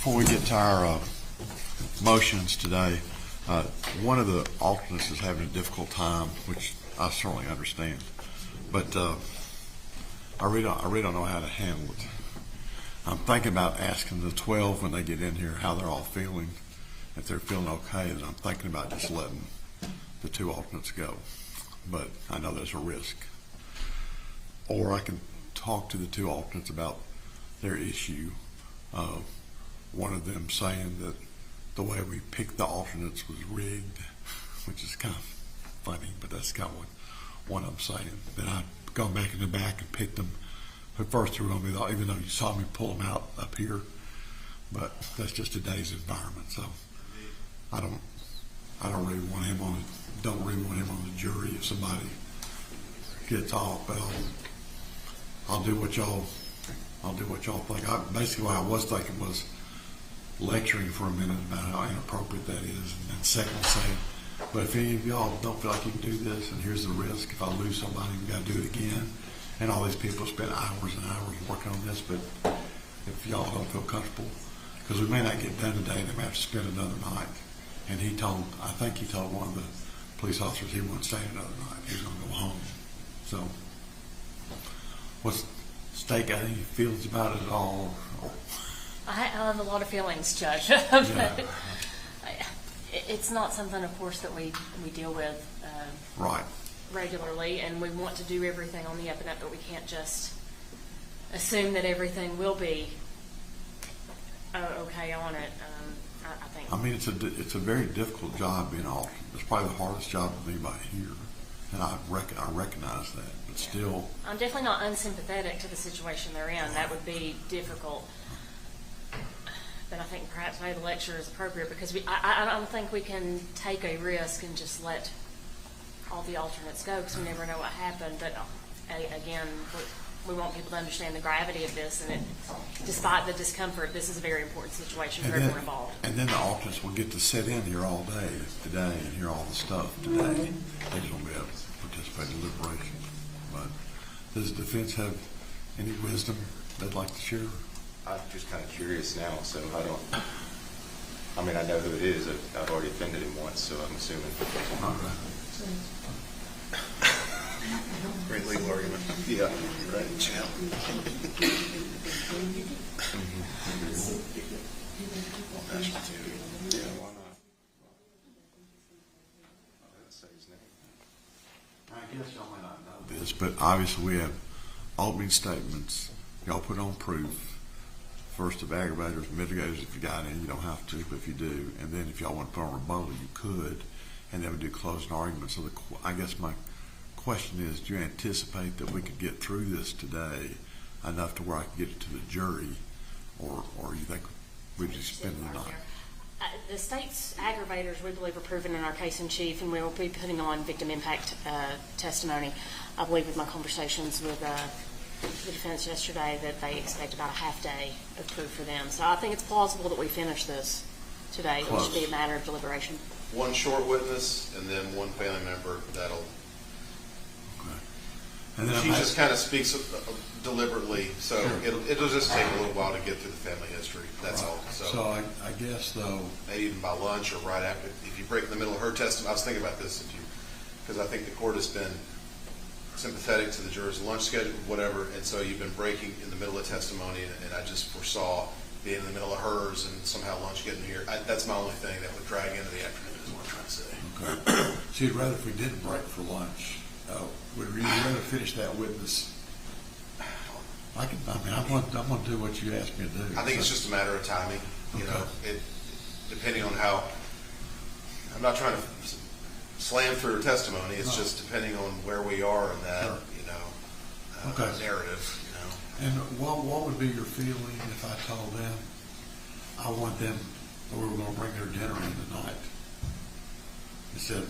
Before we get to our motions today, one of the alternates is having a difficult time, which I certainly understand. But I really don't know how to handle it. I'm thinking about asking the 12 when they get in here how they're all feeling. If they're feeling okay, then I'm thinking about just letting the two alternates go. But I know there's a risk. Or I can talk to the two alternates about their issue. One of them saying that the way we picked the alternates was rigged, which is kind of funny, but that's kind of what one of them saying. That I'd gone back in the back and picked them. At first they were going to be, even though you saw me pull them out up here, but that's just today's environment. So I don't really want him on the jury if somebody gets off. But I'll do what y'all think. Basically, what I was thinking was lecturing for a minute about how inappropriate that is, and then secondly saying, but if any of y'all don't feel like you can do this, and here's the risk, if I lose somebody, we got to do it again. And all these people spend hours and hours working on this, but if y'all don't feel comfortable, because we may not get done today, they may have to spend another night. And I think he told one of the police officers he wouldn't stay another night. He was going to go home. So, what's State got any feelings about it at all? I have a lot of feelings, Judge. Yeah. It's not something, of course, that we deal with Right. regularly, and we want to do everything on the up and up, but we can't just assume that everything will be okay on it. I think. I mean, it's a very difficult job being alternate. It's probably the hardest job of anybody here, and I recognize that. But still, I'm definitely not unsympathetic to the situation they're in. That would be difficult. But I think perhaps maybe the lecture is appropriate because I don't think we can take a risk and just let all the alternates go because we never know what happened. But again, we want people to understand the gravity of this, and despite the discomfort, this is a very important situation for everyone involved. And then the alternates will get to sit in here all day today and hear all the stuff today. They just won't be able to participate in deliberation. But does the defense have any wisdom they'd like to share? I'm just kind of curious now, so I mean, I know who it is. I've already offended him once, so I'm assuming. All right. Great legal argument. Yeah, right. Chill. Yeah, why not? Let's say his name. I guess y'all may not know this, but obviously we have opening statements. Y'all put on proof. First of aggravators, mitigators if you got any. You don't have to, but if you do. And then if y'all want to put on rebuttal, you could. And then we do closing arguments. So I guess my question is, do you anticipate that we could get through this today enough to where I could get it to the jury, or you think we just spend the night? The state's aggravators, we believe, are proven in our case in chief, and we will be putting on victim impact testimony. I believe with my conversations with the defense yesterday that they expect about a half day of proof for them. So I think it's plausible that we finish this today. It should be a matter of deliberation. One short witness and then one family member that'll. Okay. And then she just kind of speaks deliberately, so sure. it'll just take a little while to get through the family history. That's all. So I guess though, maybe even by lunch or right after. If you break in the middle of her testimony, I was thinking about this because I think the court has been sympathetic to the jurors' lunch schedule, whatever, and so you've been breaking in the middle of testimony, and I just foresaw being in the middle of hers and somehow lunch getting here. That's my only thing that would drag into the afternoon is what I'm trying to say. okay. So you'd rather if we didn't break for lunch, would you rather finish that witness? I'm going to do what you asked me to do. I think it's just a matter of timing. You know, depending on how. I'm not trying to slam through her testimony. It's just depending on where we are in that, narrative. You know. And what would be your feeling if I told them I want them, or we were going to bring their dinner in tonight instead of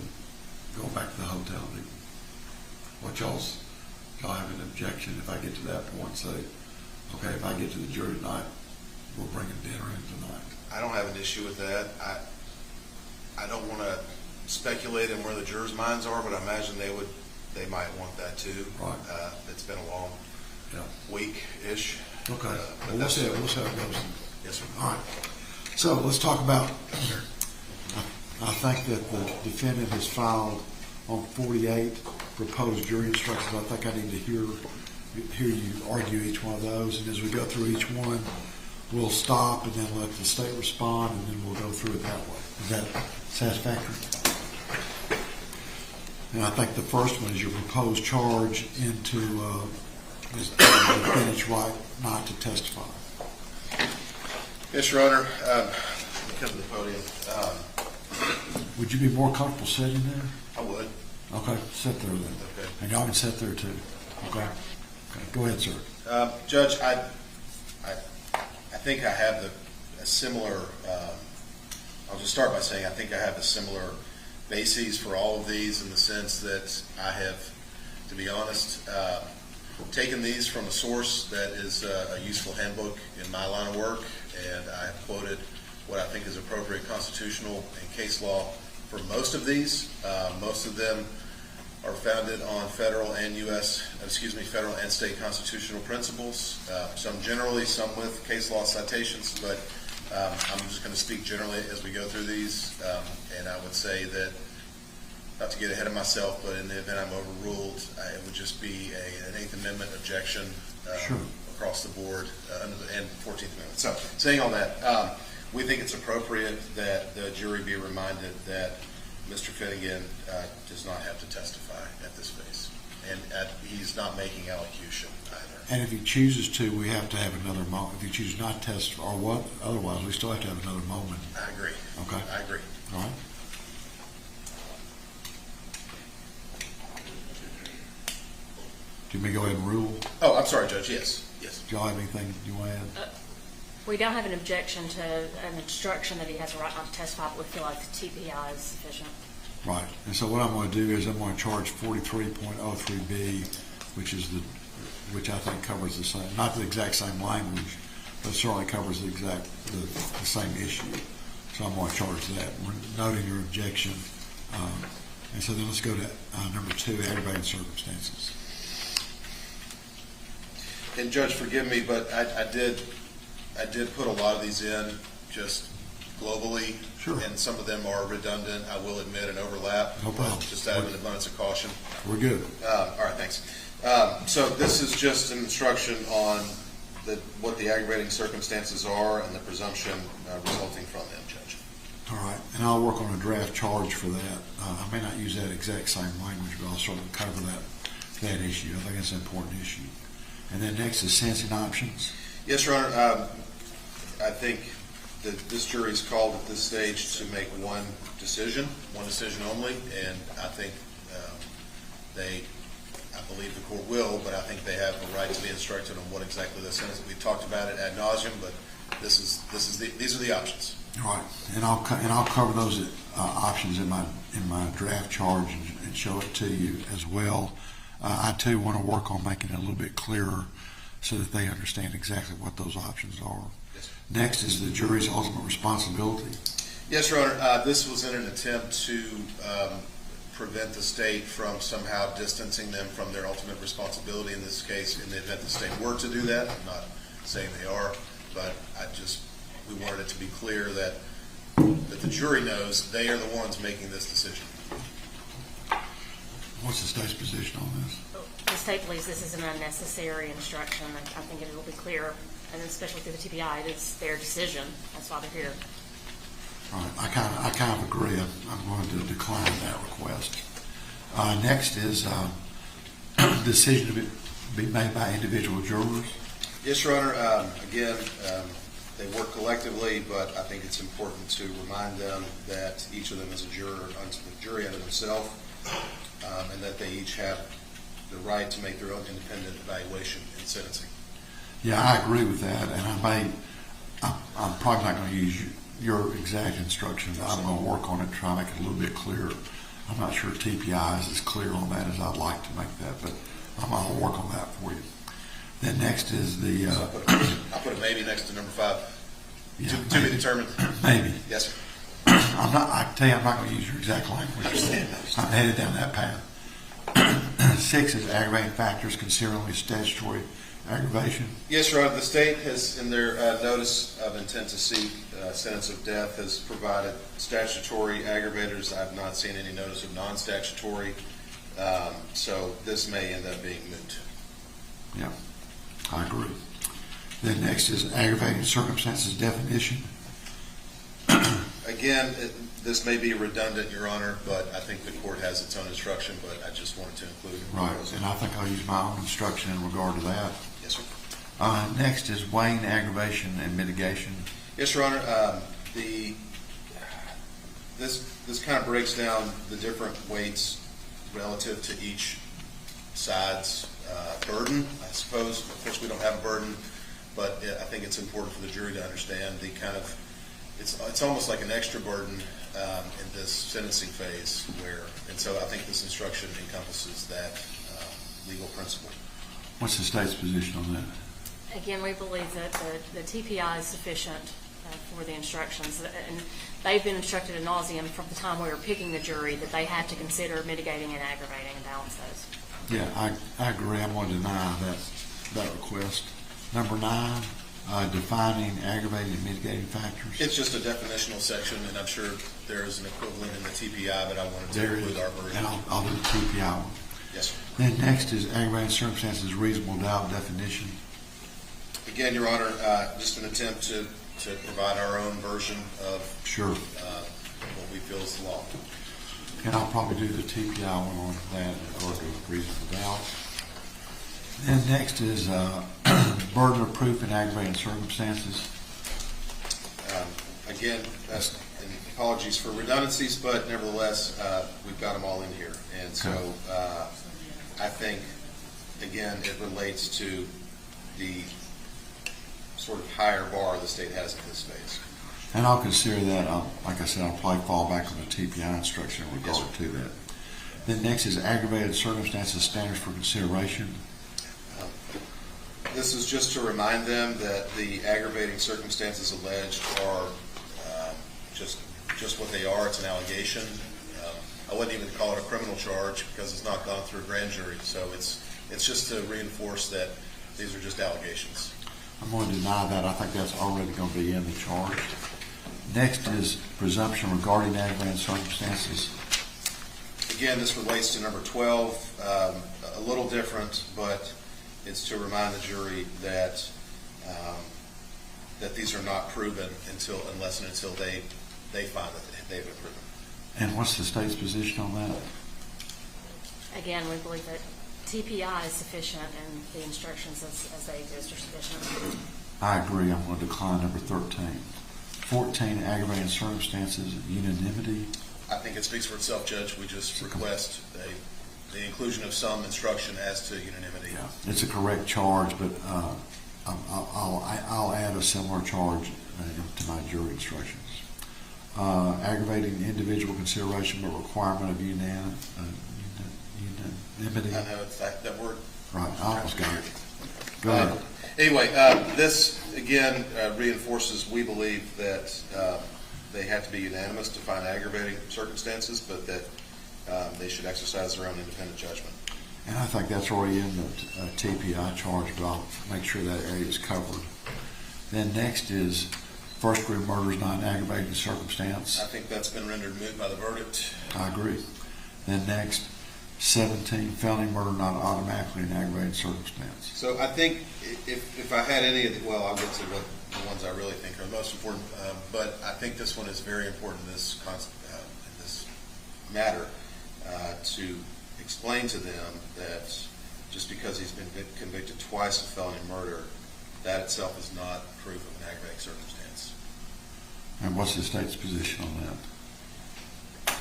going back to the hotel? Y'all have an objection if I get to that point? Say, okay, if I get to the jury tonight, we're bringing dinner in tonight. I don't have an issue with that. I don't want to speculate on where the jurors' minds are, but I imagine they might want that too. Right. It's been a long week-ish. Okay. But We'll see how it goes. Yes, sir. All right. So let's talk about, I think that the defendant has filed on 48 proposed jury instructions. I think I need to hear you argue each one of those, and as we go through each one, we'll stop and then let the state respond, and then we'll go through it that way. Is that satisfactory? And I think the first one is your proposed charge into the defendant's right not to testify. Yes, Your Honor. Let me come to the podium. Would you be more comfortable sitting there? I would. Okay, sit there then. Okay. And y'all can sit there too. Okay. Okay. Go ahead, sir. Judge, I think I have a similar, I'll just start by saying I think I have a similar bases for all of these in the sense that I have, to be honest, taken these from a source that is a useful handbook in my line of work, and I have quoted what I think is appropriate constitutional and case law for most of these. Most of them are founded on federal and federal and state constitutional principles. Some generally, some with case law citations, but I'm just going to speak generally as we go through these. And I would say that, not to get ahead of myself, but in the event I'm overruled, it would just be an Eighth Amendment objection Sure. across the board and 14th Amendment. So, saying all that, we think it's appropriate that the jury be reminded that Mr. Finnegan does not have to testify at this phase, and he's not making allocution either. And if he chooses to, we have to have another moment. If he chooses not to testify or what, otherwise we still have to have another moment. I agree. Okay. I agree. All right. Do you want me to go ahead and rule? Oh, I'm sorry, Judge. Yes. Yes. Do y'all have anything you want to add? We don't have an objection to an instruction that he has a right not to testify, but we feel like the TPI is sufficient. Right. And so what I'm going to do is I'm going to charge 43.03B, which I think covers the same, not the exact same language, but certainly covers the same issue. So I'm going to charge that. We're noting your objection. And so then let's go to number 2, aggravating circumstances. And Judge, forgive me, but I did put a lot of these in just globally. Sure. And some of them are redundant, I will admit, and overlap. No problem. Just out of an abundance of caution. We're good. All right, thanks. So this is just an instruction on what the aggravating circumstances are and the presumption resulting from them, Judge. All right. And I'll work on a draft charge for that. I may not use that exact same language, but I'll sort of cover that issue. I think it's an important issue. And then next is sentencing options. Yes, Your Honor. I think that this jury is called at this stage to make one decision only, and I think I believe the court will, but I think they have a right to be instructed on what exactly the sentence. We've talked about it ad nauseum, but these are the options. All right. And I'll cover those options in my draft charge and show it to you as well. I too want to work on making it a little bit clearer so that they understand exactly what those options are. Yes, sir. Next is the jury's ultimate responsibility. Yes, Your Honor. This was in an attempt to prevent the state from somehow distancing them from their ultimate responsibility in this case, in the event the state were to do that. I'm not saying they are, but we wanted it to be clear that the jury knows they are the ones making this decision. What's the state's position on this? The state believes this is an unnecessary instruction. I think it will be clear, and especially through the TPI, it is their decision. That's why they're here. All right. I kind of agree. I'm going to decline that request. Next is decision to be made by individual jurors. Yes, Your Honor. Again, they work collectively, but I think it's important to remind them that each of them is a jury unto themselves, and that they each have the right to make their own independent evaluation in sentencing. Yeah, I agree with that, and I'm probably not going to use your exact instructions. I'm going to work on it and try to make it a little bit clearer. I'm not sure TPI is as clear on that as I'd like to make that, but I'm going to work on that for you. Then next is the... I'll put a maybe next to number 5. Yeah, to be determined. Maybe. Yes, sir. I can tell you I'm not going to use your exact language. I'm headed down that path. 6 is aggravating factors considering only statutory aggravation? Yes, Your Honor, the state has, in their notice of intent to seek sentence of death, has provided statutory aggravators. I've not seen any notice of non-statutory, so this may end up being moot. Yeah, I agree. Then next is aggravating circumstances definition. Again, this may be redundant, Your Honor, but I think the court has its own instruction, but I just wanted to include it. Right, and I think I'll use my own instruction in regard to that. Yes, sir. Next is weighing aggravation and mitigation. Yes, Your Honor. This kind of breaks down the different weights relative to each side's burden, I suppose. Of course, we don't have a burden, but I think it's important for the jury to understand the kind of, it's almost like an extra burden in this sentencing phase and so I think this instruction encompasses that legal principle. What's the state's position on that? Again, we believe that the TPI is sufficient for the instructions, and they've been instructed ad nauseum from the time we were picking the jury that they have to consider mitigating and aggravating and balance those. Yeah, I agree. I'm going to deny that request. Number 9, defining aggravating and mitigating factors. It's just a definitional section, and I'm sure there is an equivalent in the TPI, but I wanted to There include is, our version. and I'll do the TPI one. Yes, sir. Then next is aggravating circumstances reasonable doubt definition. Again, Your Honor, just an attempt to provide our own version of Sure. what we feel is the law. And I'll probably do the TPI one on that in regard to reasonable doubt. Then next is burden of proof in aggravating circumstances. Again, and apologies for redundancies, but nevertheless, we've got them all in here. And so I think, again, it relates to the sort of higher bar the state has in this phase. And I'll consider that, like I said, I'll probably fall back on the TPI instruction in regard Yes, to that. Then next is aggravated circumstances standards for consideration. This is just to remind them that the aggravating circumstances alleged are just what they are. It's an allegation. I wouldn't even call it a criminal charge because it's not gone through a grand jury. So it's just to reinforce that these are just allegations. I'm going to deny that. I think that's already going to be in the charge. Next is presumption regarding aggravating circumstances. Again, this relates to number 12. A little different, but it's to remind the jury that that these are not proven unless and until they find that they've been proven. And what's the state's position on that? Again, we believe that TPI is sufficient and the instructions as they exist are sufficient. I agree. I'm going to decline number 13. 14, aggravating circumstances, unanimity. I think it speaks for itself, Judge. We just request the inclusion of some instruction as to unanimity. Yeah, it's a correct charge, but I'll add a similar charge to my jury instructions. Aggravating individual consideration, but requirement of unanimity. I know it's that word. Right, I almost got it. Go ahead. Anyway, this again reinforces we believe that they have to be unanimous to find aggravating circumstances, but that they should exercise their own independent judgment. And I think that's already in the TPI charge, but I'll make sure that area is covered. Then next is first degree murder is not an aggravating circumstance. I think that's been rendered moot by the verdict. I agree. Then next, 17, felony murder not automatically an aggravating circumstance. So I think if I had any of the, well, I'll get to what the ones I really think are most important, but I think this one is very important in this matter to explain to them that just because he's been convicted twice of felony murder, that itself is not proof of an aggravating circumstance. And what's the state's position on that?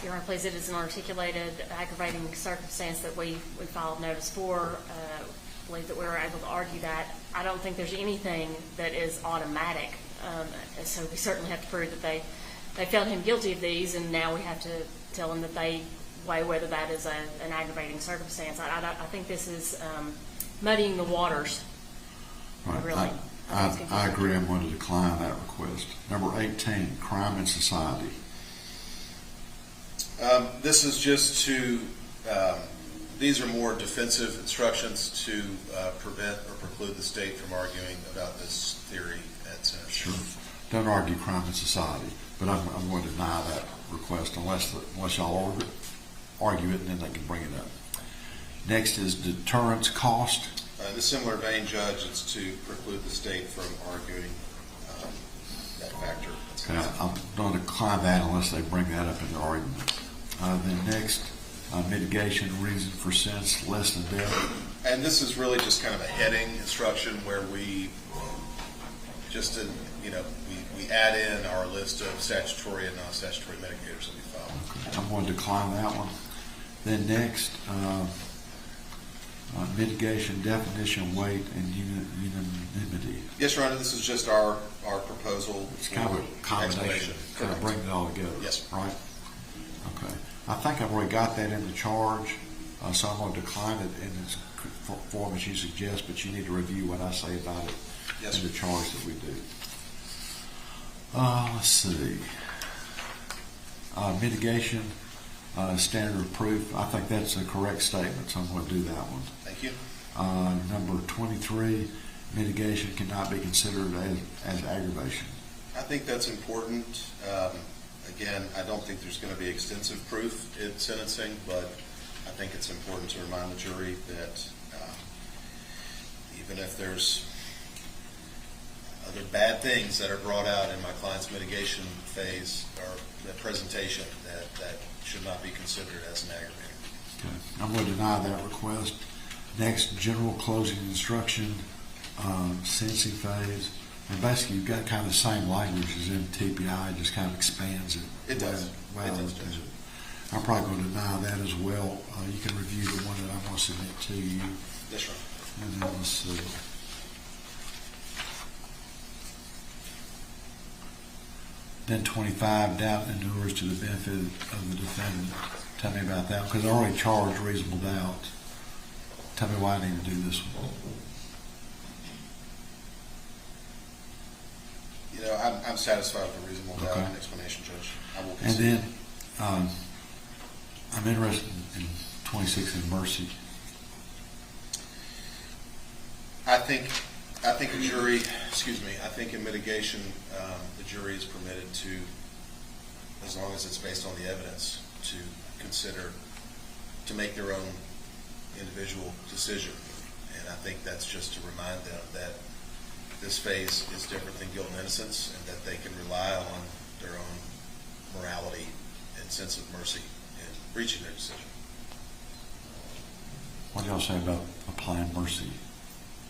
Your Honor, please, it is an articulated aggravating circumstance that we filed notice for. I believe that we were able to argue that. I don't think there's anything that is automatic, so we certainly have to prove that they found him guilty of these, and now we have to tell them that they weigh whether that is an aggravating circumstance. I think this is muddying the waters. Right. Really. I agree. I'm going to decline that request. Number 18, crime in society. This is just to These are more defensive instructions to prevent or preclude the state from arguing about this theory at sentencing. Sure. Don't argue crime in society, but I'm going to deny that request unless y'all argue it, and then they can bring it up. Next is deterrence cost. In a similar vein, Judge, it's to preclude the state from arguing that factor. Okay, I'm going to decline that unless they bring that up in their argument. Then next, mitigation reason for sentence less than death. And this is really just kind of a heading instruction where we just, we add in our list of statutory and non-statutory mitigators that we follow. Okay, I'm going to decline that one. Then next, mitigation definition, weight, and unanimity. Yes, Your Honor, this is just our proposal. It's kind of a combination, explanation. kind of Correct. bringing it all together. Yes. Right? Okay. I think I've already got that in the charge, so I'm going to decline it in its form as you suggest, but you need to review what I say about it Yes, in the sir. charge that we do. Let's see. Mitigation, standard of proof. I think that's a correct statement, so I'm going to do that one. Thank you. Number 23, mitigation cannot be considered as aggravation. I think that's important. Again, I don't think there's going to be extensive proof in sentencing, but I think it's important to remind the jury that even if there's other bad things that are brought out in my client's mitigation phase or the presentation, that should not be considered as an aggravator. Okay. I'm going to deny that request. Next, general closing instruction, sentencing phase. And basically, you've got kind of the same language as in TPI, it just kind of expands it. It does. Well, It does, Judge. I'm probably going to deny that as well. You can review the one that I'm going to submit to you. Yes, Your Honor. And then let's see. Then 25, doubt endures to the benefit of the defendant. Tell me about that, because I already charged reasonable doubt. Tell me why I need to do this one. I'm satisfied with the reasonable doubt Okay. and explanation, Judge. I will And consider. then, I'm interested in 26 in mercy. I think a jury, I think in mitigation, the jury is permitted to, as long as it's based on the evidence, to consider, to make their own individual decision. And I think that's just to remind them that this phase is different than guilt and innocence, and that they can rely on their own morality and sense of mercy in reaching their decision. What do y'all say about applying mercy?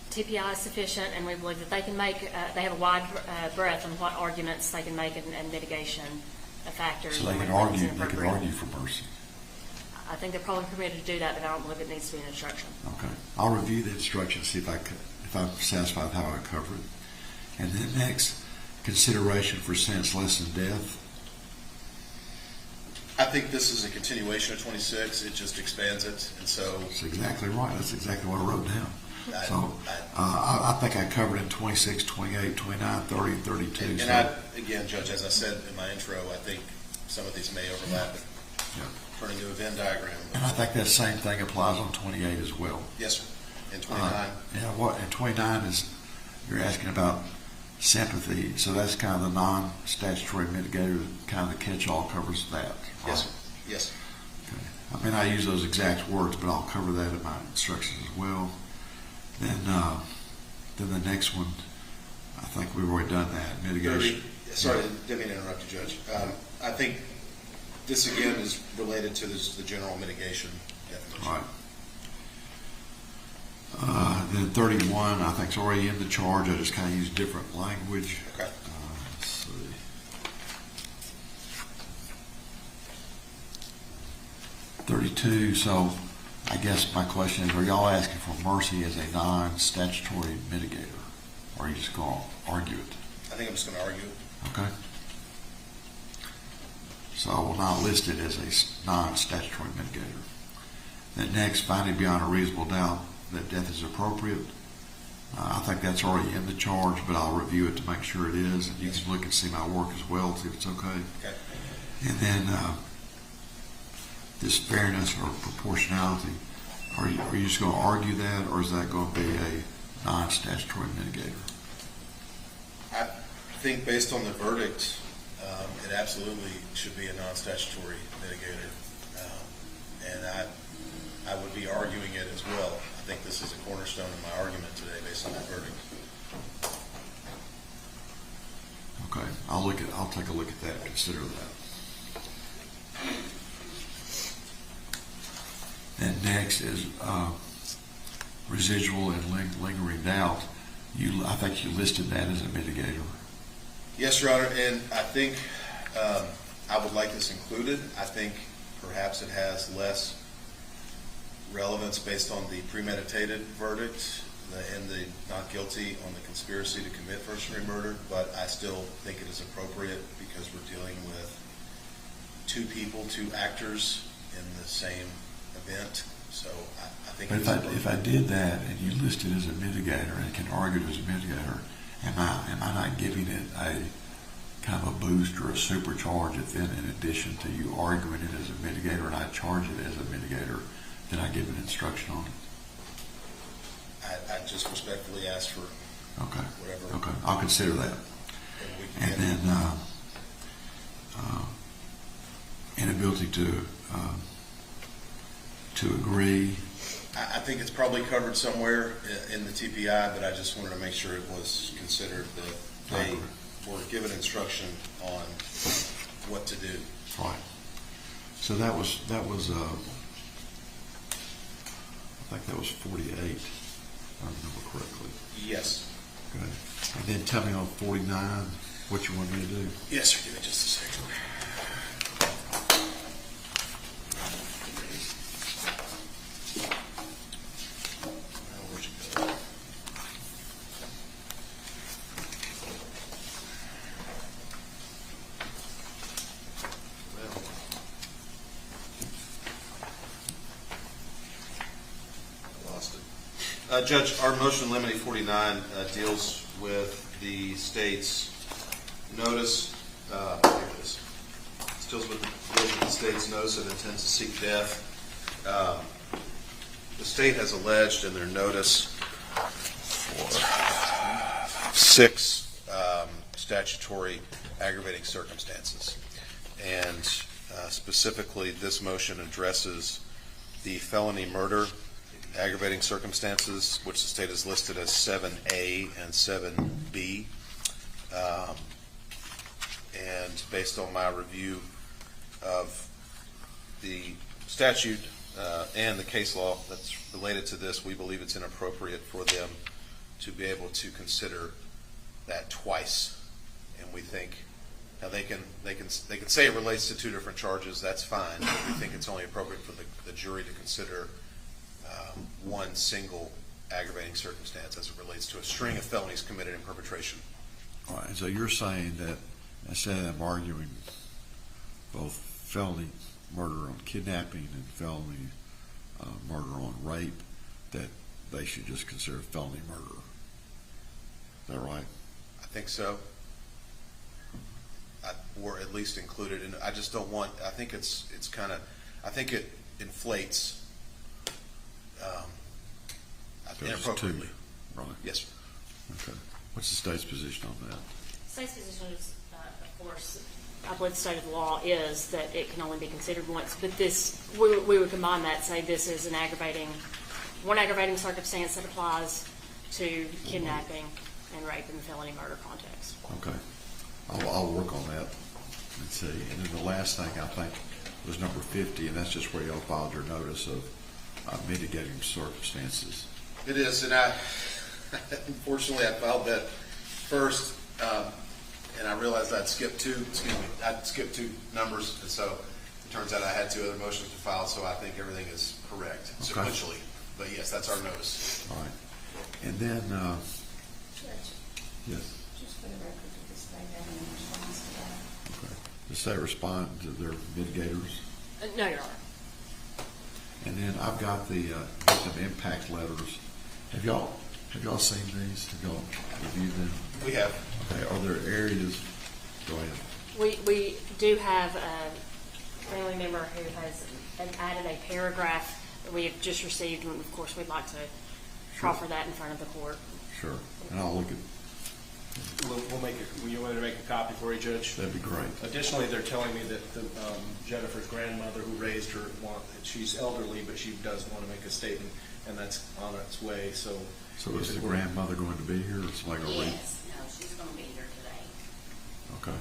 TPI is sufficient, and we believe that they can make, they have a wide breadth on what arguments they can make and mitigation factors. So they can when it's argue inappropriate. for mercy. I think they're probably permitted to do that, but I don't believe it needs to be an instruction. Okay. I'll review the instructions, see if I'm satisfied with how I cover it. And then next, consideration for sentence less than death. I think this is a continuation of 26. It just expands it, and so That's exactly right. That's exactly what I wrote down. I- So I think I covered in 26, 28, 29, 30, 32. And So, again, Judge, as I said in my intro, I think some of these may overlap, yeah. turning to a Venn diagram. And I think that same thing applies on 28 as well. Yes, sir. And 29, And 29 is, you're asking about sympathy. So that's kind of the non-statutory mitigator, kind of the catch-all covers that. yes, right? sir. Yes. Okay. I may not use those exact words, but I'll cover that in my instructions as well. Then the next one, I think we've already done that, mitigation. Sorry, didn't mean to interrupt you, Judge. I think this again is related to the general mitigation definition. Right. Then 31, I think it's already in the charge. I just kind of use different language. Okay. Let's see. So I guess my question is, are y'all asking for mercy as a non-statutory mitigator? Or are you just going to argue it? I think I'm just going to argue it. Okay. So I will not list it as a non-statutory mitigator. Then next, finding beyond a reasonable doubt that death is appropriate. I think that's already in the charge, but I'll review it to make sure it is. And you can look and see my work as well, see if it's okay. Okay. And then this fairness or proportionality. Are you just going to argue that, or is that going to be a non-statutory mitigator? I think based on the verdict, it absolutely should be a non-statutory mitigator. And I would be arguing it as well. I think this is a cornerstone of my argument today based on that verdict. Okay, I'll take a look at that and consider that. And next is residual and lingering doubt. I think you listed that as a mitigator. Yes, Your Honor, and I think I would like this included. I think perhaps it has less relevance based on the premeditated verdict and the not guilty on the conspiracy to commit first-degree murder, but I still think it is appropriate because we're dealing with two people, two actors in the same event. So I think But if I did that and you listed it as a mitigator and can argue it as a mitigator, am I not giving it a kind of a boost or a supercharge if then in addition to you arguing it as a mitigator and I charge it as a mitigator, then I give an instruction on it? I just respectfully ask for Okay. whatever. Okay. I'll consider that. We can And get. then inability to agree. I think it's probably covered somewhere in the TPI, but I just wanted to make sure it was considered that they were given instruction on what to do. Right. So that was I think that was 48, if I remember correctly. Yes. Okay. And then tell me on 49 what you want me to do. Yes, sir. Give me just a second. Now, where'd you go? Well, I lost it. Judge, our motion limiting 49 deals with the state's notice. Here it is. It deals with the state's notice of intent to seek death. The state has alleged in their notice for 6 statutory aggravating circumstances. And specifically, this motion addresses the felony murder aggravating circumstances, which the state has listed as 7A and 7B. And based on my review of the statute and the case law that's related to this, we believe it's inappropriate for them to be able to consider that twice. And we think now they can say it relates to 2 different charges. That's fine. But we think it's only appropriate for the jury to consider one single aggravating circumstance as it relates to a string of felonies committed in perpetration. All right. So you're saying that instead of arguing both felony murder on kidnapping and felony murder on rape, that they should just consider felony murder. Is that right? I think so. Or at least included. And I just don't want. I think it's kind of. I think it inflates inappropriately. Right. Yes, sir. Okay. What's the state's position on that? State's position is, of course, I believe the state of the law is that it can only be considered once, but we would combine that, say this is one aggravating circumstance that applies to kidnapping and rape in the felony murder context. Okay. I'll work on that and see. And then the last thing I think was number 50, and that's just where y'all filed your notice of mitigating circumstances. It is, and unfortunately I filed that first, and I realized I'd skipped 2 numbers, and so it turns out I had 2 other motions to file, so I think everything is correct sequentially. But yes, that's our notice. All right. And then, Judge, yes. just for the record, did the state have any response to that? Okay. Does the state respond to their mitigators? No, Your Honor. And then I've got the victim impact letters. Have y'all seen these? Have y'all reviewed them? We have. Okay. Are there areas? Go ahead. We do have a family member who has added a paragraph we have just received, and of course, we'd like to proffer that in front of the court. Sure. And I'll look at, We'll make it, you want me to make a copy for you, Judge? that'd be great. Additionally, they're telling me that Jennifer's grandmother who raised her, she's elderly, but she does want to make a statement, and that's on its way, so. So is the grandmother going to be here, or somebody going to read? Yes, no, she's gonna be here today. Okay.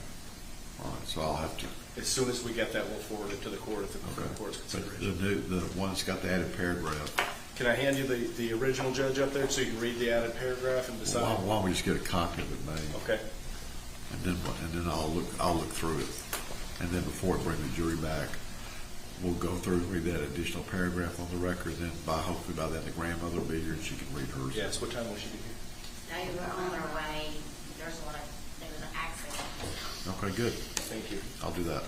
All right, so I'll have to, As soon as we get that, we'll forward it to the court if the okay. court's But consideration. the one that's got the added paragraph, Can I hand you the original, Judge, up there, so you can read the added paragraph and decide? why don't we just get a copy of it made? Okay. And then I'll look through it. And then before we bring the jury back, we'll go through and read that additional paragraph on the record. Then hopefully by then the grandmother will be here and she can read hers. Yes, what time will she be here? They were on their way, there was an accident. Okay, good. Thank you. I'll do that.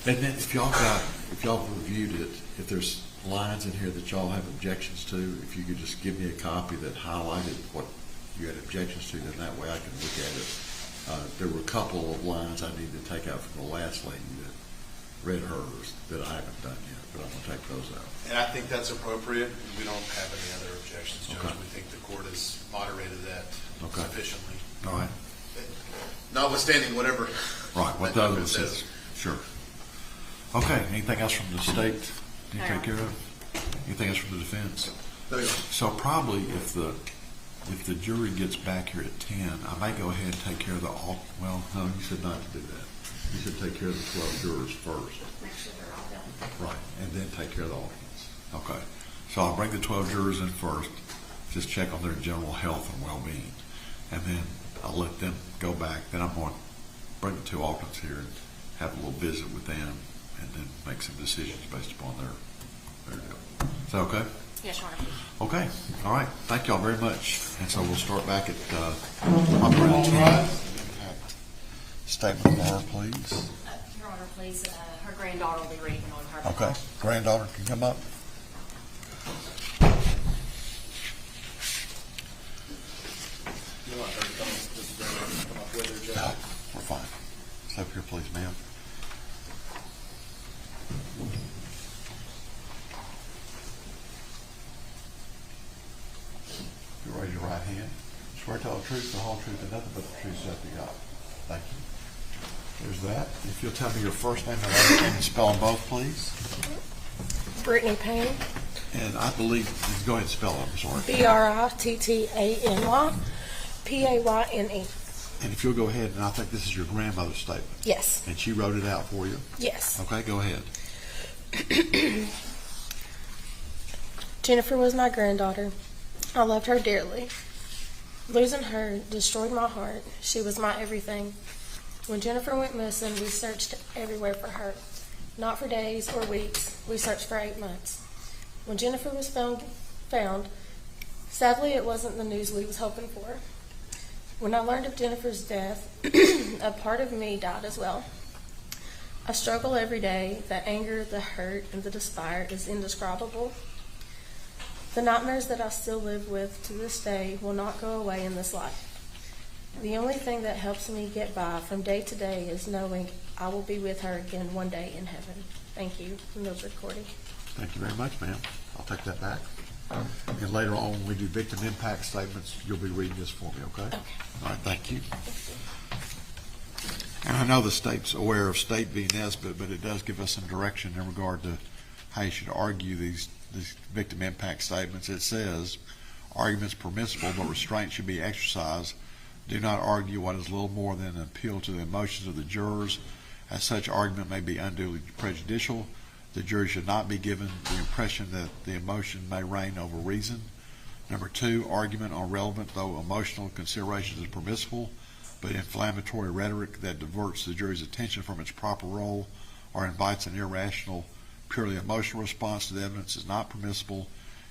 And then if y'all reviewed it, if there's lines in here that y'all have objections to, if you could just give me a copy that highlighted what you had objections to, then that way I can look at it. There were a couple of lines I needed to take out from the last lady that read hers that I haven't done yet, but I'm going to take those out. And I think that's appropriate. We don't have any other objections, Judge. Okay. We think the court has moderated that Okay. sufficiently. All right. Notwithstanding whatever. Right, what the other one says. Sure. Okay, anything else from the state you No. take care of? Anything else from the defense? No, Your Honor. So probably if the jury gets back here at 10, I may go ahead and take care of well, no, you said not to do that. You said take care of the 12 jurors first. Make sure they're all done. Right. And then take care of the alternates. Okay. So I'll bring the 12 jurors in first, just check on their general health and well-being. And then I'll let them go back. Then I'm going to bring the 2 alternates here and have a little visit with them and then make some decisions based upon their deal. Is that okay? Yes, Your Honor. Okay. All right. Thank y'all very much. And so we'll start back at operating time. Statement for her, please. Your Honor, please, her granddaughter will be reading on her. Okay. Granddaughter can come up. You want her to come up with her, Judge? No, we're fine. Step here, please, ma'am. You raise your right hand. Swear to tell the truth, the whole truth, and nothing but the truth, so help you God. Thank you. There's that. If you'll tell me your first name and last name and spell them both, please. Brittany Payne, And I believe, go ahead and spell them, I'm sorry. Brittany, Payne. And if you'll go ahead, and I think this is your grandmother's statement, Yes, and she wrote it out for you. yes. Okay, go ahead. Jennifer was my granddaughter. I loved her dearly. Losing her destroyed my heart. She was my everything. When Jennifer went missing, we searched everywhere for her. Not for days or weeks. We searched for 8 months. When Jennifer was found, sadly, it wasn't the news we was hoping for. When I learned of Jennifer's death, a part of me died as well. I struggle every day. The anger, the hurt, and the despair is indescribable. The nightmares that I still live with to this day will not go away in this life. The only thing that helps me get by from day to day is knowing I will be with her again one day in heaven. Thank you. Mildred Cordy. Thank you very much, ma'am. I'll take that back. And later on, when we do victim impact statements, you'll be reading this for me, okay? Okay. All right, thank you. And I know the state's aware of State v. Nesbitt, but it does give us some direction in regard to how you should argue these victim impact statements. It says, arguments permissible, but restraint should be exercised. Do not argue what is little more than an appeal to the emotions of the jurors, as such argument may be unduly prejudicial. The jury should not be given the impression that the emotion may reign over reason. Number 2, argument on relevant though emotional considerations is permissible, but inflammatory rhetoric that diverts the jury's attention from its proper role or invites an irrational, purely emotional response to the evidence is not permissible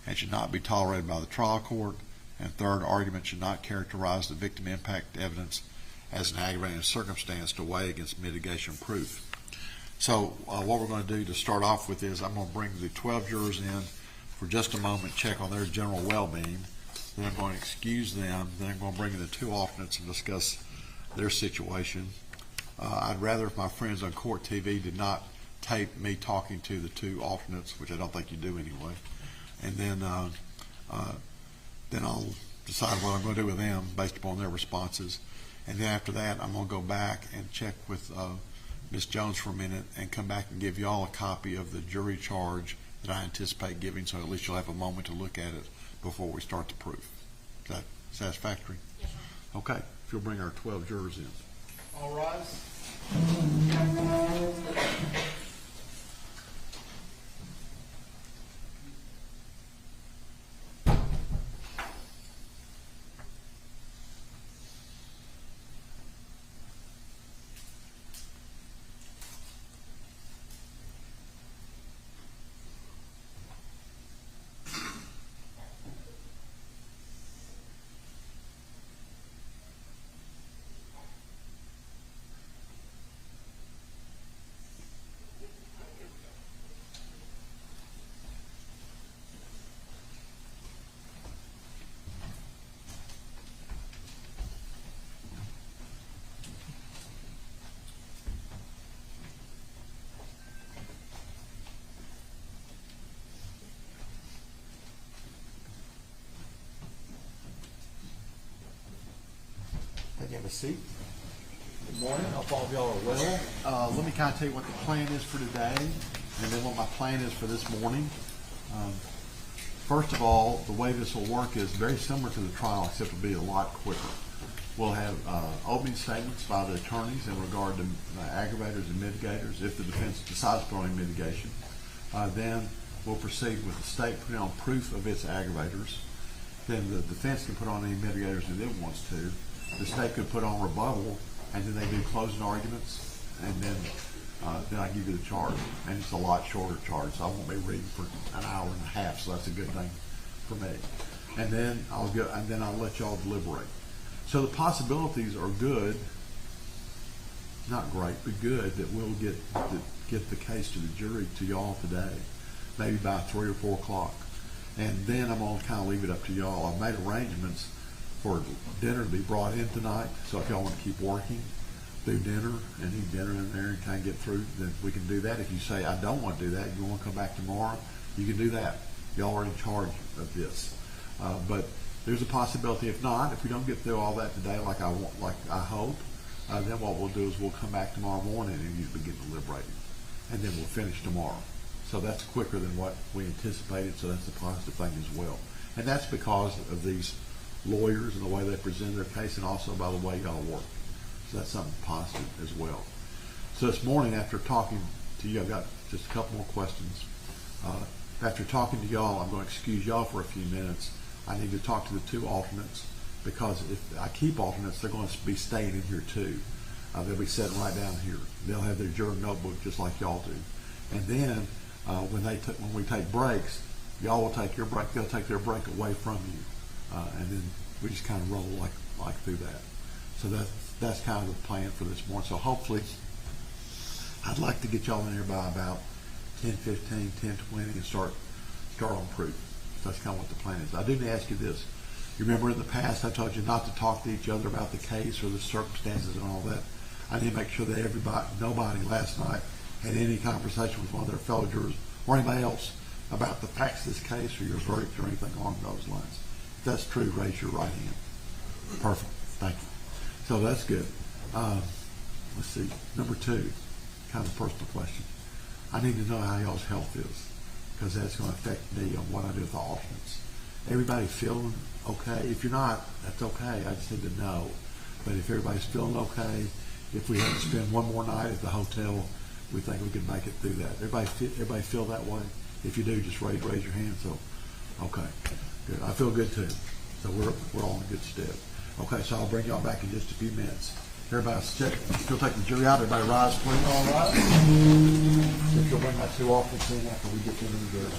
and should not be tolerated by the trial court. And 3rd, argument should not characterize the victim impact evidence as an aggravating circumstance to weigh against mitigation proof. So what we're going to do to start off with is I'm going to bring the 12 jurors in for just a moment, check on their general well-being. Then I'm going to excuse them. Then I'm going to bring in the 2 alternates and discuss their situation. I'd rather if my friends on Court TV did not tape me talking to the two alternates, which I don't think you do anyway, and then I'll decide what I'm going to do with them based upon their responses. And then after that, I'm going to go back and check with Ms. Jones for a minute and come back and give y'all a copy of the jury charge that I anticipate giving, so at least you'll have a moment to look at it before we start the proof. Is that satisfactory? Yes, sir. Okay, if you'll bring our 12 jurors in. All rise. Take you have a seat. Good morning. Hope all of y'all are well. Let me kind of tell you what the plan is for today, and then what my plan is for this morning. First of all, the way this will work is very similar to the trial, except it'll be a lot quicker. We'll have opening statements by the attorneys in regard to aggravators and mitigators, if the defense decides to put on mitigation. Then we'll proceed with the state putting on proof of its aggravators. Then the defense can put on any mitigators that it wants to. The state could put on rebuttal, and then they do closing arguments, and then I give you the charge. And it's a lot shorter charge, so I won't be reading for an hour and a half, so that's a good thing for me. And then I'll let y'all deliberate. So the possibilities are good, not great, but good, that we'll get the case to the jury to y'all today, maybe by 3 or 4 o'clock. And then I'm going to kind of leave it up to y'all. I've made arrangements for dinner to be brought in tonight, so if y'all want to keep working, do dinner and eat dinner in there and kind of get through, then we can do that. If you say, I don't want to do that, you want to come back tomorrow, you can do that. Y'all are in charge of this. But there's a possibility, if not, if we don't get through all that today like I hope, then what we'll do is we'll come back tomorrow morning and you begin deliberating. And then we'll finish tomorrow. So that's quicker than what we anticipated, so that's a positive thing as well. And that's because of these lawyers and the way they present their case, and also by the way y'all work. So that's something positive as well. So this morning, after talking to you, I've got just a couple more questions. After talking to y'all, I'm going to excuse y'all for a few minutes. I need to talk to the two alternates, because if I keep alternates, they're going to be staying in here too. They'll be sitting right down here. They'll have their juror notebook just like y'all do. And then when we take breaks, y'all will take your break. They'll take their break away from you. And then we just kind of roll like through that. So that's kind of the plan for this morning. So hopefully, I'd like to get y'all in here by about 10:15, 10:20, and start on proof. That's kind of what the plan is. I do need to ask you this. You remember in the past I told you not to talk to each other about the case or the circumstances and all that. I need to make sure that nobody last night had any conversation with one of their fellow jurors or anybody else about the facts of this case or your verdict or anything along those lines. If that's true, raise your right hand. Perfect. Thank you. So that's good. Let's see. Number 2, kind of a personal question. I need to know how y'all's health is, because that's going to affect me on what I do with the alternates. Everybody feeling okay? If you're not, that's okay. I just need to know. But if everybody's feeling okay, if we have to spend one more night at the hotel, we think we can make it through that. Everybody feel that way? If you do, just raise your hand. So, okay, good. I feel good too. So we're all in good stead. Okay, so I'll bring y'all back in just a few minutes. Everybody still take the jury out. Everybody rise, please. All right. If you'll bring my 2 officers in after we get them in the jury.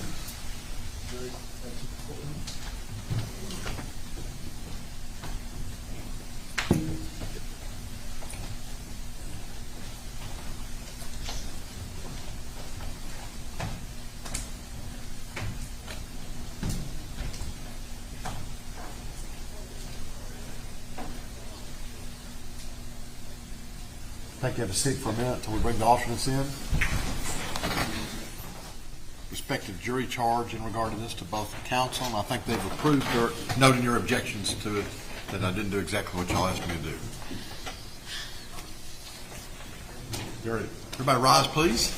Take you have a seat for a minute until we bring the alternates in. prospective jury charge in regard to this to both the council, and I think they've approved, noting your objections to it, that I didn't do exactly what y'all asked me to do. Everybody rise, please.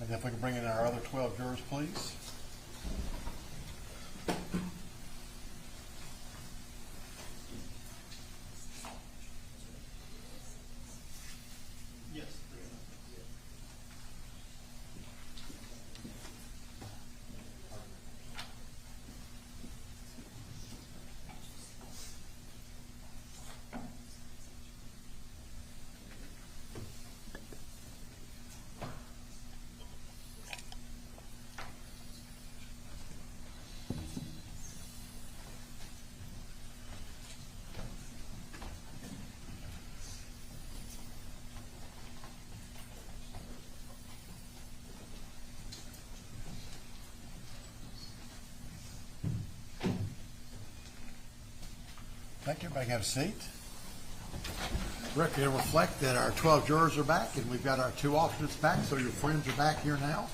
And if we can bring in our other 12 jurors, please. Thank you. Everybody have a seat. Rick, it'll reflect that our 12 jurors are back, and we've got our 2 alternates back, so your friends are back here now.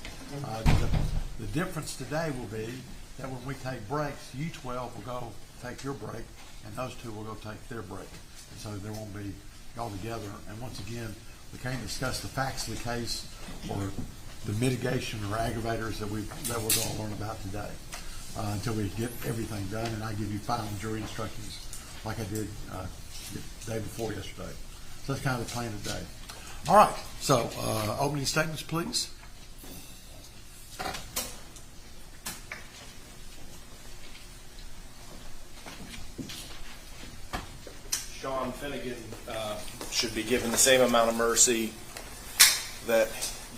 The difference today will be that when we take breaks, you 12 will go take your break, and those 2 will go take their break. And so there won't be all together. And once again, we can't discuss the facts of the case or the mitigation or aggravators that we're going to learn about today until we get everything done, and I give you final jury instructions like I did the day before yesterday. So that's kind of the plan today. All right, so opening statements, please. Sean Finnegan should be given the same amount of mercy that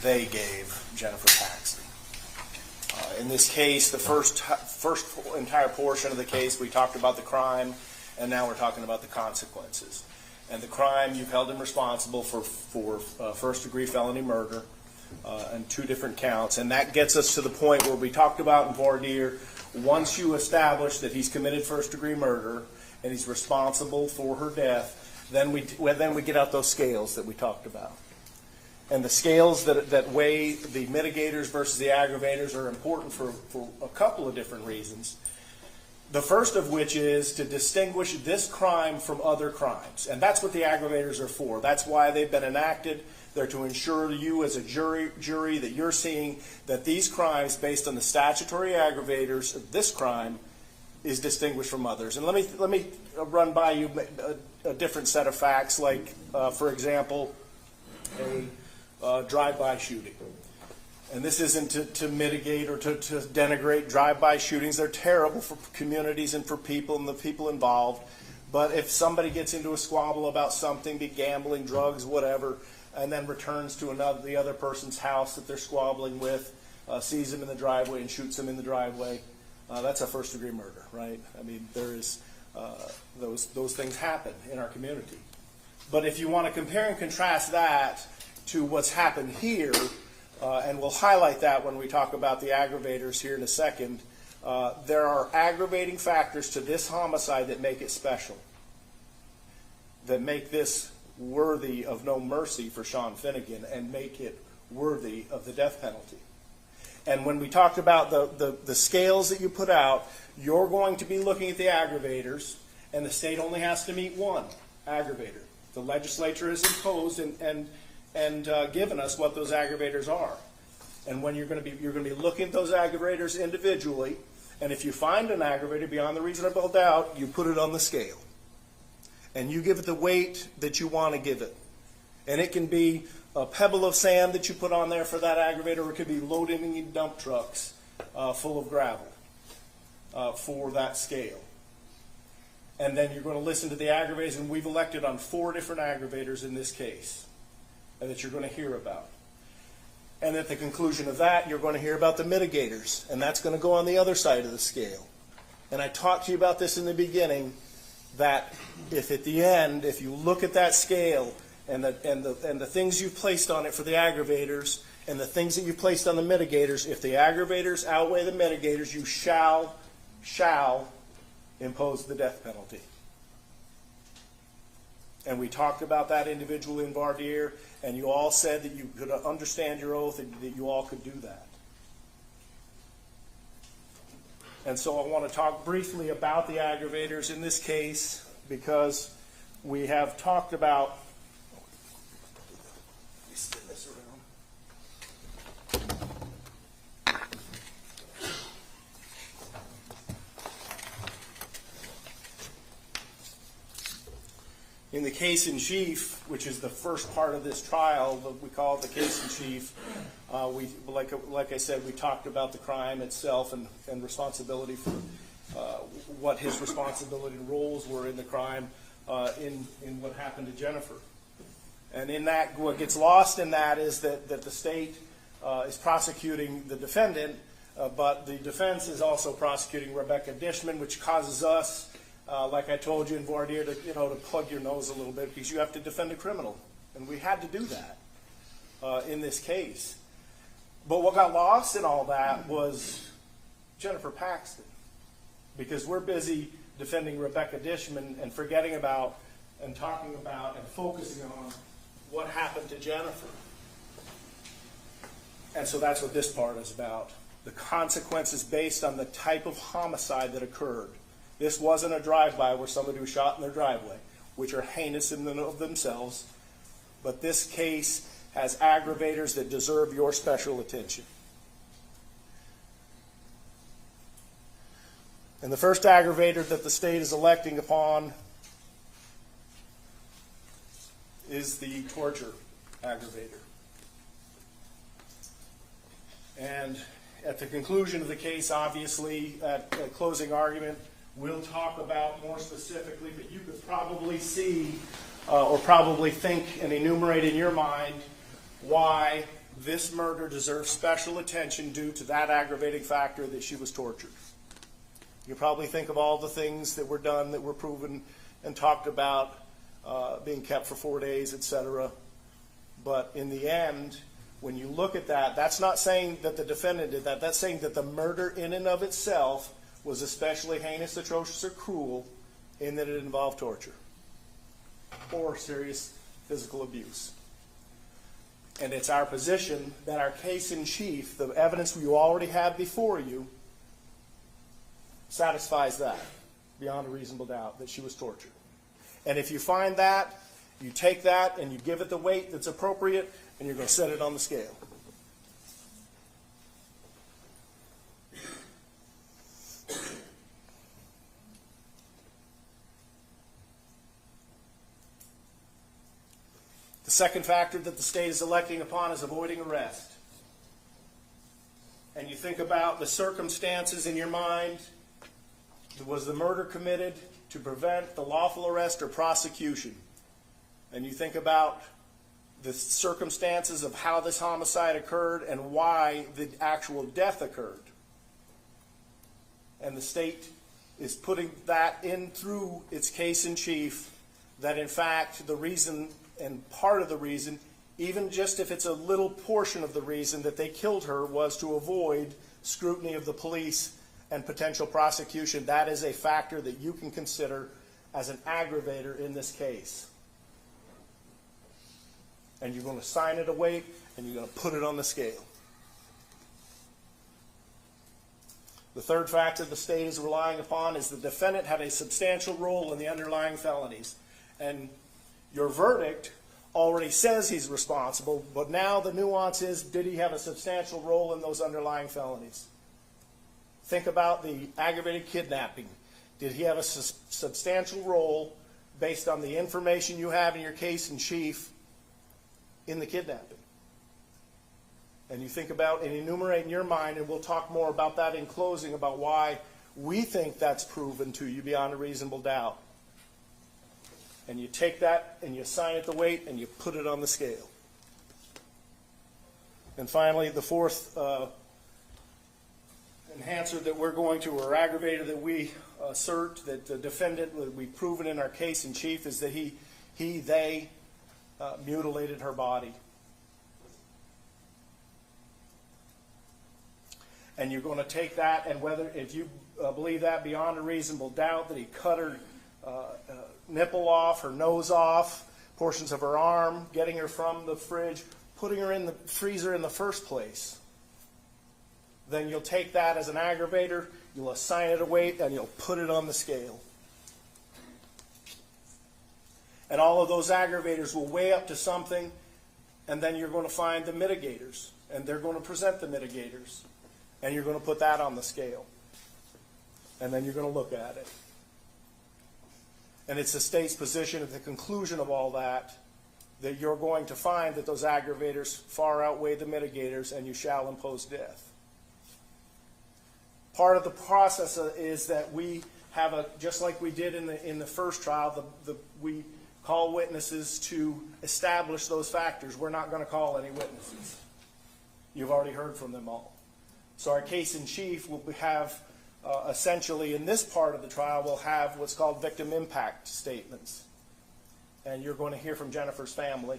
they gave Jennifer Paxley. In this case, the first entire portion of the case, we talked about the crime, and now we're talking about the consequences. And the crime, you've held him responsible for first-degree felony murder and 2 different counts. And that gets us to the point where we talked about in voir dire, once you establish that he's committed first-degree murder and he's responsible for her death, then we get out those scales that we talked about. And the scales that weigh the mitigators versus the aggravators are important for a couple of different reasons. The first of which is to distinguish this crime from other crimes. And that's what the aggravators are for. That's why they've been enacted. They're to ensure you as a jury that you're seeing that these crimes, based on the statutory aggravators of this crime, is distinguished from others. And let me run by you a different set of facts, like, for example, a drive-by shooting. And this isn't to mitigate or to denigrate drive-by shootings. They're terrible for communities and for people and the people involved. But if somebody gets into a squabble about something, be gambling, drugs, whatever, and then returns to the other person's house that they're squabbling with, sees him in the driveway and shoots him in the driveway, that's a first-degree murder, right? I mean, there is those things happen in our community. But if you want to compare and contrast that to what's happened here, and we'll highlight that when we talk about the aggravators here in a second, there are aggravating factors to this homicide that make it special, that make this worthy of no mercy for Sean Finnegan and make it worthy of the death penalty. And when we talked about the scales that you put out, you're going to be looking at the aggravators, and the state only has to meet one aggravator. The legislature has imposed and given us what those aggravators are. And when you're going to be looking at those aggravators individually, and if you find an aggravator beyond the reasonable doubt, you put it on the scale. And you give it the weight that you want to give it. And it can be a pebble of sand that you put on there for that aggravator, or it could be loading dump trucks full of gravel for that scale. And then you're going to listen to the aggravators, and we've elected on 4 different aggravators in this case that you're going to hear about. And at the conclusion of that, you're going to hear about the mitigators, and that's going to go on the other side of the scale. And I talked to you about this in the beginning, that if at the end, if you look at that scale and the things you've placed on it for the aggravators and the things that you've placed on the mitigators, if the aggravators outweigh the mitigators, you shall impose the death penalty. And we talked about that individual in voir dire, and you all said that you could understand your oath and that you all could do that. And so I want to talk briefly about the aggravators in this case, because we have talked about. Let me spin this around. In the case in chief, which is the first part of this trial, we call it the case in chief, like I said, we talked about the crime itself and responsibility for what his responsibility and roles were in the crime in what happened to Jennifer. And in that, what gets lost in that is that the state is prosecuting the defendant, but the defense is also prosecuting Rebecca Dishman, which causes us, like I told you in voir dire, to plug your nose a little bit, because you have to defend a criminal, and we had to do that in this case. But what got lost in all that was Jennifer Paxton, because we're busy defending Rebecca Dishman and forgetting about and talking about and focusing on what happened to Jennifer. And so that's what this part is about. The consequences based on the type of homicide that occurred. This wasn't a drive-by where somebody was shot in their driveway, which are heinous in and of themselves. But this case has aggravators that deserve your special attention. And the first aggravator that the state is electing upon is the torture aggravator. And at the conclusion of the case, obviously, at closing argument, we'll talk about more specifically, but you could probably see or probably think and enumerate in your mind why this murder deserves special attention due to that aggravating factor that she was tortured. You probably think of all the things that were done that were proven and talked about, being kept for 4 days, etc. But in the end, when you look at that, that's not saying that the defendant did that. That's saying that the murder in and of itself was especially heinous, atrocious, or cruel in that it involved torture or serious physical abuse. And it's our position that our case in chief, the evidence you already have before you, satisfies that beyond a reasonable doubt that she was tortured. And if you find that, you take that and you give it the weight that's appropriate, and you're going to set it on the scale. The second factor that the state is electing upon is avoiding arrest. And you think about the circumstances in your mind. Was the murder committed to prevent the lawful arrest or prosecution? And you think about the circumstances of how this homicide occurred and why the actual death occurred. And the state is putting that in through its case in chief, that in fact the reason and part of the reason, even just if it's a little portion of the reason that they killed her, was to avoid scrutiny of the police and potential prosecution. That is a factor that you can consider as an aggravator in this case. And you're going to assign it a weight, and you're going to put it on the scale. The third factor the state is relying upon is the defendant had a substantial role in the underlying felonies. And your verdict already says he's responsible, but now the nuance is, did he have a substantial role in those underlying felonies? Think about the aggravated kidnapping. Did he have a substantial role based on the information you have in your case in chief in the kidnapping? And you think about and enumerate in your mind, and we'll talk more about that in closing, about why we think that's proven to you beyond a reasonable doubt. And you take that and you assign it the weight and you put it on the scale. And finally, the fourth enhancer that we're going to, or aggravator that we assert that the defendant, we've proven in our case in chief, is that they mutilated her body. And you're going to take that, and whether, if you believe that beyond a reasonable doubt, that he cut her nipple off, her nose off, portions of her arm, getting her from the fridge, putting her in the freezer in the first place. Then you'll take that as an aggravator, you'll assign it a weight, and you'll put it on the scale. And all of those aggravators will weigh up to something, and then you're going to find the mitigators, and they're going to present the mitigators, and you're going to put that on the scale. And then you're going to look at it. And it's the state's position at the conclusion of all that you're going to find that those aggravators far outweigh the mitigators, and you shall impose death. Part of the process is that we have just like we did in the first trial, we call witnesses to establish those factors. We're not going to call any witnesses. You've already heard from them all. So our case in chief will have, essentially in this part of the trial, we'll have what's called victim impact statements. And you're going to hear from Jennifer's family,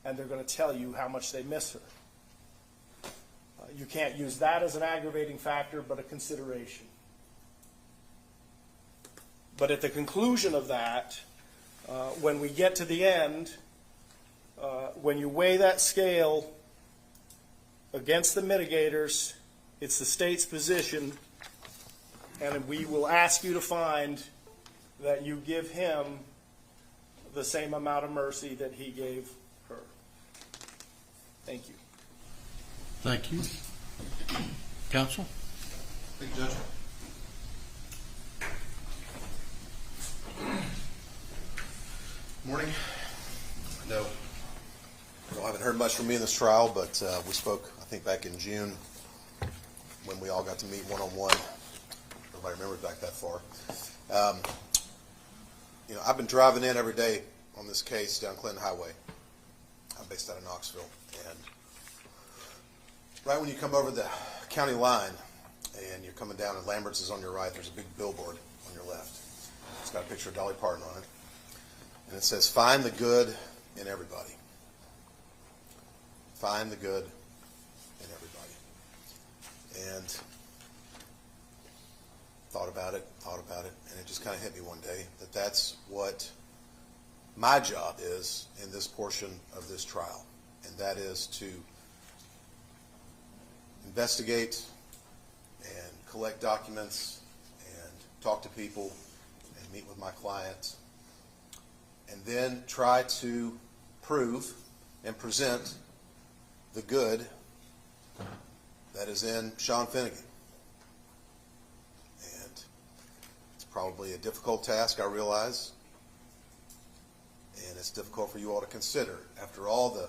and they're going to tell you how much they miss her. You can't use that as an aggravating factor, but a consideration. But at the conclusion of that, when we get to the end, when you weigh that scale against the mitigators, it's the state's position, and we will ask you to find that you give him the same amount of mercy that he gave her. Thank you. Thank you. Counsel? Thank you, Judge. Morning. I know you all haven't heard much from me in this trial, but we spoke, I think, back in June when we all got to meet one-on-one. Nobody remembers back that far. I've been driving in every day on this case down Clinton Highway. I'm based out of Knoxville. And right when you come over the county line and you're coming down and Lambert's is on your right, there's a big billboard on your left. It's got a picture of Dolly Parton on it. And it says, "Find the good in everybody." Find the good in everybody. And thought about it, and it just kind of hit me one day that that's what my job is in this portion of this trial. And that is to investigate and collect documents and talk to people and meet with my clients, and then try to prove and present the good that is in Sean Finnegan. And it's probably a difficult task, I realize, and it's difficult for you all to consider after all the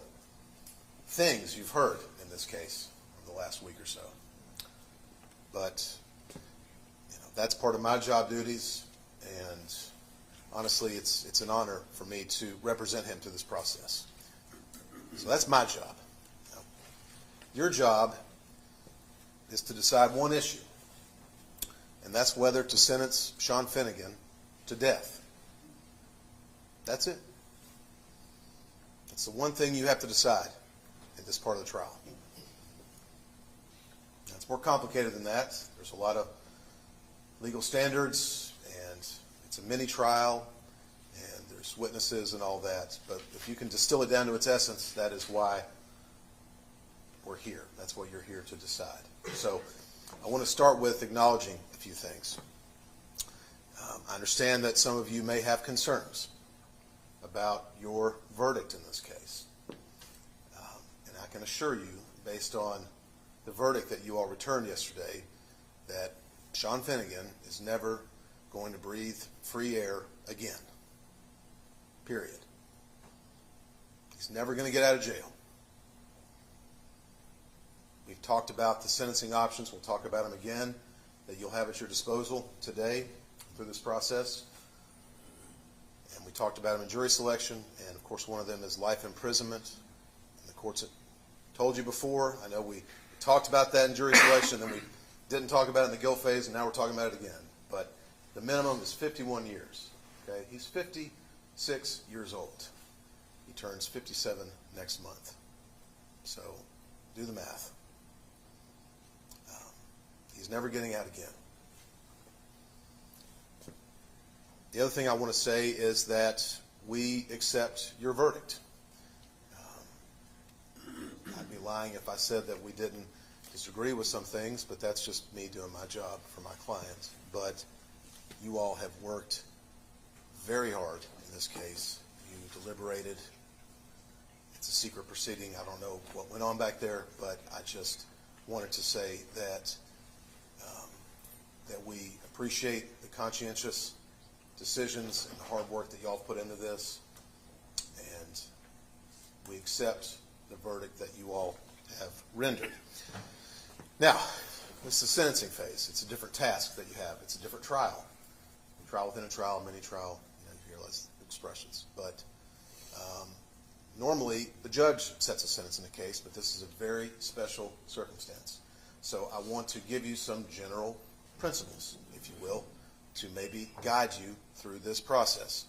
things you've heard in this case over the last week or so. But that's part of my job duties, and honestly, it's an honor for me to represent him through this process. So that's my job. Your job is to decide one issue, and that's whether to sentence Sean Finnegan to death. That's it. It's the one thing you have to decide in this part of the trial. Now, it's more complicated than that. There's a lot of legal standards, and it's a mini trial, and there's witnesses and all that. But if you can distill it down to its essence, that is why we're here. That's what you're here to decide. So I want to start with acknowledging a few things. I understand that some of you may have concerns about your verdict in this case. And I can assure you, based on the verdict that you all returned yesterday, that Sean Finnegan is never going to breathe free air again. Period. He's never going to get out of jail. We've talked about the sentencing options. We'll talk about them again that you'll have at your disposal today through this process. And we talked about them in jury selection, and of course one of them is life imprisonment. And the courts have told you before. I know we talked about that in jury selection, and then we didn't talk about it in the guilt phase, and now we're talking about it again. But the minimum is 51 years. Okay? He's 56 years old. He turns 57 next month. So do the math. He's never getting out again. The other thing I want to say is that we accept your verdict. I'd be lying if I said that we didn't disagree with some things, but that's just me doing my job for my client. But you all have worked very hard in this case. You deliberated. It's a secret proceeding. I don't know what went on back there, but I just wanted to say that that we appreciate the conscientious decisions and the hard work that y'all have put into this, and we accept the verdict that you all have rendered. Now, this is the sentencing phase. It's a different task that you have. It's a different trial. Trial within a trial, mini trial, you hear less expressions. But normally, the judge sets a sentence in a case, but this is a very special circumstance. So I want to give you some general principles, if you will, to maybe guide you through this process.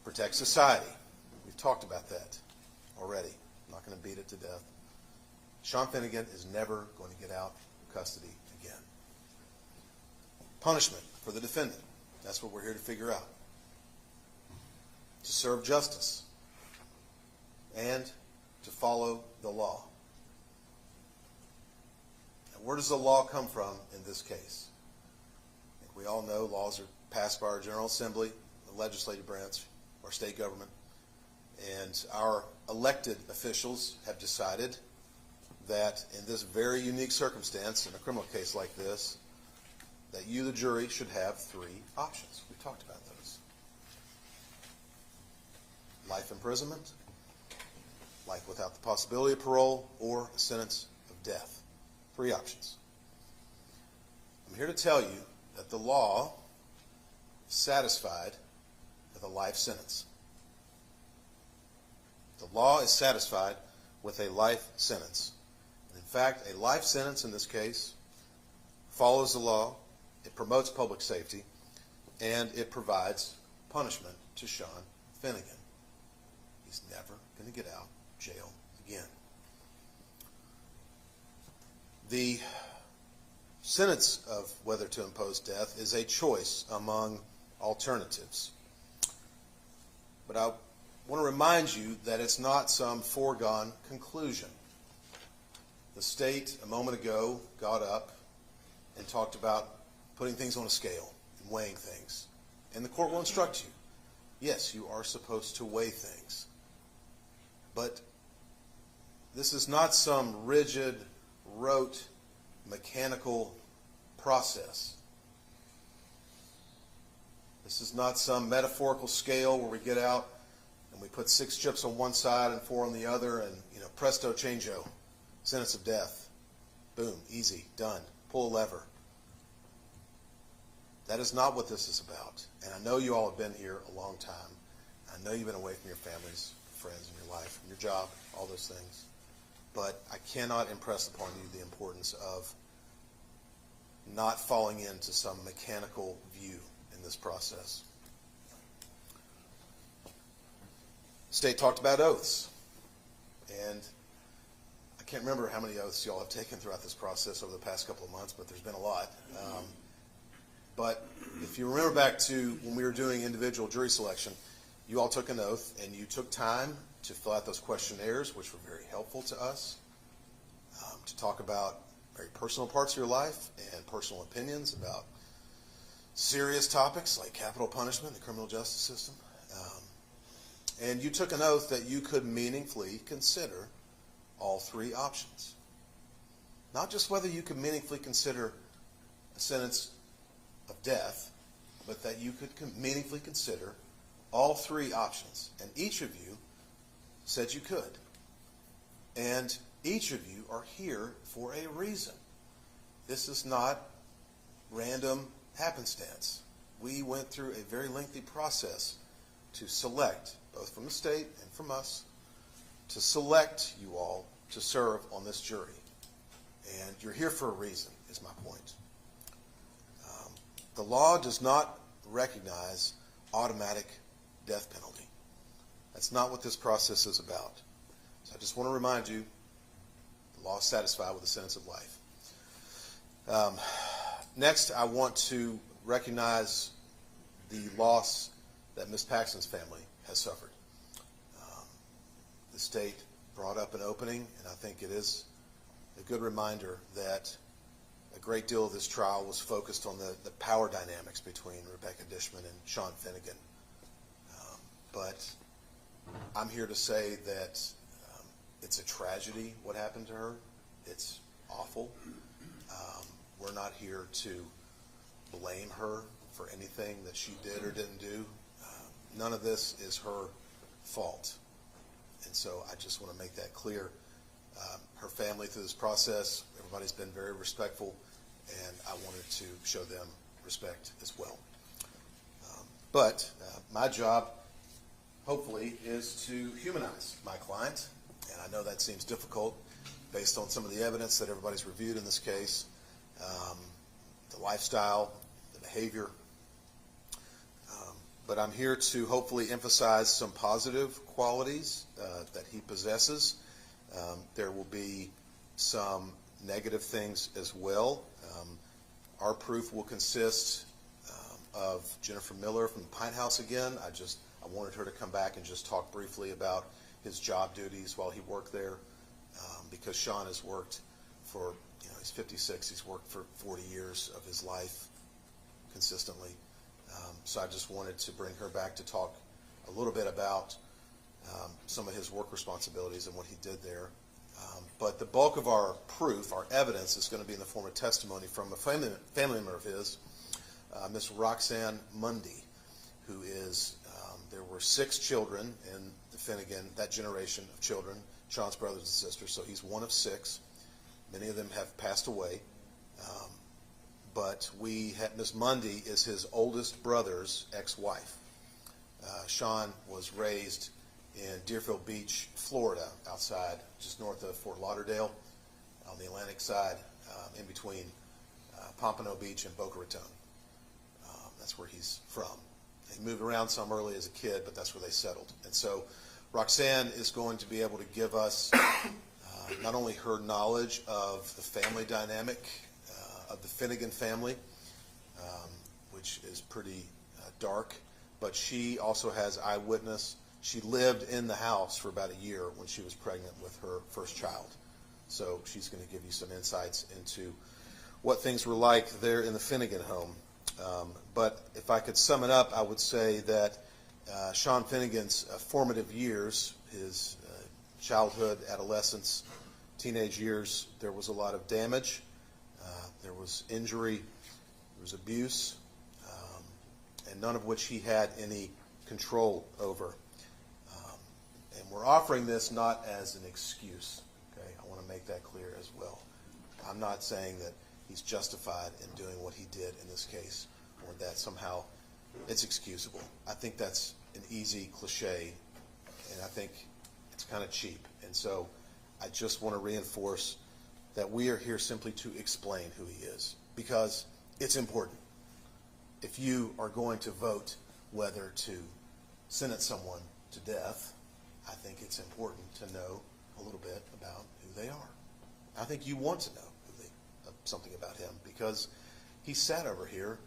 Protect society. We've talked about that already. I'm not going to beat it to death. Sean Finnegan is never going to get out of custody again. Punishment for the defendant. That's what we're here to figure out. To serve justice. And to follow the law. Now, where does the law come from in this case? I think we all know laws are passed by our General Assembly, the legislative branch, our state government, and our elected officials have decided that in this very unique circumstance, in a criminal case like this, that you, the jury, should have 3 options. We've talked about those. Life imprisonment, life without the possibility of parole, or a sentence of death. 3 options. I'm here to tell you that the law is satisfied with a life sentence. The law is satisfied with a life sentence. And in fact, a life sentence in this case follows the law, it promotes public safety, and it provides punishment to Sean Finnegan. He's never going to get out of jail again. The sentence of whether to impose death is a choice among alternatives. But I want to remind you that it's not some foregone conclusion. The state, a moment ago, got up and talked about putting things on a scale and weighing things. And the court will instruct you. Yes, you are supposed to weigh things. But this is not some rigid, rote, mechanical process. This is not some metaphorical scale where we get out and we put 6 chips on one side and 4 on the other, and presto changeo, sentence of death. Boom, easy, done. Pull a lever. That is not what this is about. And I know you all have been here a long time. I know you've been away from your families, friends, and your life, and your job, all those things. But I cannot impress upon you the importance of not falling into some mechanical view in this process. The state talked about oaths. And I can't remember how many oaths you all have taken throughout this process over the past couple of months, but there's been a lot. But if you remember back to when we were doing individual jury selection, you all took an oath and you took time to fill out those questionnaires, which were very helpful to us, to talk about very personal parts of your life and personal opinions about serious topics like capital punishment, the criminal justice system. And you took an oath that you could meaningfully consider all 3 options. Not just whether you could meaningfully consider a sentence of death, but that you could meaningfully consider all 3 options. And each of you said you could. And each of you are here for a reason. This is not random happenstance. We went through a very lengthy process to select, both from the state and from us, to select you all to serve on this jury. And you're here for a reason, is my point. The law does not recognize automatic death penalty. That's not what this process is about. So I just want to remind you, the law is satisfied with a sentence of life. Next, I want to recognize the loss that Ms. Paxton's family has suffered. The state brought up an opening, and I think it is a good reminder that a great deal of this trial was focused on the power dynamics between Rebecca Dishman and Sean Finnegan. But I'm here to say that it's a tragedy what happened to her. It's awful. We're not here to blame her for anything that she did or didn't do. None of this is her fault. And so I just want to make that clear. Her family through this process, everybody's been very respectful, and I wanted to show them respect as well. But my job, hopefully, is to humanize my client, and I know that seems difficult based on some of the evidence that everybody's reviewed in this case, the lifestyle, the behavior. But I'm here to hopefully emphasize some positive qualities that he possesses. There will be some negative things as well. Our proof will consist of Jennifer Miller from the Pine House again. I wanted her to come back and just talk briefly about his job duties while he worked there, because Sean has worked for, he's 56, he's worked for 40 years of his life consistently. So I just wanted to bring her back to talk a little bit about some of his work responsibilities and what he did there. But the bulk of our proof, our evidence, is going to be in the form of testimony from a family member of his, Miss Roxanne Mundy, who is, there were 6 children in the Finnegan, that generation of children, Sean's brothers and sisters, so he's one of 6. Many of them have passed away. But Miss Mundy is his oldest brother's ex-wife. Sean was raised in Deerfield Beach, Florida, outside, just north of Fort Lauderdale, on the Atlantic side, in between Pompano Beach and Boca Raton. That's where he's from. He moved around some early as a kid, but that's where they settled. And so Roxanne is going to be able to give us not only her knowledge of the family dynamic of the Finnegan family, which is pretty dark, but she also has eyewitness. She lived in the house for about a year when she was pregnant with her first child. So she's going to give you some insights into what things were like there in the Finnegan home. But if I could sum it up, I would say that Sean Finnegan's formative years, his childhood, adolescence, teenage years, there was a lot of damage. There was injury, there was abuse, and none of which he had any control over. And we're offering this not as an excuse. Okay, I want to make that clear as well. I'm not saying that he's justified in doing what he did in this case, or that somehow it's excusable. I think that's an easy cliche, and I think it's kind of cheap. And so I just want to reinforce that we are here simply to explain who he is, because it's important. If you are going to vote whether to sentence someone to death, I think it's important to know a little bit about who they are. I think you want to know something about him, because he sat over here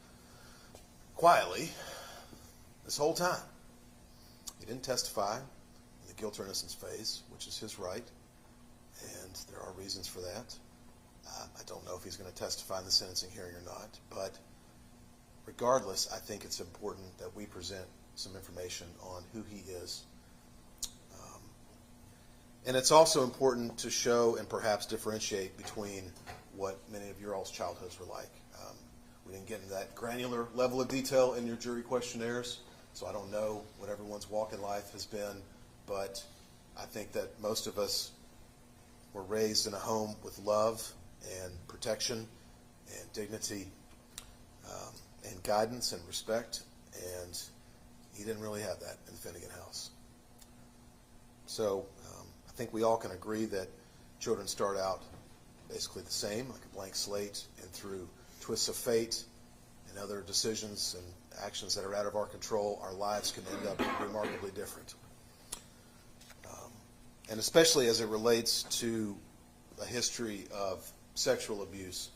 quietly this whole time. He didn't testify in the guilt or innocence phase, which is his right, and there are reasons for that. I don't know if he's going to testify in the sentencing hearing or not, but regardless, I think it's important that we present some information on who he is. And it's also important to show and perhaps differentiate between what many of your all's childhoods were like. We didn't get into that granular level of detail in your jury questionnaires, so I don't know what everyone's walk in life has been, but I think that most of us were raised in a home with love and protection and dignity and guidance and respect, and he didn't really have that in the Finnegan house. So I think we all can agree that children start out basically the same, like a blank slate, and through twists of fate and other decisions and actions that are out of our control, our lives can end up remarkably different. And especially as it relates to a history of sexual abuse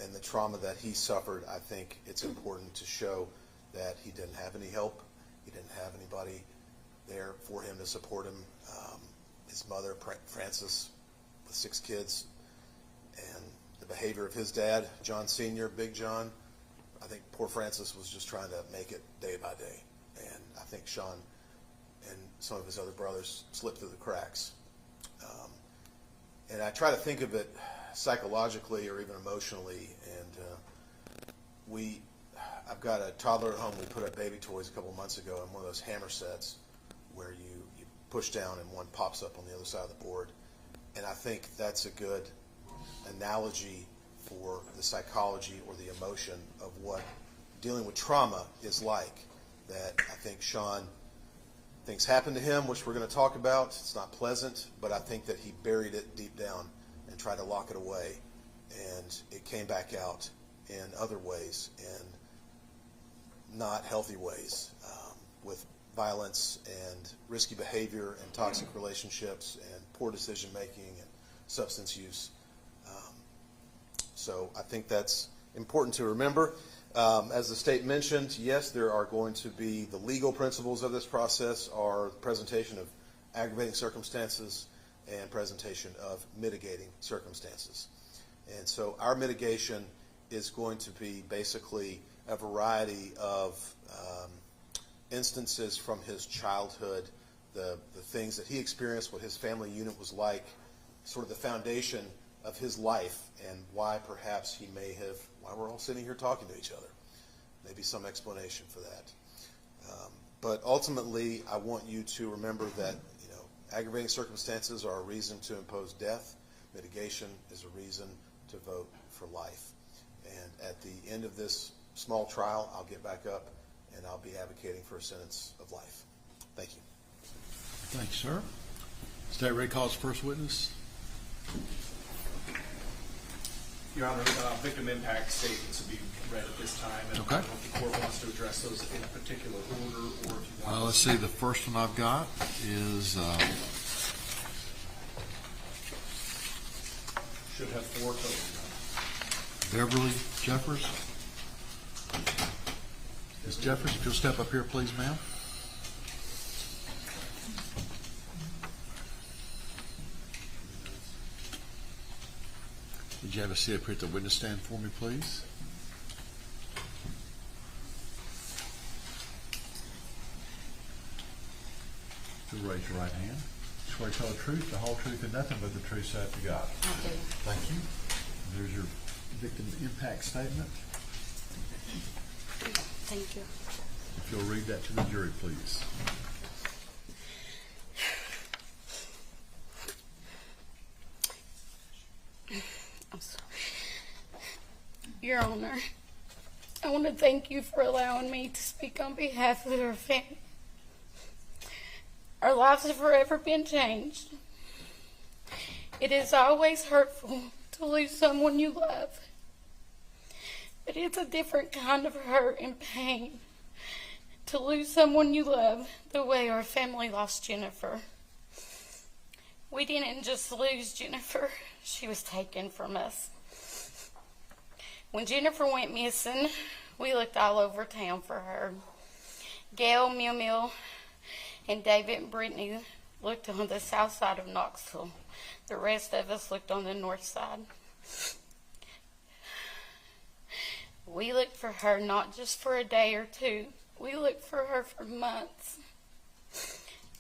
and the trauma that he suffered, I think it's important to show that he didn't have any help. He didn't have anybody there for him to support him. His mother, Frances, with 6 kids, and the behavior of his dad, John Sr., Big John. I think poor Francis was just trying to make it day by day. And I think Sean and some of his other brothers slipped through the cracks. And I try to think of it psychologically or even emotionally. And I've got a toddler at home. We put up baby toys a couple months ago in one of those hammer sets where you push down and one pops up on the other side of the board. And I think that's a good analogy for the psychology or the emotion of what dealing with trauma is like. That I think Sean, things happened to him, which we're going to talk about. It's not pleasant, but I think that he buried it deep down and tried to lock it away. And it came back out in other ways, in not healthy ways, with violence and risky behavior and toxic relationships and poor decision making and substance use. So I think that's important to remember. As the state mentioned, yes, there are going to be the legal principles of this process are presentation of aggravating circumstances and presentation of mitigating circumstances. And so our mitigation is going to be basically a variety of instances from his childhood, the things that he experienced, what his family unit was like, sort of the foundation of his life, and why perhaps why we're all sitting here talking to each other. Maybe some explanation for that. But ultimately, I want you to remember that aggravating circumstances are a reason to impose death. Mitigation is a reason to vote for life. And at the end of this small trial, I'll get back up and I'll be advocating for a sentence of life. Thank you. Thanks, sir. State ready calls first witness. Your Honor, victim impact statements will be read at this time. And Okay. I don't know if the court wants to address those in a particular order, or if you want. Let's see. The first one I've got is Should have 4 total. Beverly Jeffers. Ms. Jeffers, if you'll step up here, please, ma'am. Would you have a seat up here at the witness stand for me, please? You'll raise your right hand. Swear to tell the truth, the whole truth, and nothing but the truth, so help you God. I do. Thank you. There's your victim impact statement. Thank you. If you'll read that to the jury, please. I'm sorry. Your Honor, I want to thank you for allowing me to speak on behalf of our family. Our lives have forever been changed. It is always hurtful to lose someone you love, but it's a different kind of hurt and pain to lose someone you love the way our family lost Jennifer. We didn't just lose Jennifer, she was taken from us. When Jennifer went missing, we looked all over town for her. Gail, Mill, and David and Brittany looked on the south side of Knoxville. The rest of us looked on the north side. We looked for her not just for a day or two. We looked for her for months,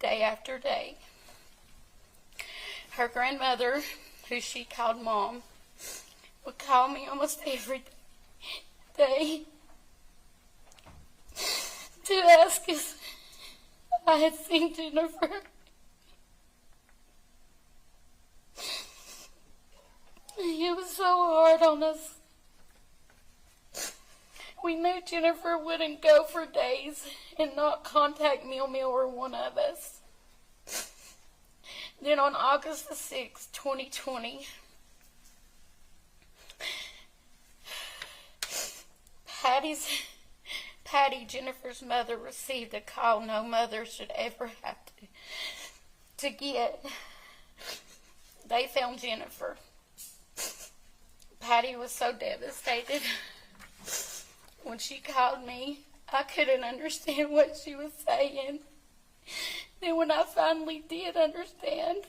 day after day. Her grandmother, who she called Mom, would call me almost every day to ask if I had seen Jennifer. It was so hard on us. We knew Jennifer wouldn't go for days and not contact Mill or one of us. Then on August the 6th, 2020, Patty, Jennifer's mother, received a call no mother should ever have to get. They found Jennifer. Patty was so devastated. When she called me, I couldn't understand what she was saying. Then when I finally did understand,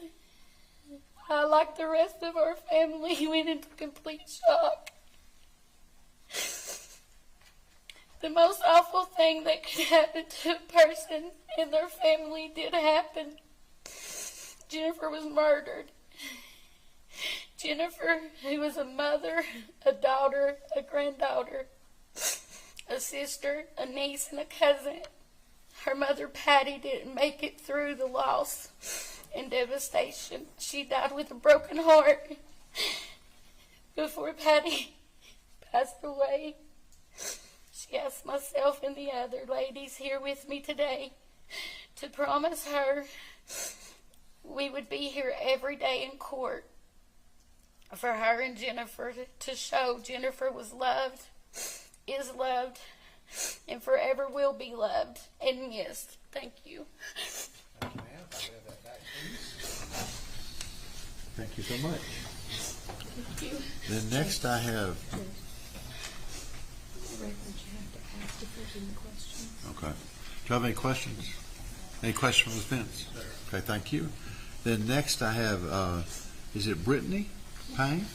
I, like the rest of our family, went into complete shock. The most awful thing that could happen to a person and their family did happen. Jennifer was murdered. Jennifer, who was a mother, a daughter, a granddaughter, a sister, a niece, and a cousin. Her mother, Patty, didn't make it through the loss and devastation. She died with a broken heart before Patty passed away. She asked myself and the other ladies here with me today to promise her we would be here every day in court for her and Jennifer to show Jennifer was loved, is loved, and forever will be loved and missed. Thank you. Thank you, ma'am. I'll have that back, please. Thank you so much. Thank you. Then next I have. Okay. Do you have any questions? Any questions from the fence? Okay, thank you. Then next I have, is it Brittany Payne?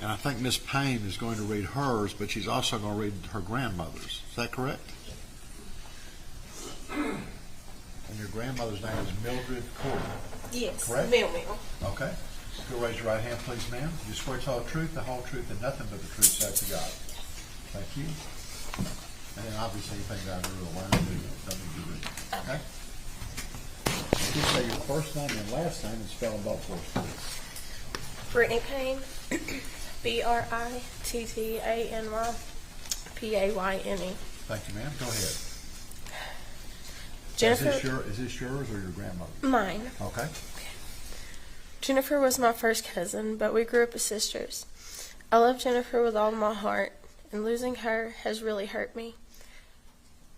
And I think Miss Payne is going to read hers, but she's also going to read her grandmother's. Is that correct? And your grandmother's name is Mildred Corbin. Yes. Correct? Mill. Okay. If you'll raise your right hand, please, ma'am. You swear to tell the truth, the whole truth, and nothing but the truth, so help you God. Thank you. And then obviously anything that I do will learn to do, something to read. Okay? Just say your first name and last name and spell them both for us, please. Brittany Payne. Brittany Payne. Thank you, ma'am. Go ahead. Jennifer. Is this yours or your grandmother's? Mine. Okay. Jennifer was my first cousin, but we grew up as sisters. I love Jennifer with all my heart, and losing her has really hurt me.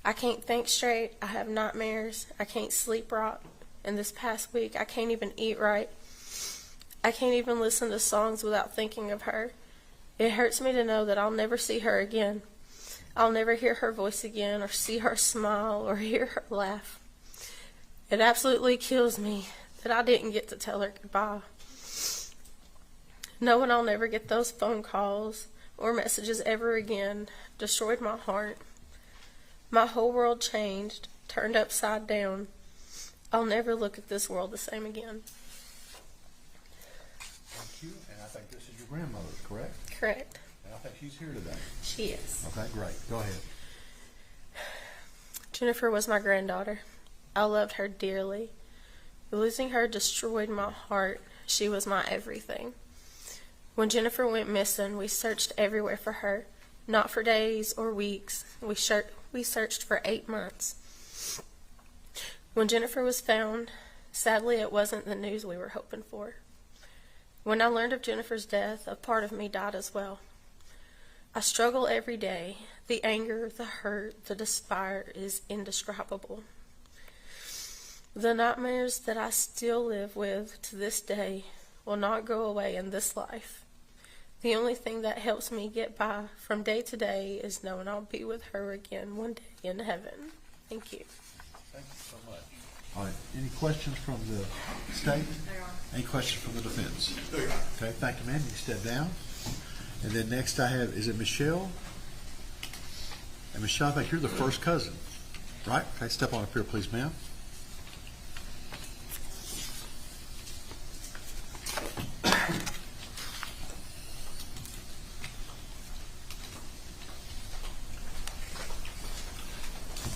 I can't think straight. I have nightmares. I can't sleep right. And this past week, I can't even eat right. I can't even listen to songs without thinking of her. It hurts me to know that I'll never see her again. I'll never hear her voice again, or see her smile, or hear her laugh. It absolutely kills me that I didn't get to tell her goodbye. Knowing I'll never get those phone calls or messages ever again destroyed my heart. My whole world changed, turned upside down. I'll never look at this world the same again. Thank you. And I think this is your grandmother's, correct? Correct. And I think she's here today. She is. Okay, great. Go ahead. Jennifer was my granddaughter. I loved her dearly. Losing her destroyed my heart. She was my everything. When Jennifer went missing, we searched everywhere for her. Not for days or weeks. We searched for 8 months. When Jennifer was found, sadly it wasn't the news we were hoping for. When I learned of Jennifer's death, a part of me died as well. I struggle every day. The anger, the hurt, the despair is indescribable. The nightmares that I still live with to this day will not go away in this life. The only thing that helps me get by from day to day is knowing I'll be with her again one day in heaven. Thank you. Thank you so much. All right. Any questions from the state? Any questions from the defense? Okay. Thank you, ma'am. You can step down. And then next I have, is it Michelle? And Michelle, I think you're the first cousin, right? Okay. Step on up here, please, ma'am.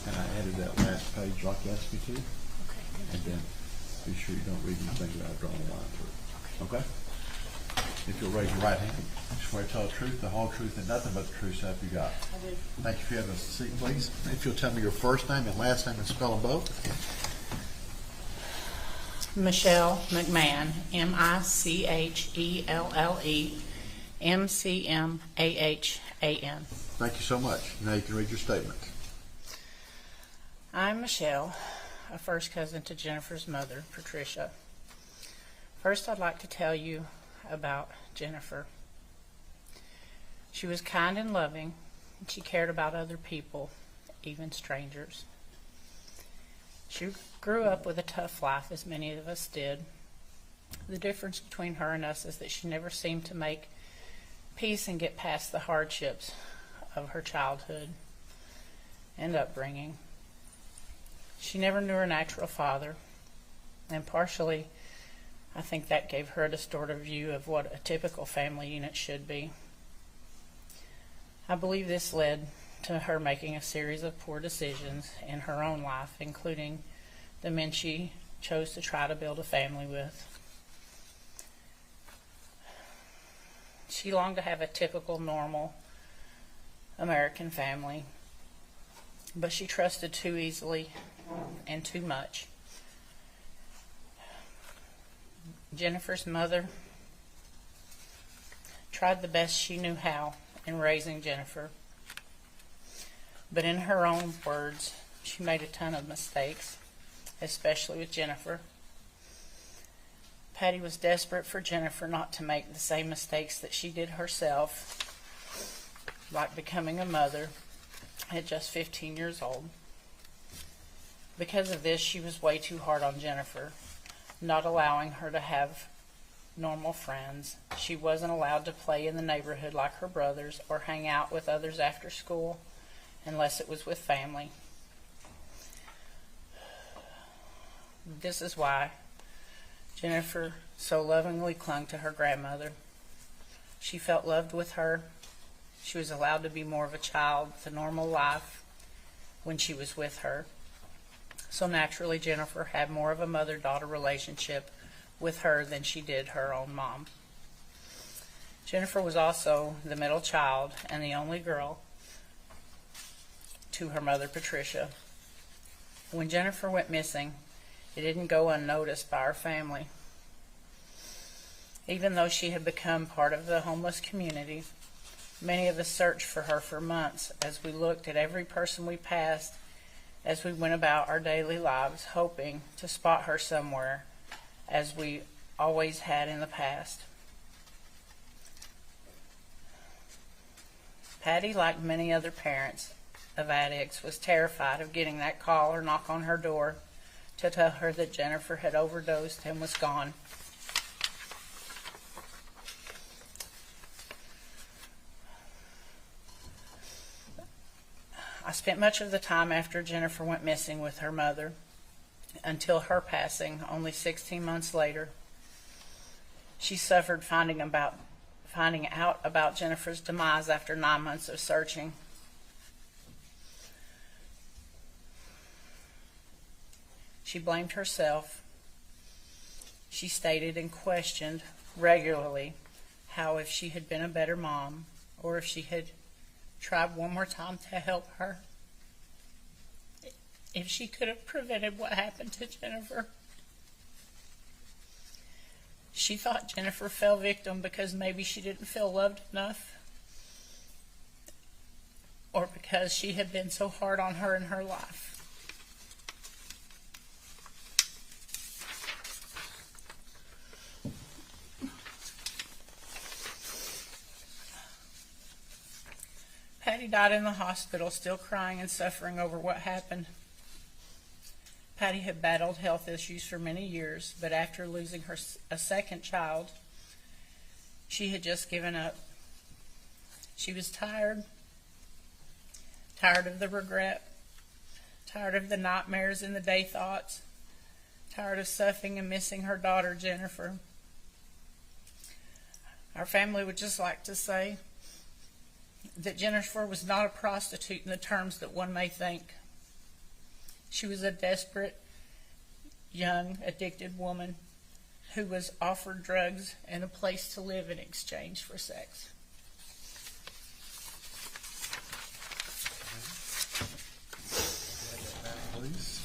And I added that last page like I asked you to. Okay. And then be sure you don't read anything without drawing a line through it. Okay? If you'll raise your right hand, swear to tell the truth, the whole truth, and nothing but the truth, so help you God. I do. Thank you for having a seat, please. If you'll tell me your first name and last name and spell them both. Michelle McMahon, Michelle, McMahon. Thank you so much. Now you can read your statement. I'm Michelle. a first cousin to Jennifer's mother, Patricia. First, I'd like to tell you about Jennifer. She was kind and loving, and she cared about other people, even strangers. She grew up with a tough life, as many of us did. The difference between her and us is that she never seemed to make peace and get past the hardships of her childhood and upbringing. She never knew her natural father, and partially, I think that gave her a distorted view of what a typical family unit should be. I believe this led to her making a series of poor decisions in her own life, including the men she chose to try to build a family with. She longed to have a typical, normal American family, but she trusted too easily and too much. Jennifer's mother tried the best she knew how in raising Jennifer, but in her own words, she made a ton of mistakes, especially with Jennifer. Patty was desperate for Jennifer not to make the same mistakes that she did herself, like becoming a mother at just 15 years old. Because of this, she was way too hard on Jennifer, not allowing her to have normal friends. She wasn't allowed to play in the neighborhood like her brothers or hang out with others after school unless it was with family. This is why Jennifer so lovingly clung to her grandmother. She felt loved with her. She was allowed to be more of a child with a normal life when she was with her. So naturally, Jennifer had more of a mother-daughter relationship with her than she did her own mom. Jennifer was also the middle child and the only girl to her mother, Patricia. When Jennifer went missing, it didn't go unnoticed by our family. Even though she had become part of the homeless community, many of us searched for her for months as we looked at every person we passed as we went about our daily lives, hoping to spot her somewhere, as we always had in the past. Patty, like many other parents of addicts, was terrified of getting that call or knock on her door to tell her that Jennifer had overdosed and was gone. I spent much of the time after Jennifer went missing with her mother until her passing only 16 months later. She suffered finding out about Jennifer's demise after 9 months of searching. She blamed herself. She stated and questioned regularly how, if she had been a better mom, or if she had tried one more time to help her, if she could have prevented what happened to Jennifer. She thought Jennifer fell victim because maybe she didn't feel loved enough, or because she had been so hard on her in her life. Patty died in the hospital, still crying and suffering over what happened. Patty had battled health issues for many years, but after losing a second child, she had just given up. She was tired of the regret, tired of the nightmares and the day thoughts, tired of suffering and missing her daughter, Jennifer. Our family would just like to say that Jennifer was not a prostitute in the terms that one may think. She was a desperate, young, addicted woman who was offered drugs and a place to live in exchange for sex. Please.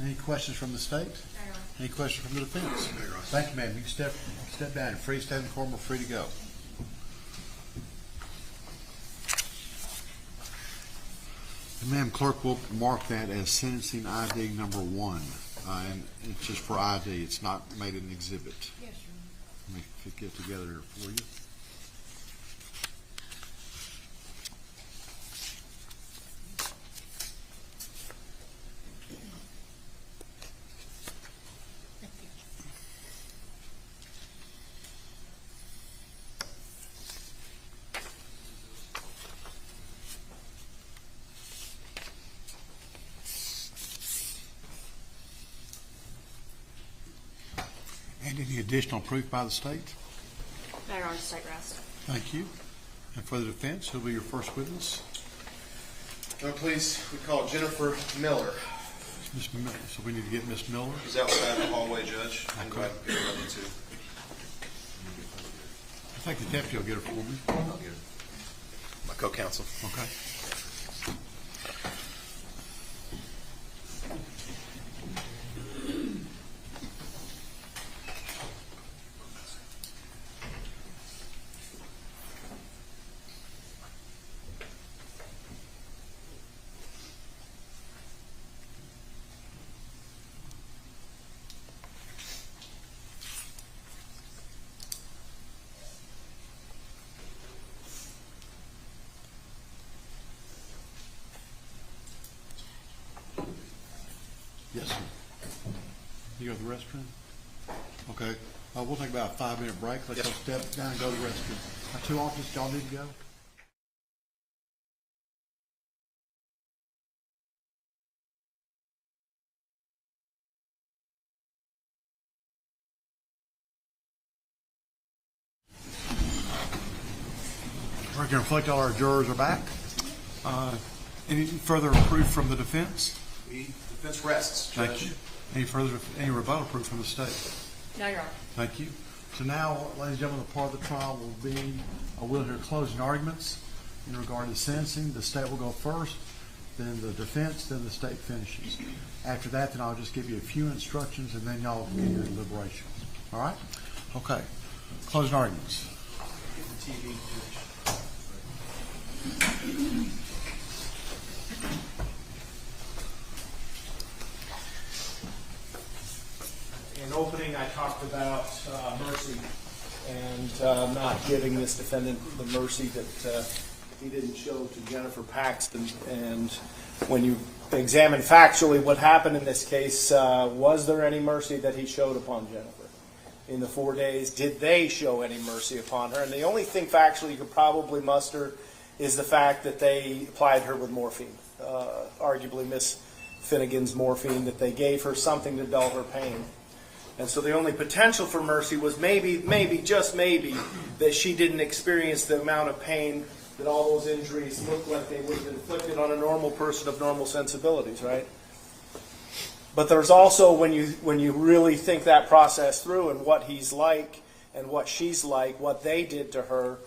Any questions from the state? Any questions from the defense? Thank you, ma'am. You can step down and freestanding the court. We're free to go. Madam Clerk, will mark that as sentencing ID number 1. And it's just for ID. It's not made an exhibit. Yes, sir. Let me get together here for you. And any additional proof by the state? Mayor, on state rest. Thank you. And for the defense, who'll be your first witness? Please, we call Jennifer Miller. Ms. Miller. So we need to get Ms. Miller. She's outside the hallway, Judge. I'm glad to pick her up too. I think the deputy will get her for me. I'll get it. My co-counsel. Okay. Yes, sir. You go to the restroom? Okay. We'll take about a 5-minute break. Let's Yes, all step down and go to the restroom. Our 2 officers, y'all need to go? We're going to reflect all our jurors are back. Any further proof from the defense? The defense rests, Judge. Thank you. Any rebuttal proof from the state? No, Your Honor. Thank you. So now, ladies and gentlemen, the part of the trial will be, we'll hear closing arguments in regard to sentencing. The state will go first, then the defense, then the state finishes. After that, then I'll just give you a few instructions, and then y'all begin your deliberations. All right? Okay. Closing arguments. In opening, I talked about mercy and not giving this defendant the mercy that he didn't show to Jennifer Paxton. And when you examine factually what happened in this case, was there any mercy that he showed upon Jennifer? In the 4 days, did they show any mercy upon her? And the only thing factually you could probably muster is the fact that they applied her with morphine, arguably Miss Finnegan's morphine, that they gave her something to dull her pain. And so the only potential for mercy was maybe, just maybe, that she didn't experience the amount of pain that all those injuries looked like they would have inflicted on a normal person of normal sensibilities, right? But there's also, when you really think that process through and what he's like and what she's like, what they did to her,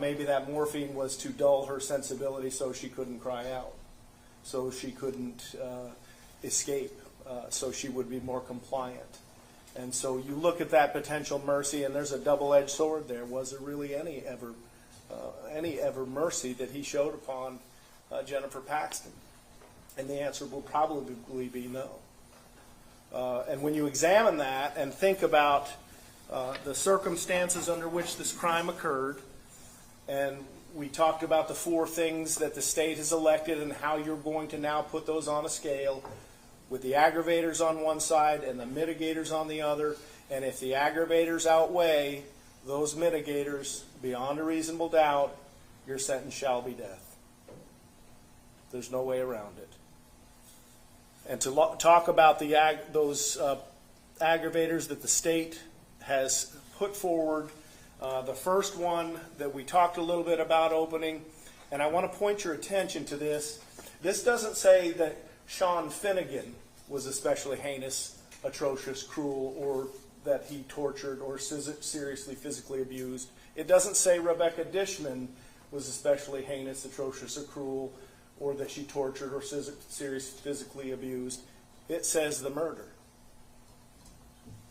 maybe that morphine was to dull her sensibility so she couldn't cry out, so she couldn't escape, so she would be more compliant. And so you look at that potential mercy, and there's a double-edged sword there. Was there really any ever mercy that he showed upon Jennifer Paxton? And the answer will probably be no. And when you examine that and think about the circumstances under which this crime occurred, and we talked about the 4 things that the state has elected and how you're going to now put those on a scale, with the aggravators on one side and the mitigators on the other, and if the aggravators outweigh those mitigators beyond a reasonable doubt, your sentence shall be death. There's no way around it. And to talk about those aggravators that the state has put forward, the first one that we talked a little bit about opening, and I want to point your attention to this. This doesn't say that Sean Finnegan was especially heinous, atrocious, cruel, or that he tortured or seriously physically abused. It doesn't say Rebecca Dishman was especially heinous, atrocious, or cruel, or that she tortured or seriously physically abused. It says the murder.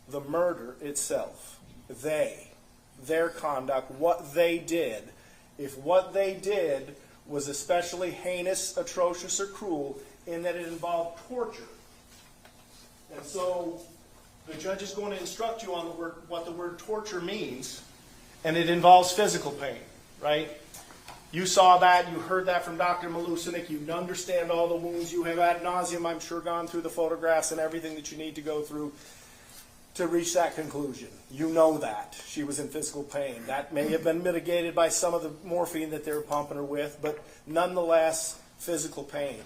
The murder itself. Their conduct, what they did. If what they did was especially heinous, atrocious, or cruel in that it involved torture. And so the judge is going to instruct you on what the word torture means, and it involves physical pain, right? You saw that, you heard that from Dr. Malusinik, you understand all the wounds, you have ad nauseum, I'm sure, gone through the photographs and everything that you need to go through to reach that conclusion. You know that. She was in physical pain. That may have been mitigated by some of the morphine that they were pumping her with, but nonetheless, physical pain.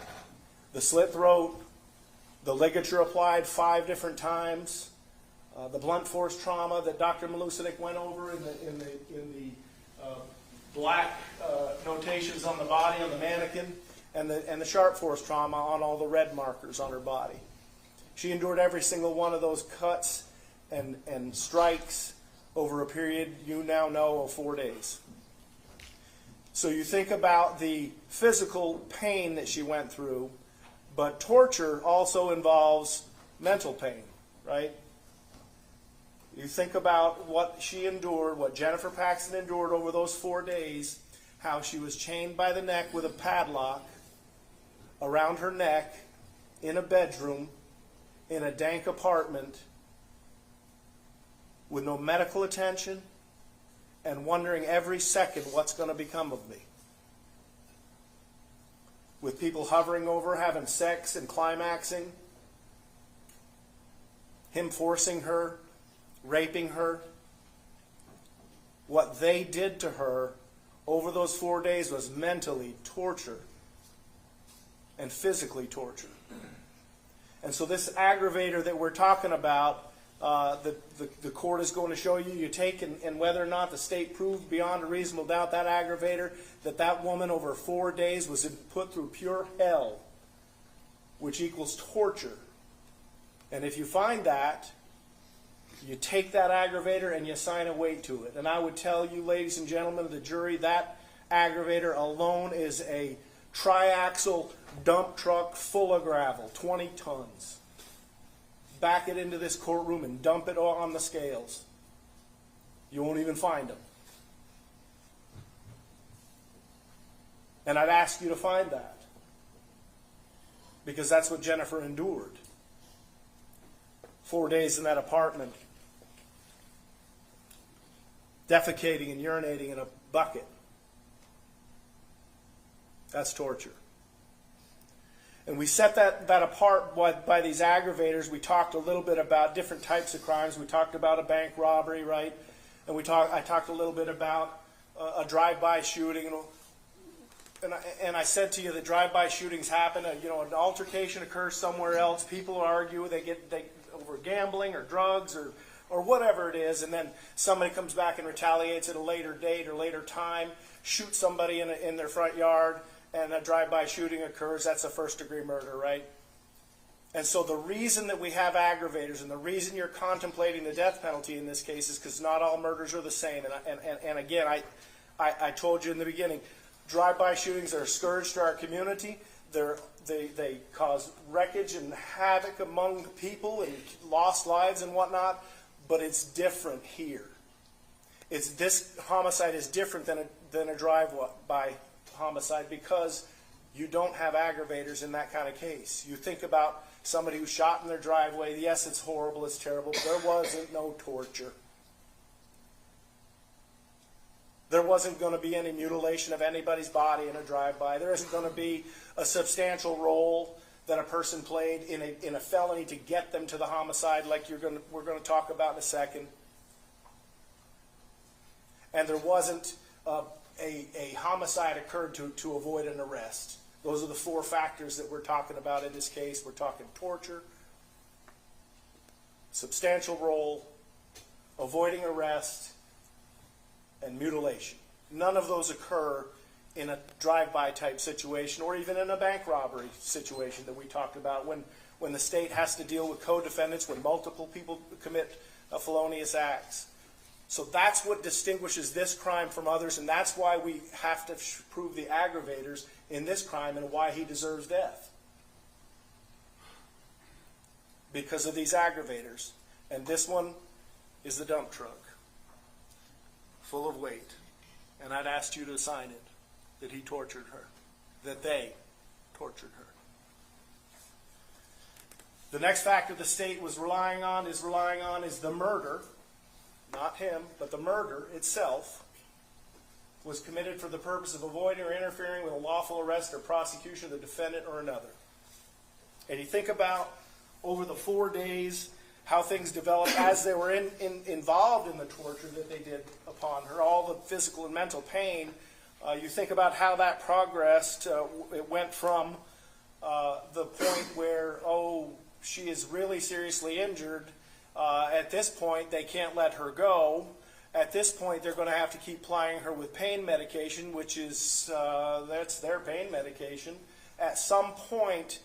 The slit throat, the ligature applied 5 different times, the blunt force trauma that Dr. Malusinik went over in the black notations on the body on the mannequin, and the sharp force trauma on all the red markers on her body. She endured every single one of those cuts and strikes over a period you now know of 4 days. So you think about the physical pain that she went through, but torture also involves mental pain, right? You think about what she endured, what Jennifer Paxton endured over those 4 days, how she was chained by the neck with a padlock around her neck in a bedroom in a dank apartment with no medical attention and wondering every second what's going to become of me. With people hovering over, having sex and climaxing, him forcing her, raping her. What they did to her over those 4 days was mentally torture and physically torture. And so this aggravator that we're talking about, the court is going to show you take, and whether or not the state proved beyond a reasonable doubt that aggravator, that woman over 4 days was put through pure hell, which equals torture. And if you find that, you take that aggravator and you assign a weight to it. And I would tell you, ladies and gentlemen of the jury, that aggravator alone is a triaxle dump truck full of gravel, 20 tons. Back it into this courtroom and dump it on the scales. You won't even find them. And I'd ask you to find that, because that's what Jennifer endured. 4 days in that apartment, defecating and urinating in a bucket. That's torture. And we set that apart by these aggravators. We talked a little bit about different types of crimes. We talked about a bank robbery, right? And I talked a little bit about a drive-by shooting. And I said to you that drive-by shootings happen. An altercation occurs somewhere else. People argue. They over gambling or drugs or whatever it is, and then somebody comes back and retaliates at a later date or later time, shoots somebody in their front yard, and a drive-by shooting occurs. That's a first-degree murder, right? And so the reason that we have aggravators and the reason you're contemplating the death penalty in this case is because not all murders are the same. And again, I told you in the beginning, drive-by shootings are a scourge to our community. They cause wreckage and havoc among people and lost lives and whatnot, but it's different here. This homicide is different than a drive-by homicide because you don't have aggravators in that kind of case. You think about somebody who's shot in their driveway. Yes, it's horrible, it's terrible, but there wasn't no torture. There wasn't going to be any mutilation of anybody's body in a drive-by. There isn't going to be a substantial role that a person played in a felony to get them to the homicide like we're going to talk about in a second. And there wasn't a homicide occurred to avoid an arrest. Those are the 4 factors that we're talking about in this case. We're talking torture, substantial role, avoiding arrest, and mutilation. None of those occur in a drive-by type situation or even in a bank robbery situation that we talked about when the state has to deal with co-defendants, when multiple people commit felonious acts. So that's what distinguishes this crime from others, and that's why we have to prove the aggravators in this crime and why he deserves death. Because of these aggravators. And this one is the dump truck, full of weight. And I'd asked you to sign it. that he tortured her, that they tortured her. The next factor the state is relying on is the murder, not him, but the murder itself was committed for the purpose of avoiding or interfering with a lawful arrest or prosecution of the defendant or another. And you think about over the 4 days how things developed as they were involved in the torture that they did upon her, all the physical and mental pain. You think about how that progressed. It went from the point where, she is really seriously injured. At this point, they can't let her go. At this point, they're going to have to keep plying her with pain medication, which is, that's their pain medication. At some point,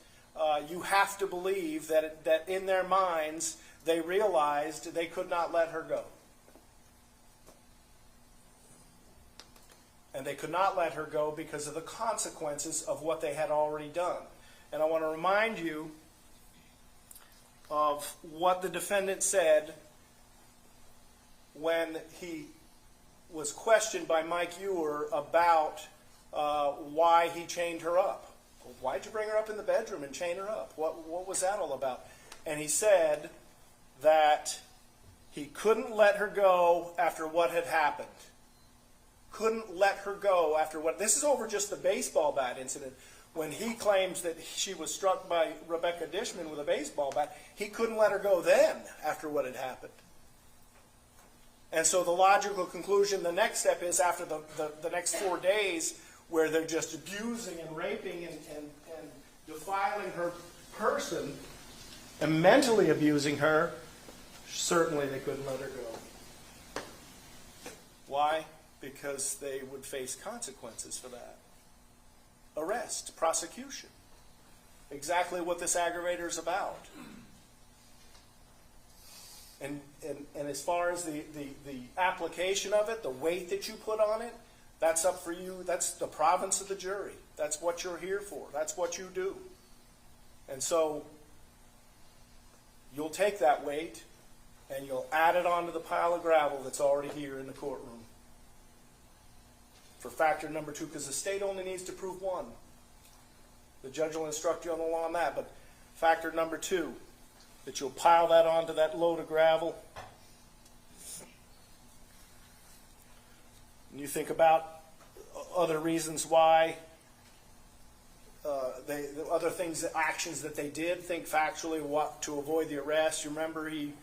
you have to believe that in their minds, they realized they could not let her go. And they could not let her go because of the consequences of what they had already done. And I want to remind you of what the defendant said when he was questioned by Mike Ewer about why he chained her up. Why'd you bring her up in the bedroom and chain her up? What was that all about? And he said that he couldn't let her go after what had happened. Couldn't let her go after what... This is over just the baseball bat incident. When he claims that she was struck by Rebecca Dishman with a baseball bat, he couldn't let her go then after what had happened. And so the logical conclusion, the next step is after the next 4 days where they're just abusing and raping and defiling her person and mentally abusing her, certainly they couldn't let her go. Why? Because they would face consequences for that. Arrest, prosecution. Exactly what this aggravator is about. And as far as the application of it, the weight that you put on it, that's up for you. That's the province of the jury. That's what you're here for. That's what you do. And so you'll take that weight and you'll add it onto the pile of gravel that's already here in the courtroom. For factor number 2, because the state only needs to prove one. The judge will instruct you on the law on that, but factor number 2, that you'll pile that onto that load of gravel. And you think about other reasons why, other things, actions that they did, think factually what to avoid the arrest. You remember he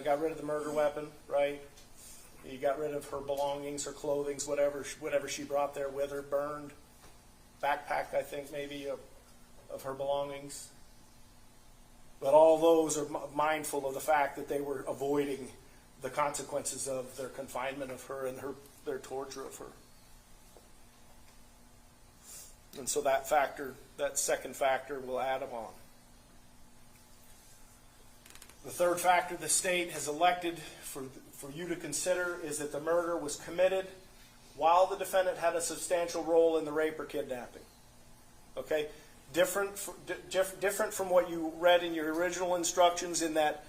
got rid of the murder weapon, right? He got rid of her belongings, her clothing, whatever she brought there with her, burned. Backpack, I think, maybe, of her belongings. But all those are mindful of the fact that they were avoiding the consequences of their confinement of her and their torture of her. And so that factor, that second factor, will add them on. The third factor the state has elected for you to consider is that the murder was committed while the defendant had a substantial role in the rape or kidnapping. Okay? Different from what you read in your original instructions in that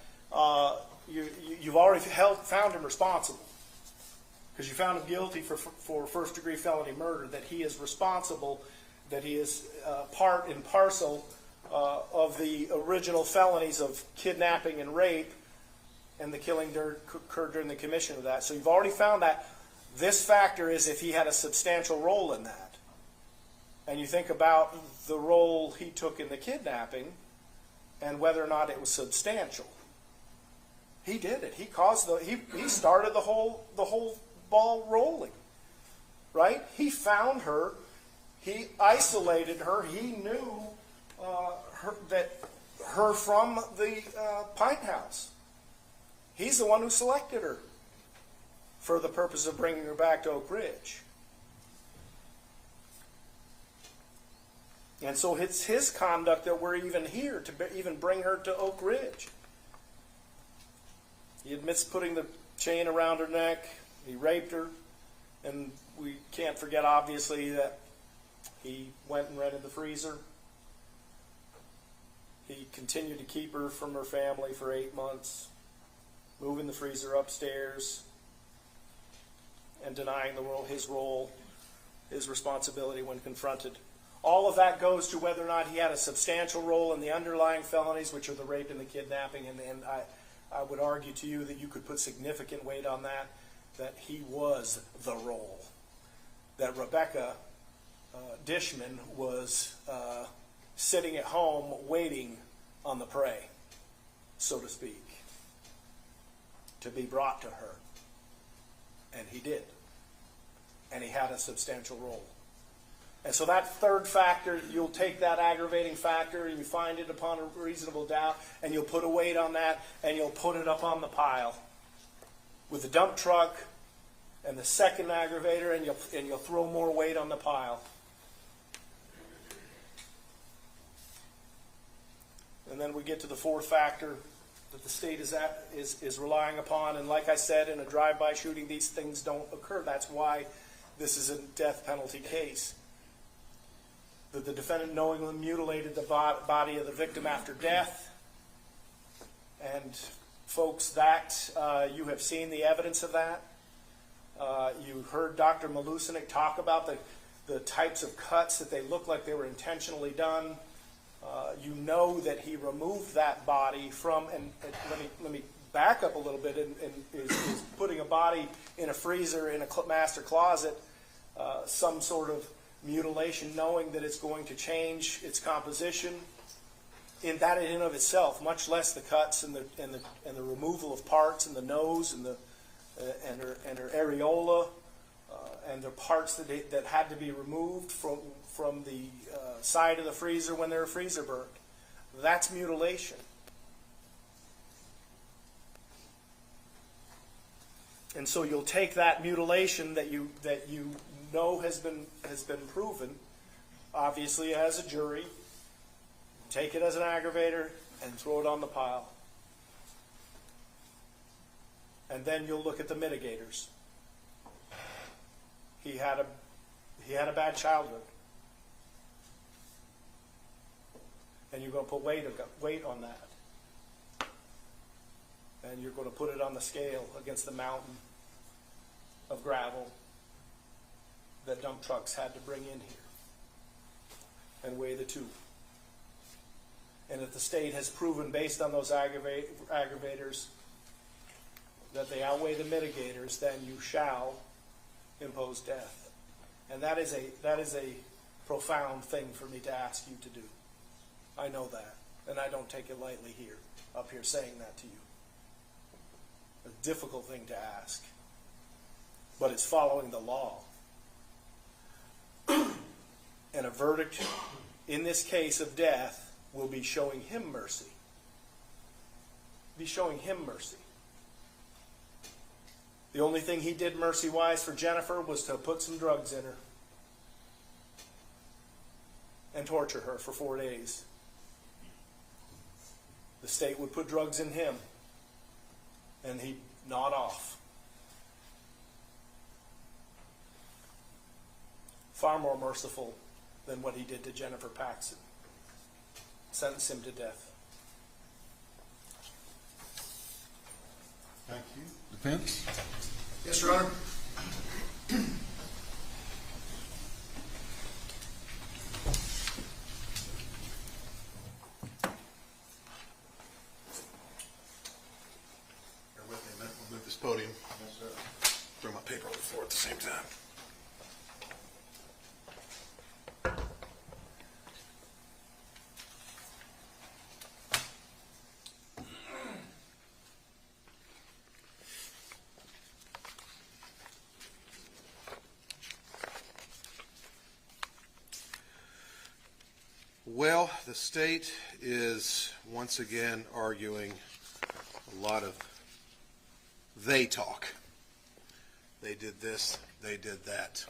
you've already found him responsible. Because you found him guilty for first-degree felony murder, that he is responsible, that he is part and parcel of the original felonies of kidnapping and rape, and the killing occurred during the commission of that. So you've already found that. This factor is if he had a substantial role in that. And you think about the role he took in the kidnapping and whether or not it was substantial. He did it. He caused he started the whole ball rolling. Right? He found her. He isolated her. He knew her from the Pine House. He's the one who selected her for the purpose of bringing her back to Oak Ridge. And so it's his conduct that we're even here to even bring her to Oak Ridge. He admits putting the chain around her neck. He raped her. And we can't forget, obviously, that he went and rented the freezer. He continued to keep her from her family for 8 months, moving the freezer upstairs and denying his role his responsibility when confronted. All of that goes to whether or not he had a substantial role in the underlying felonies, which are the rape and the kidnapping, and I would argue to you that you could put significant weight on that he was the role. That Rebecca Dishman was sitting at home waiting on the prey, so to speak, to be brought to her. And he did. And he had a substantial role. And so that third factor, you'll take that aggravating factor and you find it upon a reasonable doubt, and you'll put a weight on that, and you'll put it up on the pile with the dump truck and the second aggravator, and you'll throw more weight on the pile. And then we get to the fourth factor that the state is relying upon. And like I said, in a drive-by shooting, these things don't occur. That's why this is a death penalty case. That the defendant knowingly mutilated the body of the victim after death. And folks, that you have seen the evidence of that. You heard Dr. Malusinik talk about the types of cuts that they look like they were intentionally done. You know that he removed that body from, and let me back up a little bit, and is putting a body in a freezer in a master closet, some sort of mutilation, knowing that it's going to change its composition. In that in and of itself, much less the cuts and the removal of parts and the nose and her areola and the parts that had to be removed from the side of the freezer when they were freezer burnt. That's mutilation. And so you'll take that mutilation that you know has been proven, obviously as a jury, take it as an aggravator, and throw it on the pile. And then you'll look at the mitigators. He had a bad childhood. And you're going to put weight on that. And you're going to put it on the scale against the mountain of gravel that dump trucks had to bring in here. And weigh the two. And if the state has proven based on those aggravators that they outweigh the mitigators, then you shall impose death. And that is a profound thing for me to ask you to do. I know that, and I don't take it lightly up here saying that to you. A difficult thing to ask, but it's following the law. And a verdict in this case of death will be showing him mercy. Be showing him mercy. The only thing he did mercy-wise for Jennifer was to put some drugs in her and torture her for 4 days. The state would put drugs in him, and he'd nod off. Far more merciful than what he did to Jennifer Paxton. Sentence him to death. Thank you. Defense? Yes, Your Honor. Bear with me a minute. We'll move this podium. Yes, sir. Throw my paper on the floor at the same time. Well, the state is once again arguing a lot of they talk. They did this, they did that,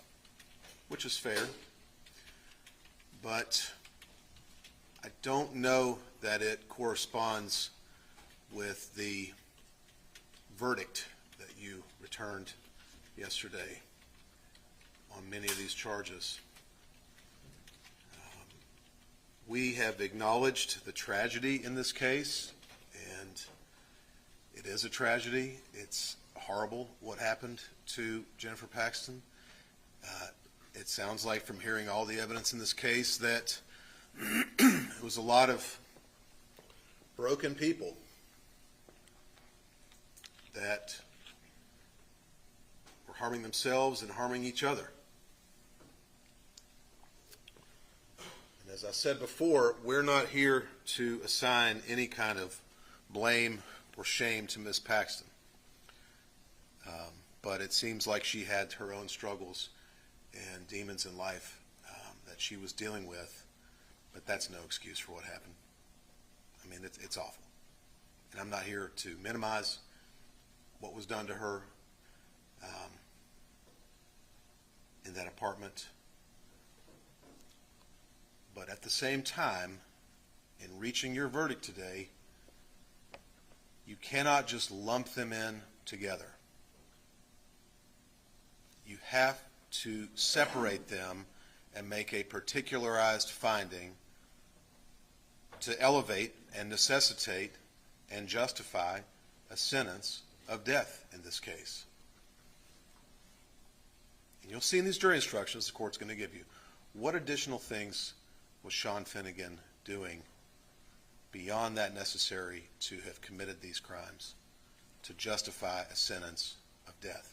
which is fair. But I don't know that it corresponds with the verdict that you returned yesterday on many of these charges. We have acknowledged the tragedy in this case, and it is a tragedy. It's horrible what happened to Jennifer Paxton. It sounds like from hearing all the evidence in this case that it was a lot of broken people that were harming themselves and harming each other. And as I said before, we're not here to assign any kind of blame or shame to Ms. Paxton. But it seems like she had her own struggles and demons in life that she was dealing with, but that's no excuse for what happened. I mean, it's awful. And I'm not here to minimize what was done to her in that apartment. But at the same time, in reaching your verdict today, you cannot just lump them in together. You have to separate them and make a particularized finding to elevate and necessitate and justify a sentence of death in this case. And you'll see in these jury instructions the court's going to give you what additional things was Sean Finnegan doing beyond that necessary to have committed these crimes to justify a sentence of death.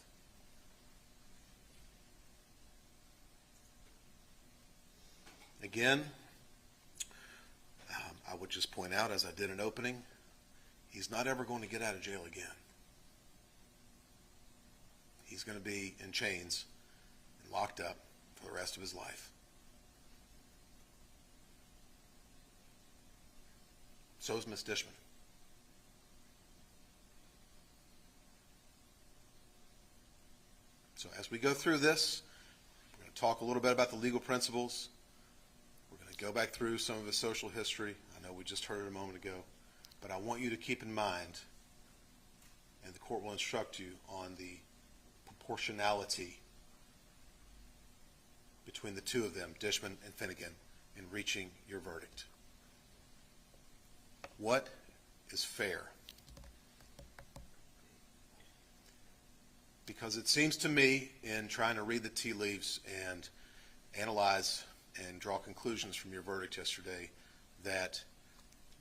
Again, I would just point out, as I did in opening, he's not ever going to get out of jail again. He's going to be in chains and locked up for the rest of his life. So is Miss Dishman. So as we go through this, we're going to talk a little bit about the legal principles. We're going to go back through some of his social history. I know we just heard it a moment ago. But I want you to keep in mind, and the court will instruct you on the proportionality between the two of them, Dishman and Finnegan, in reaching your verdict. What is fair? Because it seems to me, in trying to read the tea leaves and analyze and draw conclusions from your verdict yesterday, that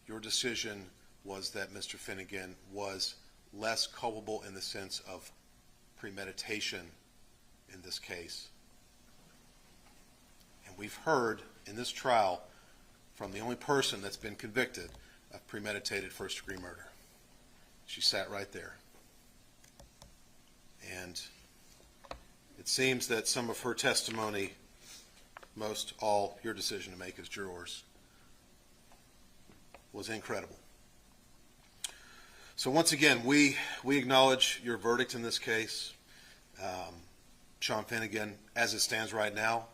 your decision was that Mr. Finnegan was less culpable in the sense of premeditation in this case. And we've heard in this trial from the only person that's been convicted of premeditated first-degree murder. She sat right there. And it seems that some of her testimony, most all your decision to make as jurors, was incredible. So once again, we acknowledge your verdict in this case. Sean Finnegan, as it stands right now,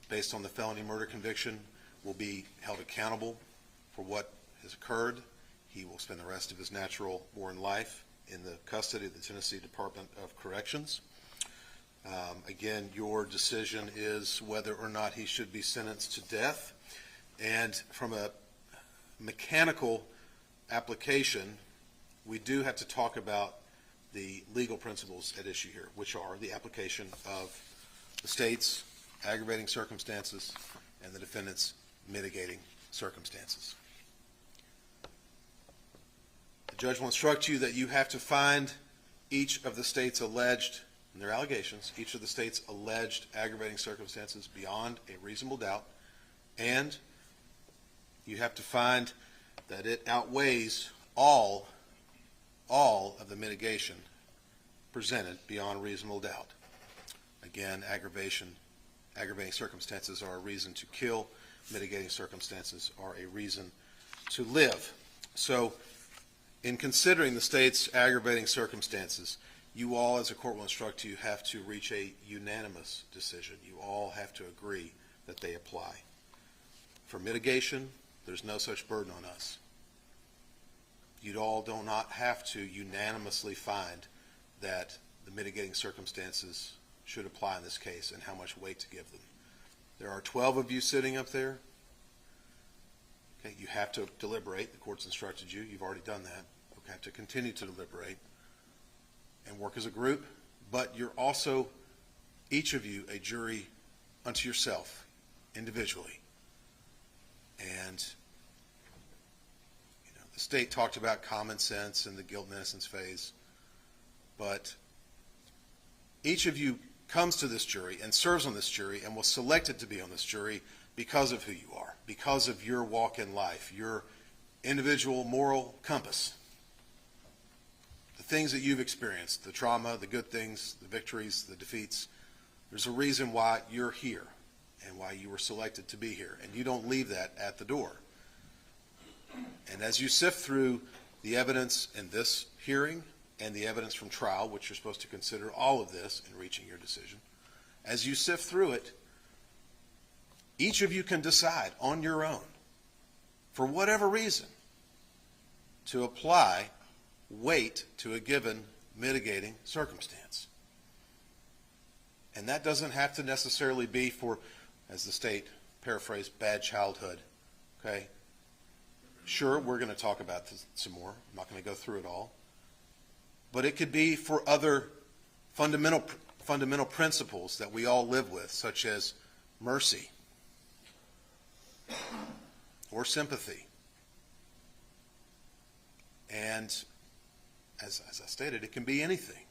based on the felony murder conviction, will be held accountable for what has occurred. He will spend the rest of his natural born life in the custody of the Tennessee Department of Corrections. Again, your decision is whether or not he should be sentenced to death. And from a mechanical application, we do have to talk about the legal principles at issue here, which are the application of the state's aggravating circumstances and the defendant's mitigating circumstances. The judge will instruct you that you have to find each of the state's alleged, in their allegations, each of the state's alleged aggravating circumstances beyond a reasonable doubt, and you have to find that it outweighs all of the mitigation presented beyond reasonable doubt. Again, aggravating circumstances are a reason to kill. Mitigating circumstances are a reason to live. So, in considering the state's aggravating circumstances, you all, as a court will instruct you, have to reach a unanimous decision. You all have to agree that they apply. For mitigation, there's no such burden on us. You all do not have to unanimously find that the mitigating circumstances should apply in this case and how much weight to give them. There are 12 of you sitting up there. Okay, you have to deliberate. The court's instructed you. You've already done that. You have to continue to deliberate and work as a group. But you're also, each of you, a jury unto yourself individually. And the state talked about common sense and the guilt and innocence phase, but each of you comes to this jury and serves on this jury and was selected to be on this jury because of who you are, because of your walk in life, your individual moral compass, the things that you've experienced, the trauma, the good things, the victories, the defeats. There's a reason why you're here and why you were selected to be here, and you don't leave that at the door. And as you sift through the evidence in this hearing and the evidence from trial, which you're supposed to consider all of this in reaching your decision, as you sift through it, each of you can decide on your own, for whatever reason, to apply weight to a given mitigating circumstance. And that doesn't have to necessarily be for, as the state paraphrased, bad childhood. Okay? Sure, we're going to talk about this some more. I'm not going to go through it all. But it could be for other fundamental principles that we all live with, such as mercy or sympathy. And as I stated, it can be anything.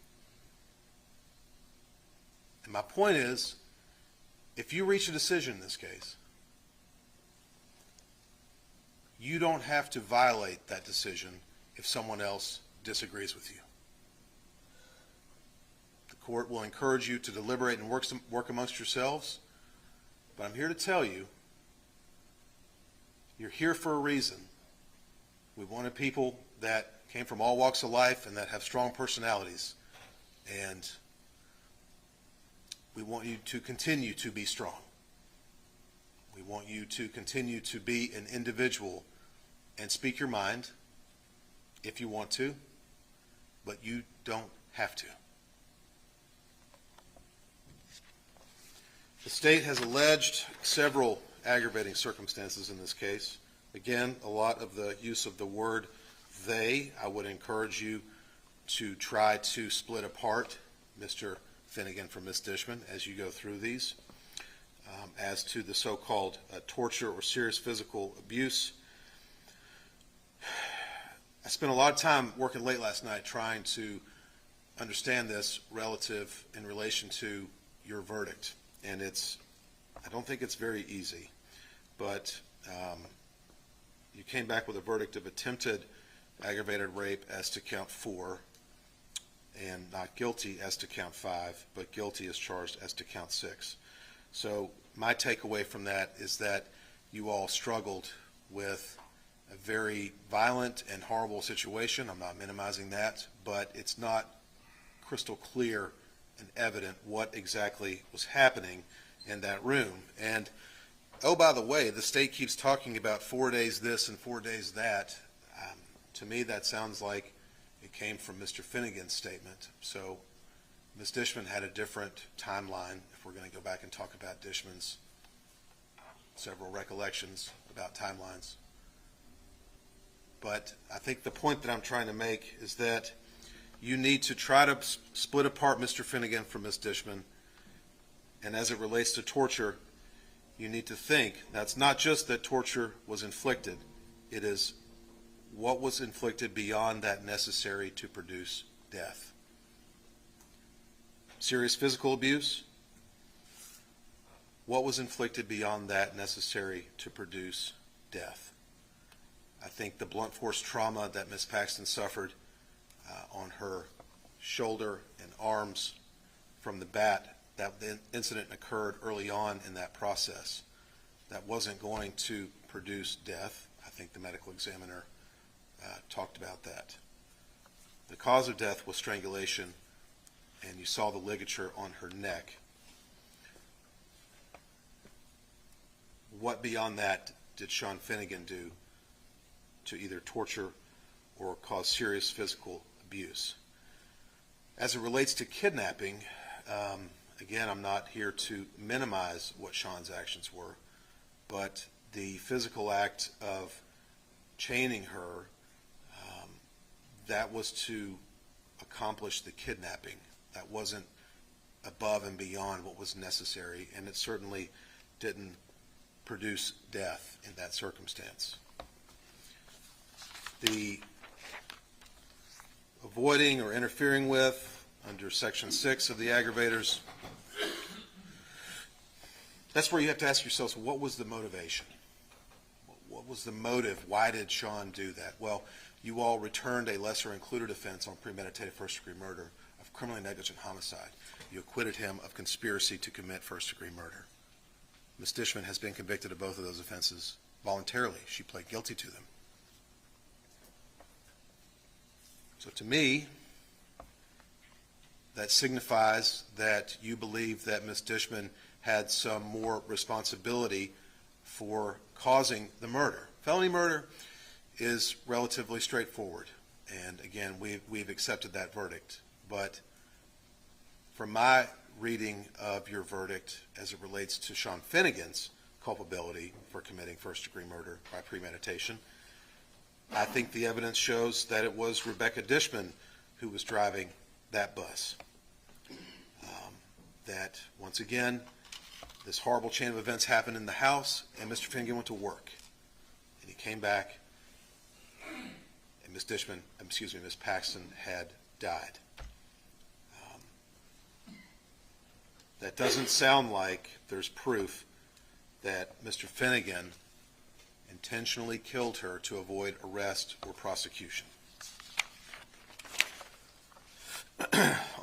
And my point is, if you reach a decision in this case, you don't have to violate that decision if someone else disagrees with you. The court will encourage you to deliberate and work amongst yourselves, but I'm here to tell you, you're here for a reason. We wanted people that came from all walks of life and that have strong personalities, and we want you to continue to be strong. We want you to continue to be an individual and speak your mind if you want to, but you don't have to. The state has alleged several aggravating circumstances in this case. Again, a lot of the use of the word they. I would encourage you to try to split apart Mr. Finnegan from Ms. Dishman as you go through these. As to the so-called torture or serious physical abuse, I spent a lot of time working late last night trying to understand this in relation to your verdict. And I don't think it's very easy, but you came back with a verdict of attempted aggravated rape as to count 4 and not guilty as to count 5, but guilty as charged as to count 6. So my takeaway from that is that you all struggled with a very violent and horrible situation. I'm not minimizing that, but it's not crystal clear and evident what exactly was happening in that room. And oh, by the way, the state keeps talking about 4 days this and 4 days that. To me, that sounds like it came from Mr. Finnegan's statement. So Ms. Dishman had a different timeline, if we're going to go back and talk about Dishman's several recollections about timelines. But I think the point that I'm trying to make is that you need to try to split apart Mr. Finnegan from Ms. Dishman. And as it relates to torture, you need to think that's not just that torture was inflicted, it is what was inflicted beyond that necessary to produce death. Serious physical abuse, what was inflicted beyond that necessary to produce death. I think the blunt force trauma that Ms. Paxton suffered on her shoulder and arms from the bat, that incident occurred early on in that process. That wasn't going to produce death. I think the medical examiner talked about that. The cause of death was strangulation, and you saw the ligature on her neck. What beyond that did Sean Finnegan do to either torture or cause serious physical abuse? As it relates to kidnapping, again, I'm not here to minimize what Sean's actions were, but the physical act of chaining her, that was to accomplish the kidnapping. That wasn't above and beyond what was necessary, and it certainly didn't produce death in that circumstance. The avoiding or interfering with under Section 6 of the aggravators, that's where you have to ask yourselves, what was the motivation? What was the motive? Why did Sean do that? Well, you all returned a lesser included offense on premeditated first-degree murder of criminally negligent homicide. You acquitted him of conspiracy to commit first-degree murder. Ms. Dishman has been convicted of both of those offenses voluntarily. She pled guilty to them. So to me, that signifies that you believe that Ms. Dishman had some more responsibility for causing the murder. Felony murder is relatively straightforward, and again, we've accepted that verdict. But from my reading of your verdict as it relates to Sean Finnegan's culpability for committing first-degree murder by premeditation, I think the evidence shows that it was Rebecca Dishman who was driving that bus. That, once again, this horrible chain of events happened in the house, and Mr. Finnegan went to work. And he came back, and Ms. Paxton had died. That doesn't sound like there's proof that Mr. Finnegan intentionally killed her to avoid arrest or prosecution.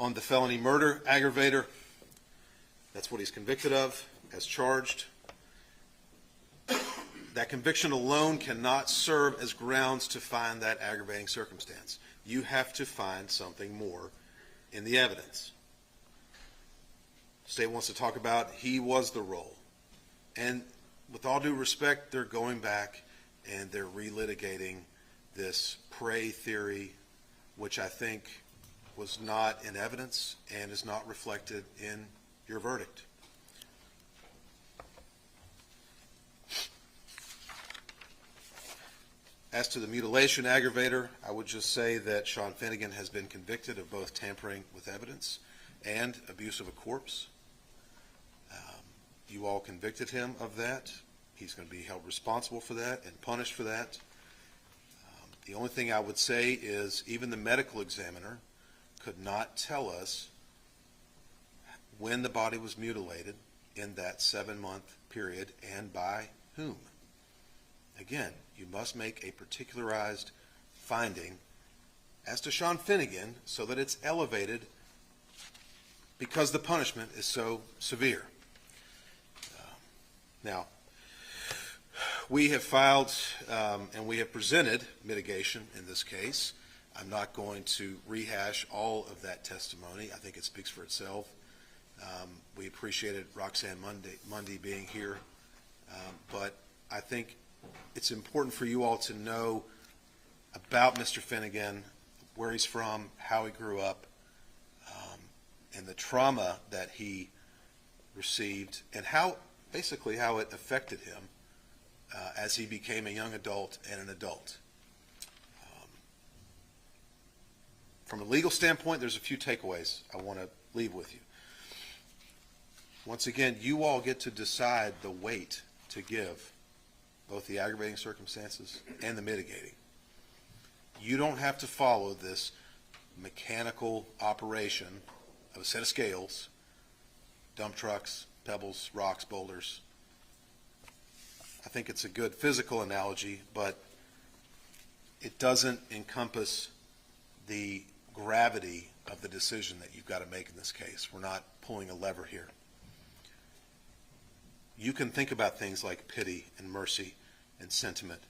On the felony murder aggravator, that's what he's convicted of, as charged. That conviction alone cannot serve as grounds to find that aggravating circumstance. You have to find something more in the evidence. The state wants to talk about he was the role. And with all due respect, they're going back and they're relitigating this prey theory, which I think was not in evidence and is not reflected in your verdict. As to the mutilation aggravator, I would just say that Sean Finnegan has been convicted of both tampering with evidence and abuse of a corpse. You all convicted him of that. He's going to be held responsible for that and punished for that. The only thing I would say is even the medical examiner could not tell us when the body was mutilated in that 7-month period and by whom. Again, you must make a particularized finding as to Sean Finnegan so that it's elevated because the punishment is so severe. Now, we have filed and we have presented mitigation in this case. I'm not going to rehash all of that testimony. I think it speaks for itself. We appreciated Roxanne Mundy being here, but I think it's important for you all to know about Mr. Finnegan, where he's from, how he grew up, and the trauma that he received, and basically how it affected him as he became a young adult and an adult. From a legal standpoint, there's a few takeaways I want to leave with you. Once again, you all get to decide the weight to give both the aggravating circumstances and the mitigating. You don't have to follow this mechanical operation of a set of scales, dump trucks, pebbles, rocks, boulders. I think it's a good physical analogy, but it doesn't encompass the gravity of the decision that you've got to make in this case. We're not pulling a lever here. You can think about things like pity and mercy and sentiment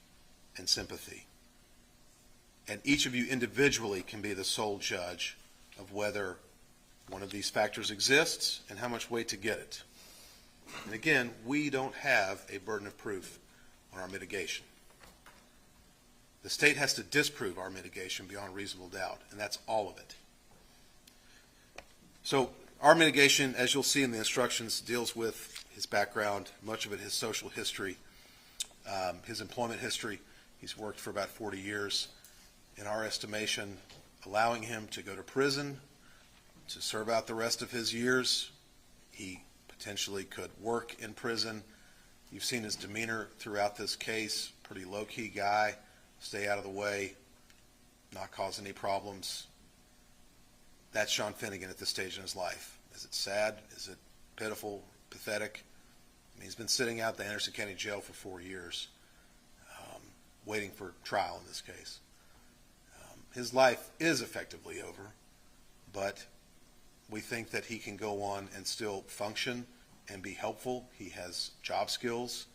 and sympathy. And each of you individually can be the sole judge of whether one of these factors exists and how much weight to get it. And again, we don't have a burden of proof on our mitigation. The state has to disprove our mitigation beyond reasonable doubt, and that's all of it. So our mitigation, as you'll see in the instructions, deals with his background, much of it his social history, his employment history. He's worked for about 40 years. In our estimation, allowing him to go to prison to serve out the rest of his years. He potentially could work in prison. You've seen his demeanor throughout this case. Pretty low-key guy, stay out of the way, not cause any problems. That's Sean Finnegan at this stage in his life. Is it sad? Is it pitiful, pathetic? I mean, he's been sitting out the Anderson County Jail for 4 years, waiting for trial in this case. His life is effectively over, but we think that he can go on and still function and be helpful. He has job skills,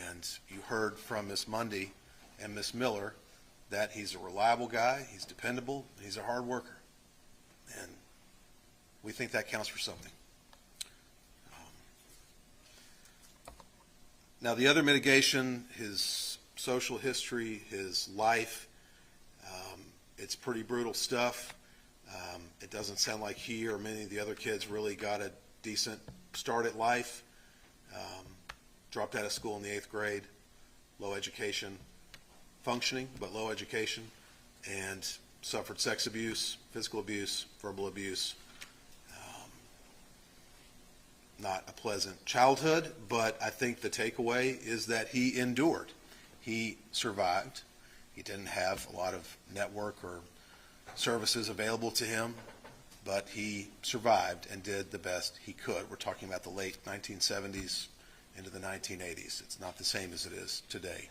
and you heard from Ms. Mundy and Ms. Miller that he's a reliable guy, he's dependable, he's a hard worker, and we think that counts for something. Now, the other mitigation, his social history, his life, it's pretty brutal stuff. It doesn't sound like he or many of the other kids really got a decent start at life. Dropped out of school in the 8th grade, low education, functioning, but low education, and suffered sex abuse, physical abuse, verbal abuse. Not a pleasant childhood, but I think the takeaway is that he endured. He survived. He didn't have a lot of network or services available to him, but he survived and did the best he could. We're talking about the late 1970s into the 1980s. It's not the same as it is today.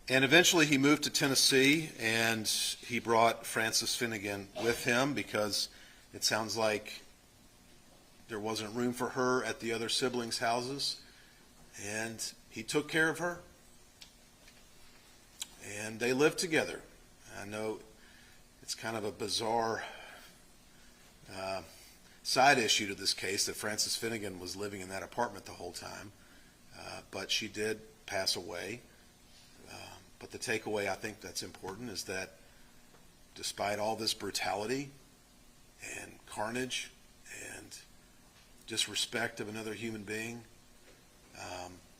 And eventually he moved to Tennessee, and he brought Frances Finnegan with him because it sounds like there wasn't room for her at the other siblings' houses, and he took care of her, and they lived together. I know it's kind of a bizarre side issue to this case that Frances Finnegan was living in that apartment the whole time, but she did pass away. But the takeaway I think that's important is that despite all this brutality and carnage and disrespect of another human being,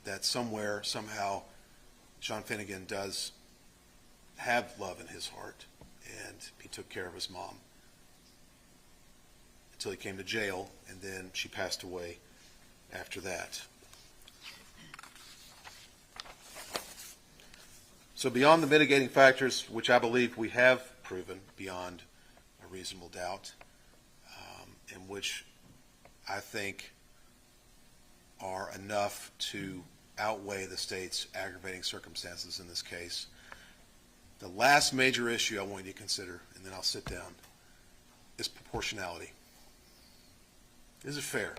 that somewhere, somehow, Sean Finnegan does have love in his heart, and he took care of his mom until he came to jail, and then she passed away after that. So beyond the mitigating factors, which I believe we have proven beyond a reasonable doubt, and which I think are enough to outweigh the state's aggravating circumstances in this case, the last major issue I want you to consider, and then I'll sit down, is proportionality. Is it fair?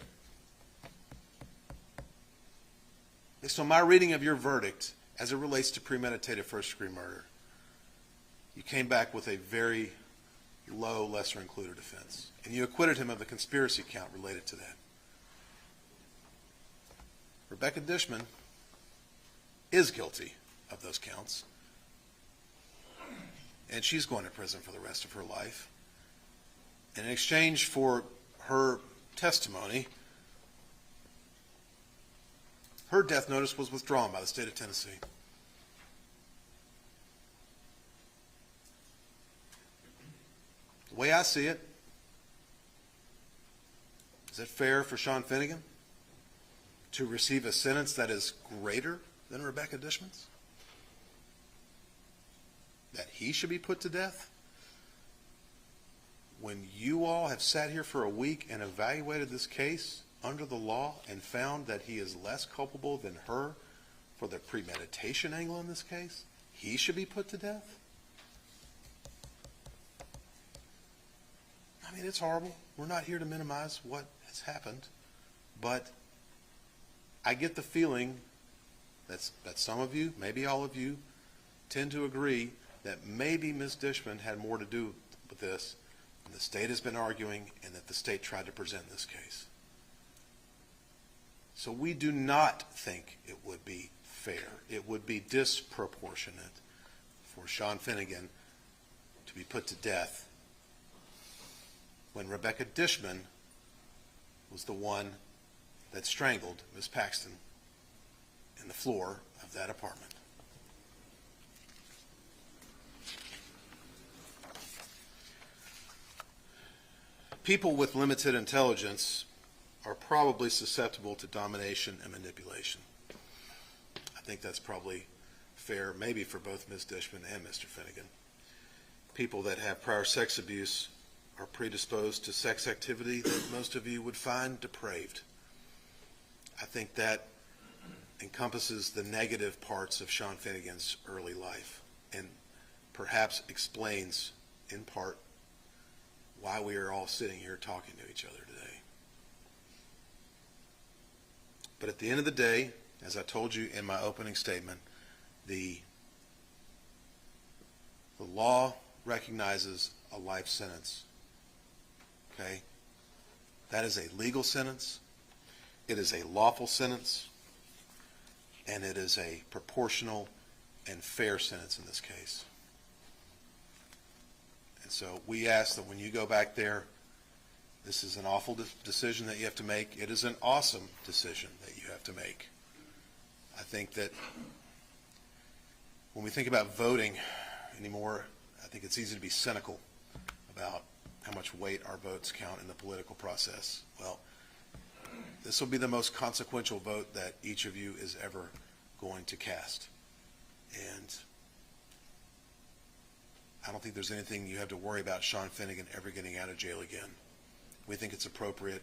Based on my reading of your verdict, as it relates to premeditated first-degree murder, you came back with a very low lesser-included offense, and you acquitted him of the conspiracy count related to that. Rebecca Dishman is guilty of those counts, and she's going to prison for the rest of her life. And in exchange for her testimony, her death notice was withdrawn by the state of Tennessee. The way I see it, is it fair for Sean Finnegan to receive a sentence that is greater than Rebecca Dishman's? That he should be put to death? When you all have sat here for a week and evaluated this case under the law and found that he is less culpable than her for the premeditation angle in this case, he should be put to death? I mean, it's horrible. We're not here to minimize what has happened, but I get the feeling that some of you, maybe all of you, tend to agree that maybe Ms. Dishman had more to do with this than the state has been arguing and that the state tried to present this case. So we do not think it would be fair. It would be disproportionate for Sean Finnegan to be put to death when Rebecca Dishman was the one that strangled Ms. Paxton in the floor of that apartment. people with limited intelligence are probably susceptible to domination and manipulation. I think that's probably fair, maybe for both Ms. Dishman and Mr. Finnegan. People that have prior sex abuse are predisposed to sex activity that most of you would find depraved. I think that encompasses the negative parts of Sean Finnegan's early life and perhaps explains, in part, why we are all sitting here talking to each other today. But at the end of the day, as I told you in my opening statement, the law recognizes a life sentence. Okay? That is a legal sentence. It is a lawful sentence. And it is a proportional and fair sentence in this case. And so we ask that when you go back there, this is an awful decision that you have to make. It is an awesome decision that you have to make. I think that when we think about voting anymore, I think it's easy to be cynical about how much weight our votes count in the political process. Well, this will be the most consequential vote that each of you is ever going to cast. And I don't think there's anything you have to worry about Sean Finnegan ever getting out of jail again. We think it's appropriate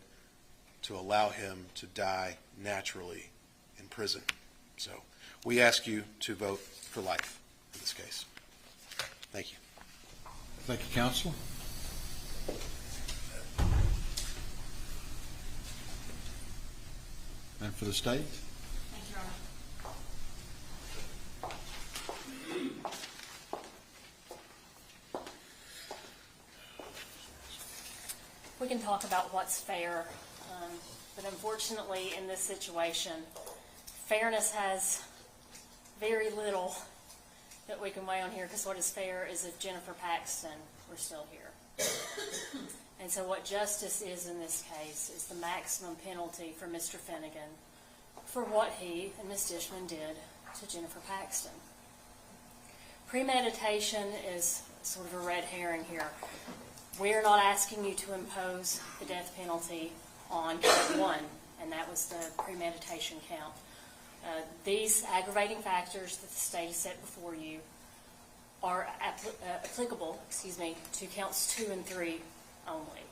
to allow him to die naturally in prison. So we ask you to vote for life in this case. Thank you. Thank you, counsel. And for the state? Thank you, Your Honor. We can talk about what's fair, but unfortunately in this situation, fairness has very little that we can weigh on here, because what is fair is if Jennifer Paxton were still here. And so what justice is in this case is the maximum penalty for Mr. Finnegan for what he and Ms. Dishman did to Jennifer Paxton. Premeditation is sort of a red herring here. We're not asking you to impose the death penalty on count one, and that was the premeditation count. These aggravating factors that the state has set before you are applicable, to counts 2 and 3 only.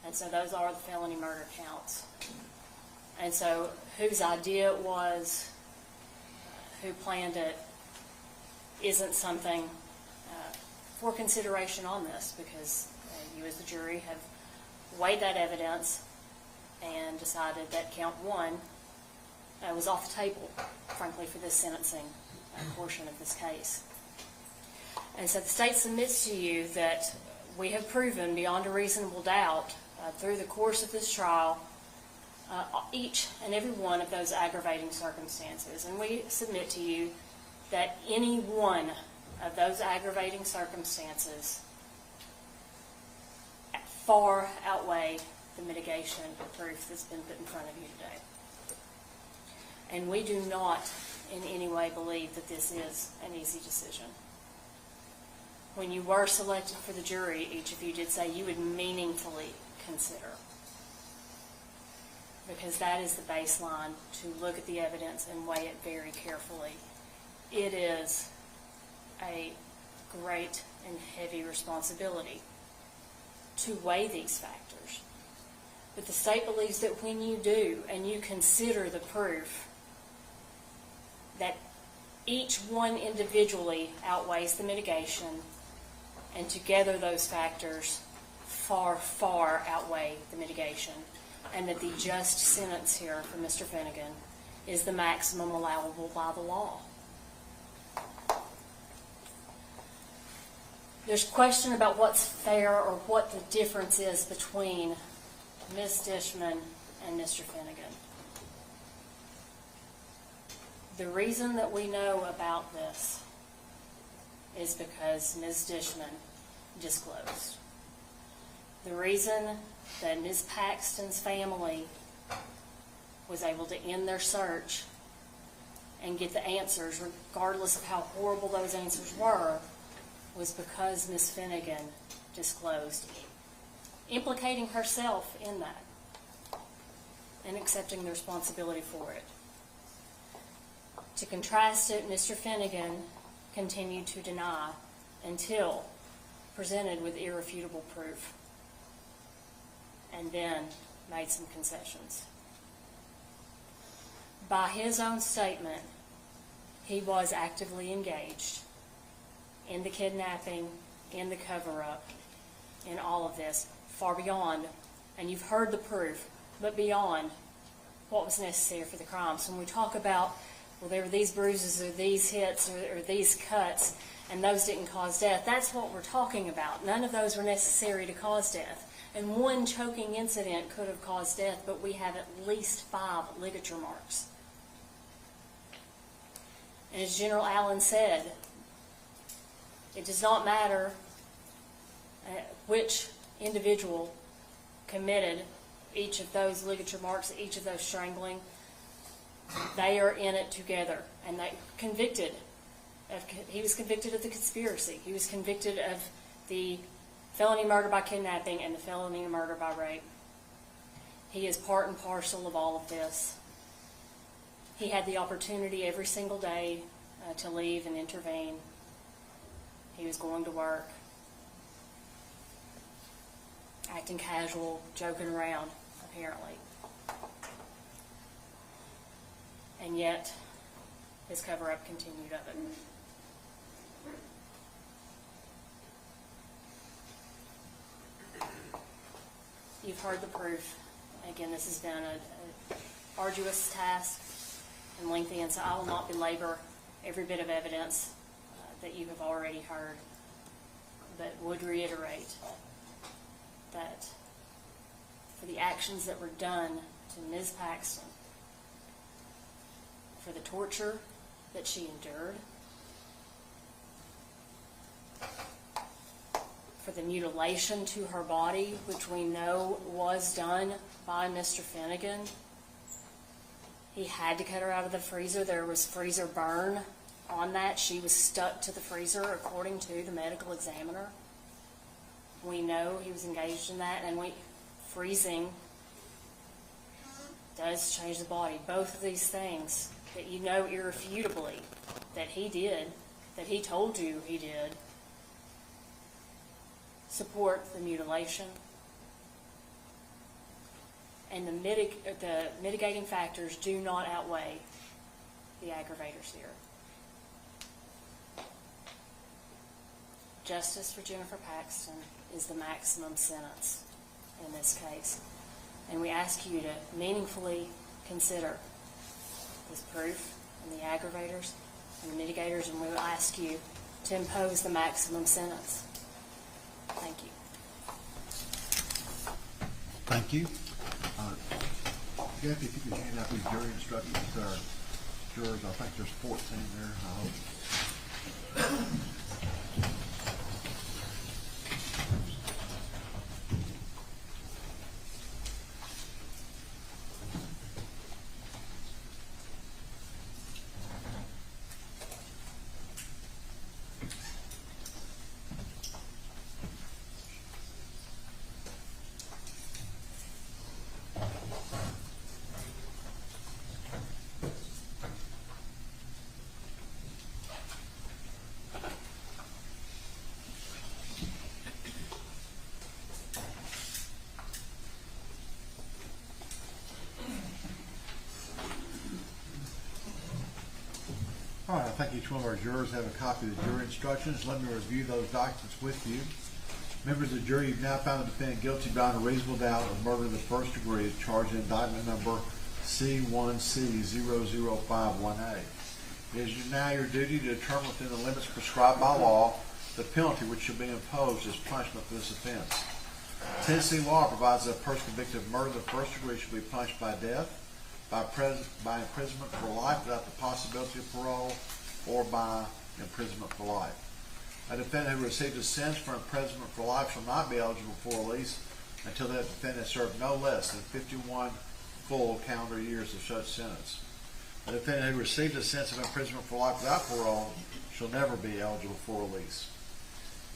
And so those are the felony murder counts. And so whose idea it was, who planned it, isn't something for consideration on this, because you as the jury have weighed that evidence and decided that count 1 was off the table, frankly, for this sentencing portion of this case. And so the state submits to you that we have proven beyond a reasonable doubt through the course of this trial each and every one of those aggravating circumstances. And we submit to you that any one of those aggravating circumstances far outweigh the mitigation proof that's been put in front of you today. And we do not in any way believe that this is an easy decision. When you were selected for the jury, each of you did say you would meaningfully consider, because that is the baseline to look at the evidence and weigh it very carefully. It is a great and heavy responsibility to weigh these factors. But the state believes that when you do and you consider the proof, that each one individually outweighs the mitigation, and together those factors far, far outweigh the mitigation, and that the just sentence here for Mr. Finnegan is the maximum allowable by the law. There's question about what's fair or what the difference is between Ms. Dishman and Mr. Finnegan. The reason that we know about this is because Ms. Dishman disclosed. The reason that Ms. Paxton's family was able to end their search and get the answers, regardless of how horrible those answers were, was because Ms. Finnegan disclosed implicating herself in that and accepting the responsibility for it. To contrast it, Mr. Finnegan continued to deny until presented with irrefutable proof, and then made some concessions. By his own statement, he was actively engaged in the kidnapping, in the cover-up, in all of this, far beyond, and you've heard the proof, but beyond what was necessary for the crime. So when we talk about, well, there were these bruises or these hits or these cuts, and those didn't cause death, that's what we're talking about. None of those were necessary to cause death. And one choking incident could have caused death, but we have at least 5 ligature marks. And as General Allen said, it does not matter which individual committed each of those ligature marks, each of those strangling. They are in it together, and they convicted. He was convicted of the conspiracy. He was convicted of the felony murder by kidnapping and the felony murder by rape. He is part and parcel of all of this. He had the opportunity every single day to leave and intervene. He was going to work, acting casual, joking around, apparently. And yet, his cover-up continued of it. You've heard the proof. Again, this has been an arduous task and lengthy, and so I will not belabor every bit of evidence that you have already heard, but would reiterate that for the actions that were done to Ms. Paxton, for the torture that she endured, for the mutilation to her body, which we know was done by Mr. Finnegan. He had to cut her out of the freezer. There was freezer burn on that. She was stuck to the freezer, according to the medical examiner. We know he was engaged in that, and freezing does change the body. Both of these things that you know irrefutably that he did, that he told you he did, support the mutilation. And the mitigating factors do not outweigh the aggravators here. Justice for Jennifer Paxton is the maximum sentence in this case. And we ask you to meaningfully consider this proof and the aggravators and the mitigators, and we will ask you to impose the maximum sentence. Thank you. Thank you. Jeff, if you could hand out these jury instructions to our jurors, I think there's 14 there, I hope. All right, I think each one of our jurors have a copy of the jury instructions. Let me review those documents with you. Members of the jury, you've now found the defendant guilty beyond a reasonable doubt of murder in the first degree, charged in indictment number C1C00518. It is now your duty to determine within the limits prescribed by law the penalty which shall be imposed as punishment for this offense. Tennessee law provides that a person convicted of murder in the first degree shall be punished by death, by imprisonment for life without the possibility of parole, or by imprisonment for life. A defendant who received a sentence for imprisonment for life shall not be eligible for release until that defendant has served no less than 51 full calendar years of such sentence. A defendant who received a sentence of imprisonment for life without parole shall never be eligible for release.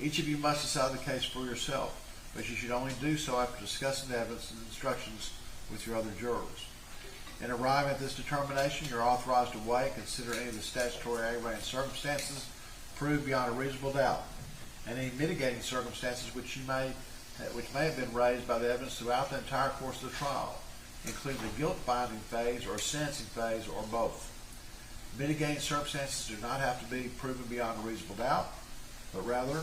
Each of you must decide the case for yourself. but you should only do so after discussing the evidence and instructions with your other jurors. In arriving at this determination, you're authorized to weigh and consider any of the statutory aggravating circumstances proved beyond a reasonable doubt, and any mitigating circumstances which may have been raised by the evidence throughout the entire course of the trial, including the guilt-finding phase or sentencing phase or both. Mitigating circumstances do not have to be proven beyond a reasonable doubt, but rather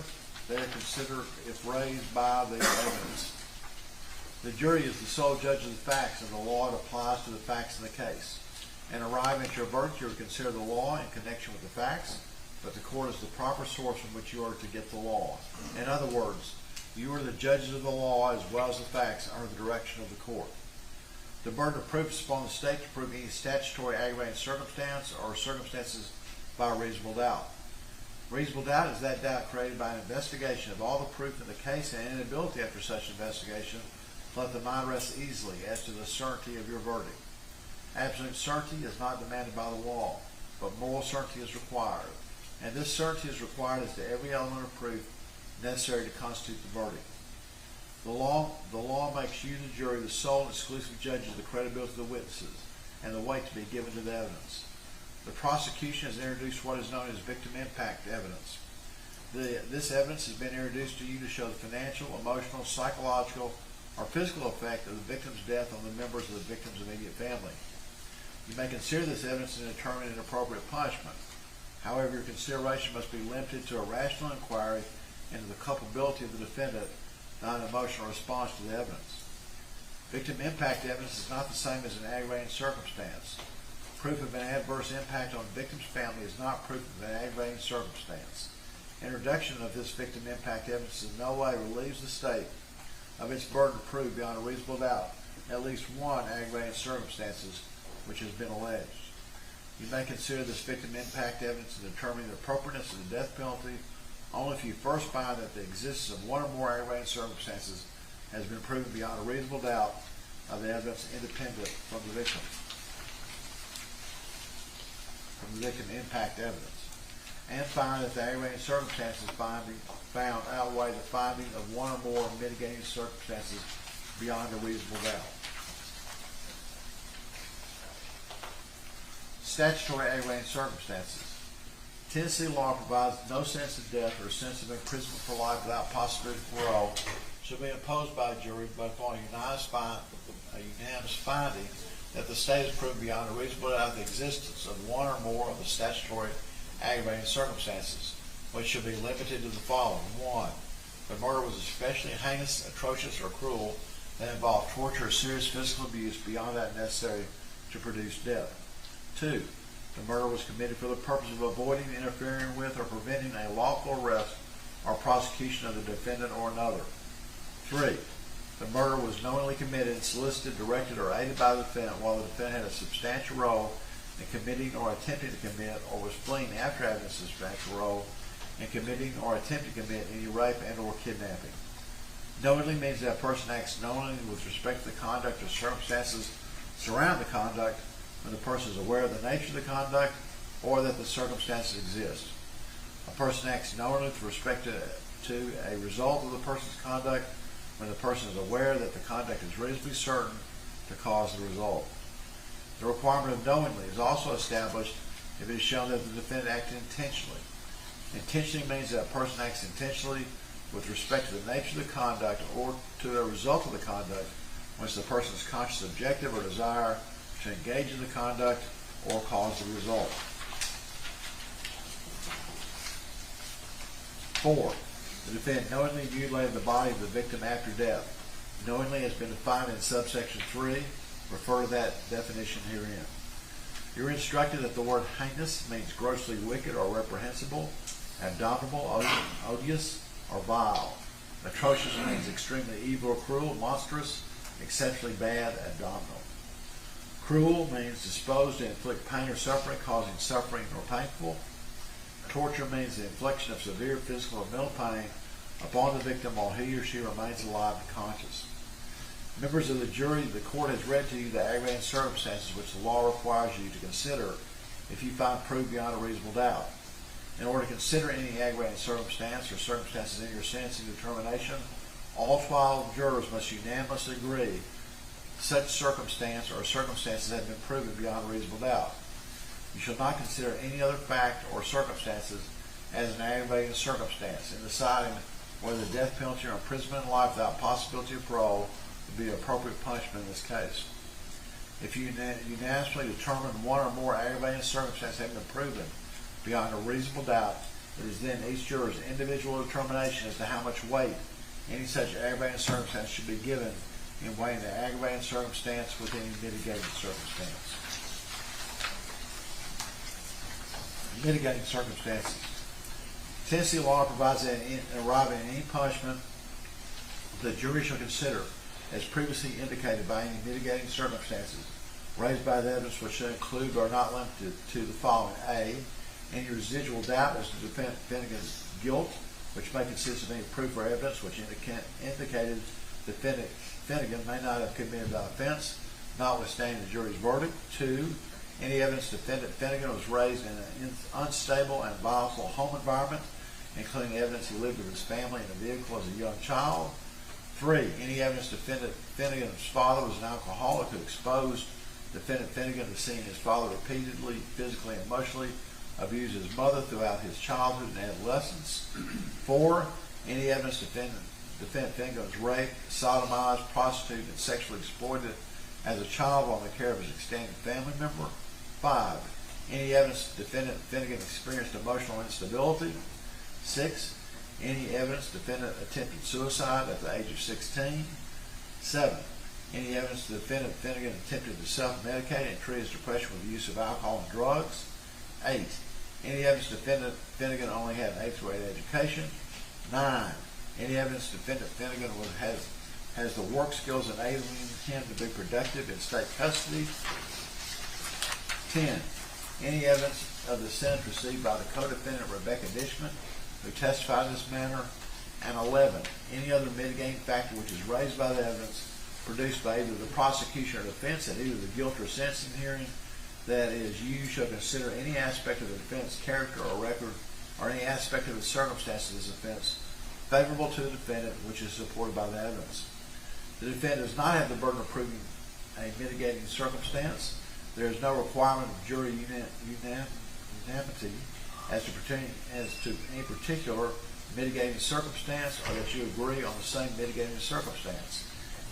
they are considered if raised by the evidence. The jury is the sole judge of the facts, and the law applies to the facts in the case. In arriving at your verdict, you are to consider the law in connection with the facts, but the court is the proper source from which you are to get the law. In other words, you are the judges of the law as well as the facts under the direction of the court. The burden of proof is upon the state to prove any statutory aggravating circumstance or circumstances by reasonable doubt. Reasonable doubt is that doubt created by an investigation of all the proof in the case and inability after such investigation to let the mind rest easily as to the certainty of your verdict. Absolute certainty is not demanded by the law, but moral certainty is required, and this certainty is required as to every element of proof necessary to constitute the verdict. The law makes you, the jury, the sole and exclusive judge of the credibility of the witnesses and the weight to be given to the evidence. The prosecution has introduced what is known as victim impact evidence. This evidence has been introduced to you to show the financial, emotional, psychological, or physical effect of the victim's death on the members of the victim's immediate family. You may consider this evidence in determining an appropriate punishment. However, your consideration must be limited to a rational inquiry into the culpability of the defendant, not an emotional response to the evidence. Victim impact evidence is not the same as an aggravating circumstance. Proof of an adverse impact on the victim's family is not proof of an aggravating circumstance. Introduction of this victim impact evidence in no way relieves the state of its burden to prove beyond a reasonable doubt at least one aggravating circumstances which has been alleged. You may consider this victim impact evidence in determining the appropriateness of the death penalty only if you first find that the existence of one or more aggravating circumstances has been proven beyond a reasonable doubt of the evidence independent from the victim impact evidence, and find that the aggravating circumstances found outweigh the finding of one or more mitigating circumstances beyond a reasonable doubt. Statutory aggravating circumstances. Tennessee law provides no sentence of death or a sentence of imprisonment for life without possibility of parole shall be imposed by a jury but upon a unanimous finding that the state has proven beyond a reasonable doubt the existence of one or more of the statutory aggravating circumstances, which should be limited to the following. 1. The murder was especially heinous, atrocious, or cruel that involved torture or serious physical abuse beyond that necessary to produce death. 2. The murder was committed for the purpose of avoiding, interfering with, or preventing a lawful arrest or prosecution of the defendant or another. 3. The murder was knowingly committed, solicited, directed, or aided by the defendant while the defendant had a substantial role in committing or attempting to commit, or was fleeing after having a substantial role in committing or attempting to commit any rape and or kidnapping. Knowingly means that a person acts knowingly with respect to the conduct or circumstances surrounding the conduct when the person is aware of the nature of the conduct or that the circumstances exist. A person acts knowingly with respect to a result of the person's conduct when the person is aware that the conduct is reasonably certain to cause the result. The requirement of knowingly is also established if it is shown that the defendant acted intentionally. Intentionally means that a person acts intentionally with respect to the nature of the conduct or to a result of the conduct when the person's conscious objective or desire to engage in the conduct or cause the result. 4. The defendant knowingly mutilated the body of the victim after death. Knowingly has been defined in subsection 3. Refer to that definition herein. You're instructed that the word heinous means grossly wicked or reprehensible, abominable, odious, or vile. Atrocious means extremely evil or cruel, monstrous, exceptionally bad, abdominal. Cruel means disposed to inflict pain or suffering, causing suffering or painful. Torture means the infliction of severe physical or mental pain upon the victim while he or she remains alive and conscious. Members of the jury, the court has read to you the aggravating circumstances which the law requires you to consider if you find proof beyond a reasonable doubt. In order to consider any aggravating circumstance or circumstances in your sentencing determination, All 12 jurors must unanimously agree such circumstance or circumstances have been proven beyond a reasonable doubt. You shall not consider any other fact or circumstances as an aggravating circumstance in deciding whether the death penalty or imprisonment in life without possibility of parole would be an appropriate punishment in this case. If you unanimously determine one or more aggravating circumstances have been proven beyond a reasonable doubt, it is then each juror's individual determination as to how much weight any such aggravating circumstance should be given in weighing the aggravating circumstance with any mitigating circumstance. Mitigating circumstances. Tennessee law provides that in arriving at any punishment, the jury shall consider, as previously indicated, by any mitigating circumstances raised by the evidence, which shall include but are not limited to the following: A, any residual doubt as to defendant's guilt, which may consist of any proof or evidence which indicated defendant Finnegan may not have committed the offense, notwithstanding the jury's verdict. 2, any evidence defendant Finnegan was raised in an unstable and volatile home environment, including evidence he lived with his family in a vehicle as a young child. 3, any evidence defendant Finnegan's father was an alcoholic who exposed defendant Finnegan to seeing his father repeatedly, physically and emotionally abuse his mother throughout his childhood and adolescence. 4, any evidence defendant Finnegan was raped, sodomized, prostituted, and sexually exploited as a child while in the care of his extended family member. 5, any evidence defendant Finnegan experienced emotional instability. 6, any evidence defendant attempted suicide at the age of 16. 7, any evidence defendant Finnegan attempted to self-medicate and treat his depression with the use of alcohol and drugs. 8, any evidence defendant Finnegan only had an 8th grade education. 9, any evidence defendant Finnegan has the work skills enabling him to be productive in state custody. 10, any evidence of the sentence received by the co-defendant Rebecca Dishman, who testified in this manner. And 11, any other mitigating factor which is raised by the evidence produced by either the prosecution or defense at either the guilt or sentencing hearing. That is, you shall consider any aspect of the defendant's character or record or any aspect of the circumstances of this offense favorable to the defendant, which is supported by the evidence. The defendant does not have the burden of proving a mitigating circumstance. There is no requirement of jury unanimity as to any particular mitigating circumstance, or that you agree on the same mitigating circumstance.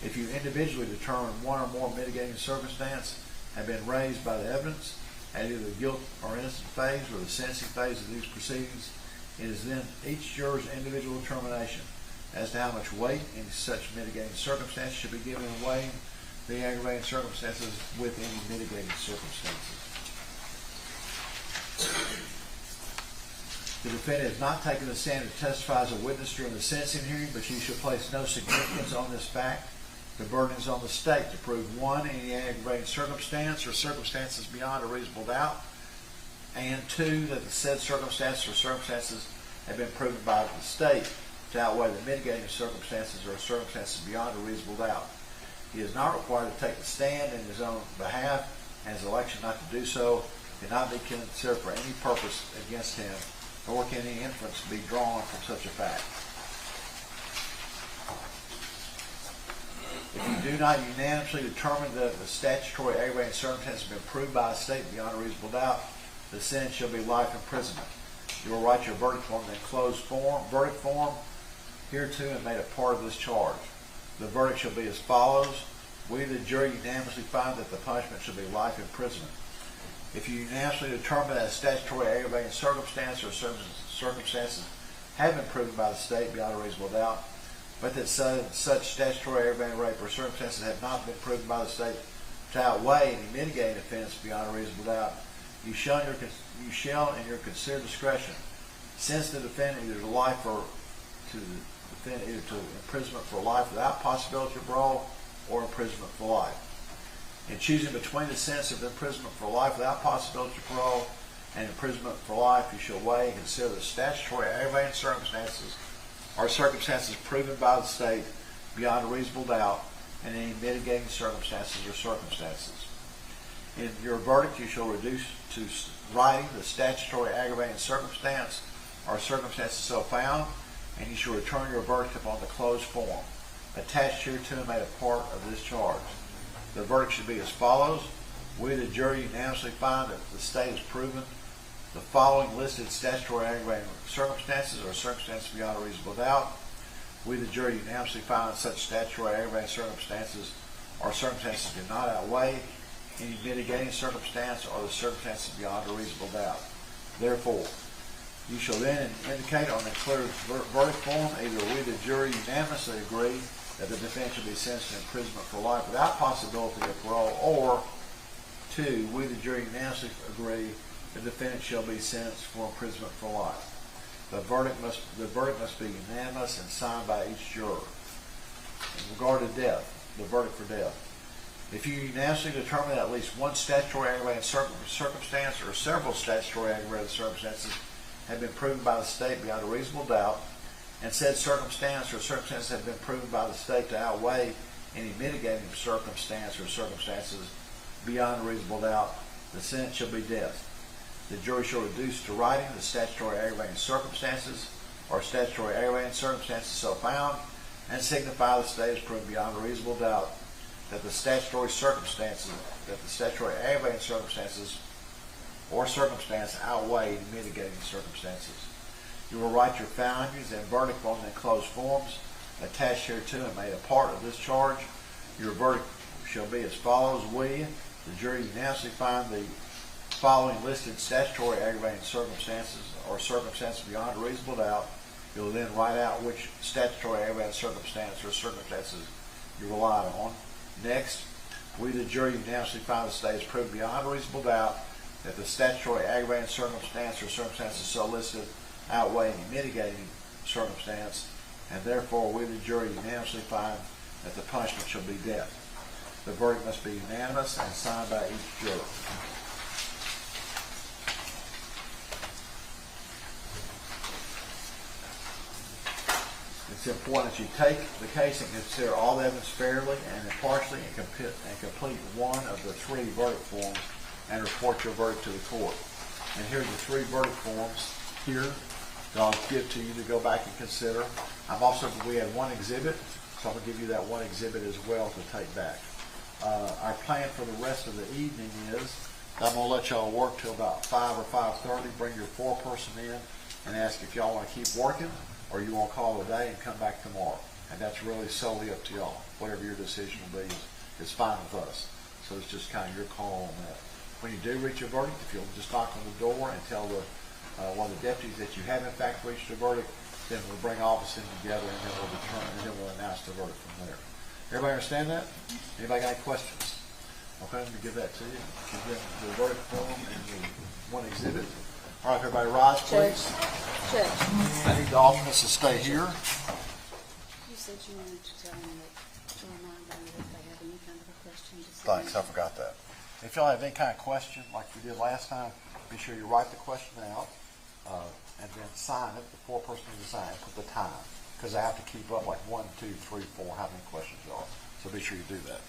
If you individually determine one or more mitigating circumstances have been raised by the evidence at either the guilt or innocence phase or the sentencing phase of these proceedings, it is then each juror's individual determination as to how much weight any such mitigating circumstance should be given in weighing the aggravating circumstances with any mitigating circumstances. The defendant is not taking the stand to testify as a witness during the sentencing hearing, but you shall place no significance on this fact. The burden is on the state to prove 1, any aggravating circumstance or circumstances beyond a reasonable doubt, and 2, that the said circumstances or circumstances have been proven by the state to outweigh the mitigating circumstances or circumstances beyond a reasonable doubt. He is not required to take the stand in his own behalf, and his election not to do so cannot be considered for any purpose against him, nor can any inference be drawn from such a fact. If you do not unanimously determine that the statutory aggravating circumstance has been proved by a state beyond a reasonable doubt, the sentence shall be life imprisonment. You will write your verdict form in enclosed verdict form hereto and made a part of this charge. The verdict shall be as follows: we, the jury, unanimously find that the punishment shall be life imprisonment. If you unanimously determine that a statutory aggravating circumstance or circumstances have been proven by the state beyond a reasonable doubt, but that such statutory aggravating rape or circumstances have not been proven by the state to outweigh any mitigating offense beyond a reasonable doubt, you shall in your considered discretion sentence the defendant either to life or to imprisonment for life without possibility of parole or imprisonment for life. In choosing between the sentence of imprisonment for life without possibility of parole and imprisonment for life, you shall weigh and consider the statutory aggravating circumstances or circumstances proven by the state beyond a reasonable doubt and any mitigating circumstances or circumstances. In your verdict, you shall reduce to writing the statutory aggravating circumstance or circumstances so found, and you shall return your verdict upon the closed form attached hereto and made a part of this charge. The verdict should be as follows. We, the jury, unanimously find that the state has proven the following listed statutory aggravating circumstances or circumstances beyond a reasonable doubt. We, the jury, unanimously find that such statutory aggravating circumstances or circumstances do not outweigh any mitigating circumstance or the circumstances beyond a reasonable doubt. Therefore, you shall then indicate on the clear verdict form either we, the jury, unanimously agree that the defendant shall be sentenced to imprisonment for life without possibility of parole, or 2, we, the jury, unanimously agree the defendant shall be sentenced for imprisonment for life. The verdict must be unanimous and signed by each juror. In regard to death, the verdict for death. If you unanimously determine that at least one statutory aggravating circumstance or several statutory aggravating circumstances have been proven by the state beyond a reasonable doubt, and said circumstance or circumstances have been proven by the state to outweigh any mitigating circumstance or circumstances beyond a reasonable doubt, the sentence shall be death. The jury shall reduce to writing the statutory aggravating circumstances or statutory aggravating circumstances so found, and signify the state has proven beyond a reasonable doubt that the statutory aggravating circumstances or circumstance outweigh any mitigating circumstances. You will write your findings and verdict on the enclosed forms attached hereto and made a part of this charge. Your verdict shall be as follows. We, the jury, unanimously find the following listed statutory aggravating circumstances or circumstances beyond a reasonable doubt. You will then write out which statutory aggravating circumstance or circumstances you relied on. Next, we, the jury, unanimously find the state has proven beyond a reasonable doubt that the statutory aggravating circumstance or circumstances so listed outweigh any mitigating circumstance, and therefore we, the jury, unanimously find that the punishment shall be death. The verdict must be unanimous and signed by each juror. It's important that you take the case and consider all the evidence fairly and impartially and complete one of the 3 verdict forms and report your verdict to the court. And here are the 3 verdict forms here that I'll give to you to go back and consider. We had one exhibit, so I'm going to give you that one exhibit as well to take back. Our plan for the rest of the evening is I'm going to let y'all work till about 5 or 5:30, bring your 4-person in and ask if y'all want to keep working or you want to call it a day and come back tomorrow. And that's really solely up to y'all. Whatever your decision will be is fine with us. So it's just kind of your call on that. When you do reach a verdict, if you'll just knock on the door and tell one of the deputies that you have in fact reached a verdict, then we'll bring all of us in together and then we'll determine and then we'll announce the verdict from there. Everybody understand that? Anybody got any questions? Okay, let me give that to you. Give them the verdict form and the one exhibit. All right, everybody rise, please. Judge. I need the alternates to stay here. You said you wanted to tell them to remind them that if they have any kind of a question. Thanks, I forgot that. If y'all have any kind of question, like we did last time, be sure you write the question out and then sign it. The 4-person needs to sign it, put the time, because I have to keep up like 1, 2, 3, 4, how many questions there are. So be sure you do that.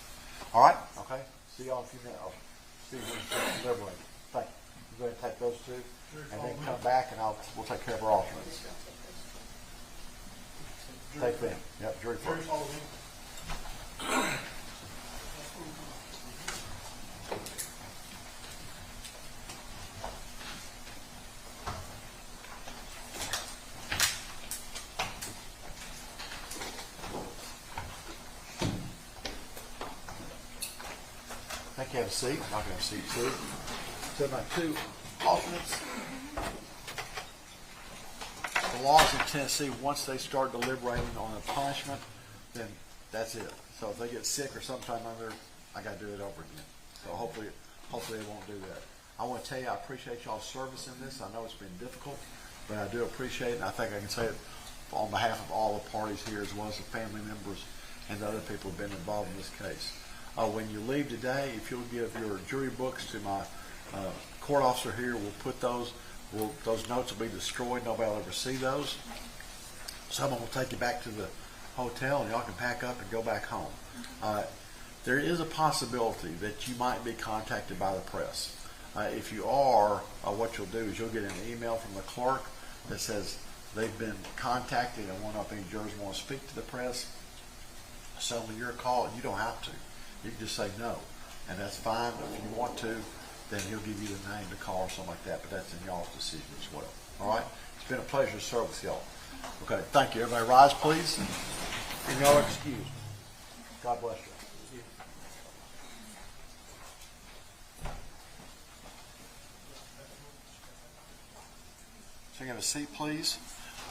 All right? Okay? See y'all in a few minutes. See you when you deliberate. Thank you. You go ahead and take those 2, and then come back and we'll take care of our alternates. Take them. Yep, jury first. Thank you. Have a seat. I'm not going to have a seat too. So my 2 alternates. The laws in Tennessee, once they start deliberating on a punishment, then that's it. So if they get sick or sometime under, I got to do it over again. So hopefully they won't do that. I want to tell you, I appreciate y'all's service in this. I know it's been difficult, but I do appreciate it. And I think I can say it on behalf of all the parties here, as well as the family members and the other people who have been involved in this case. When you leave today, if you'll give your jury books to my court officer here, we'll put those notes will be destroyed. Nobody will ever see those. Someone will take you back to the hotel and y'all can pack up and go back home. There is a possibility that you might be contacted by the press. If you are, what you'll do is you'll get an email from the clerk that says they've been contacted and one of the jurors want to speak to the press. So when you're called, you don't have to. You can just say no, and that's fine. But if you want to, then he'll give you the name to call or something like that. But that's in y'all's decision as well. All right? It's been a pleasure to serve with y'all. Okay, thank you. Everybody rise, please. And y'all are excused. God bless you. So you have a seat, please.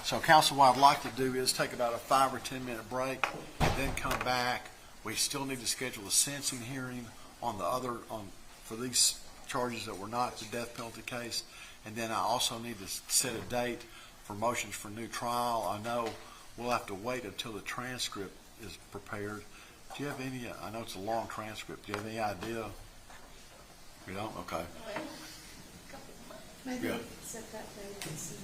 So council, what I'd like to do is take about a 5 or 10 minute break and then come back. We still need to schedule a sentencing hearing on the other, for these charges that were not the death penalty case. And then I also need to set a date for motions for new trial. I know we'll have to wait until the transcript is prepared. Do you have any, I know it's a long transcript, do you have any idea? You don't? Okay. Maybe Yeah. set that date and see.